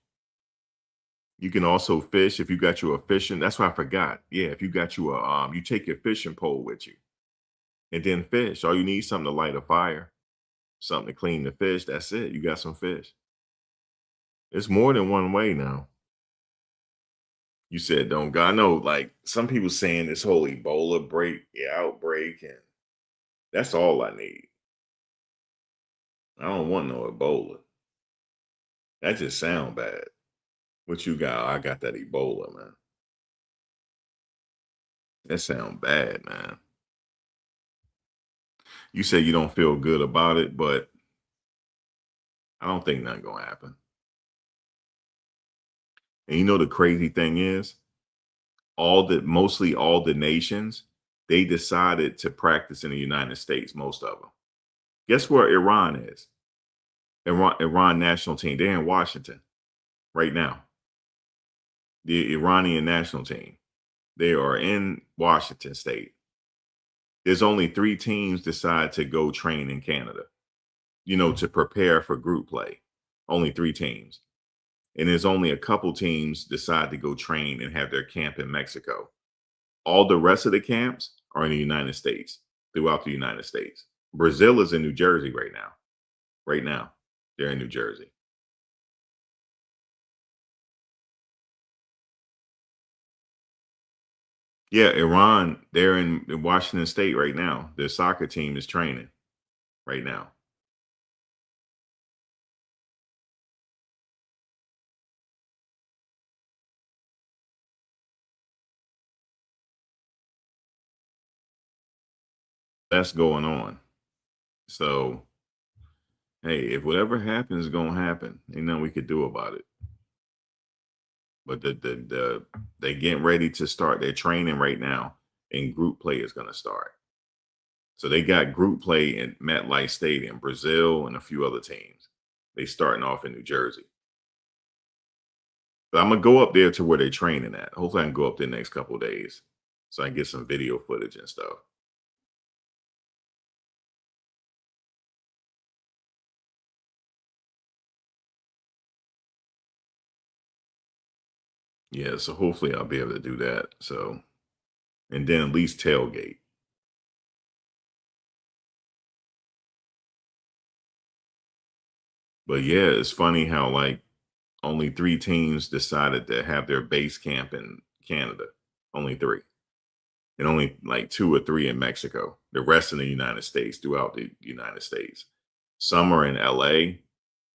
You can also fish if you got you a fishing. That's what I forgot. Yeah, if you got you you take your fishing pole with you and then fish. All you need is something to light a fire, something to clean the fish. That's it. You got some fish. It's more than one way now. You said don't go. I know, like some people saying this whole Ebola outbreak, and that's all I need. I don't want no Ebola. That just sound bad. What you got? I got that Ebola, man. That sound bad, man. You say you don't feel good about it, but I don't think nothing gonna happen. And the crazy thing is, mostly all the nations, they decided to practice in the United States, most of them. Guess where Iran is? Iran national team. They're in Washington right now. The Iranian national team. They are in Washington State. There's only 3 teams decide to go train in Canada, to prepare for group play. Only 3 teams. And there's only a couple teams decide to go train and have their camp in Mexico. All the rest of the camps are in the United States, throughout the United States. Brazil is in New Jersey right now. Right now, they're in New Jersey. Yeah, Iran, they're in Washington State right now. Their soccer team is training right now. That's going on. So, hey, if whatever happens is gonna happen, ain't nothing we could do about it. But they getting ready to start their training right now, and group play is gonna start. So they got group play in MetLife Stadium, Brazil, and a few other teams. They starting off in New Jersey. But I'm gonna go up there to where they're training at. Hopefully, I can go up there the next couple of days, so I can get some video footage and stuff. Yeah, so hopefully I'll be able to do that. So, and then at least tailgate. But yeah, it's funny how like only 3 teams decided to have their base camp in Canada. Only 3. And only like 2 or 3 in Mexico. The rest in the United States, throughout the United States. Some are in LA,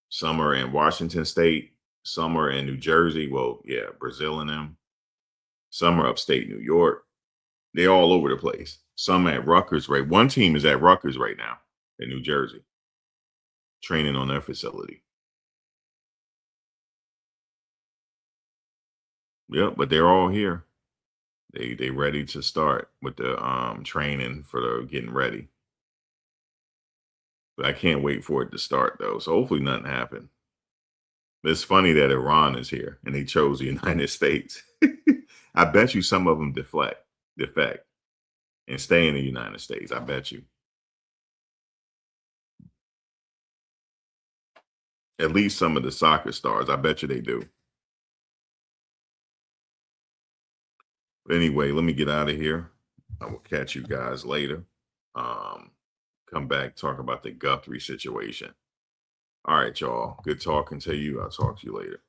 some are in Washington State, some are in New Jersey. Well, yeah, Brazil and them. Some are upstate New York. They're all over the place. Some at Rutgers, right? One team is at Rutgers right now in New Jersey, training on their facility. Yep, but they're all here. They ready to start with the training for the getting ready. But I can't wait for it to start though. So hopefully nothing happened. But it's funny that Iran is here and they chose the United States. I bet you some of them defect, and stay in the United States. I bet you. At least some of the soccer stars. I bet you they do. But anyway, let me get out of here. I will catch you guys later. Come back, talk about the Guthrie situation. All right, y'all. Good talking to you. I'll talk to you later.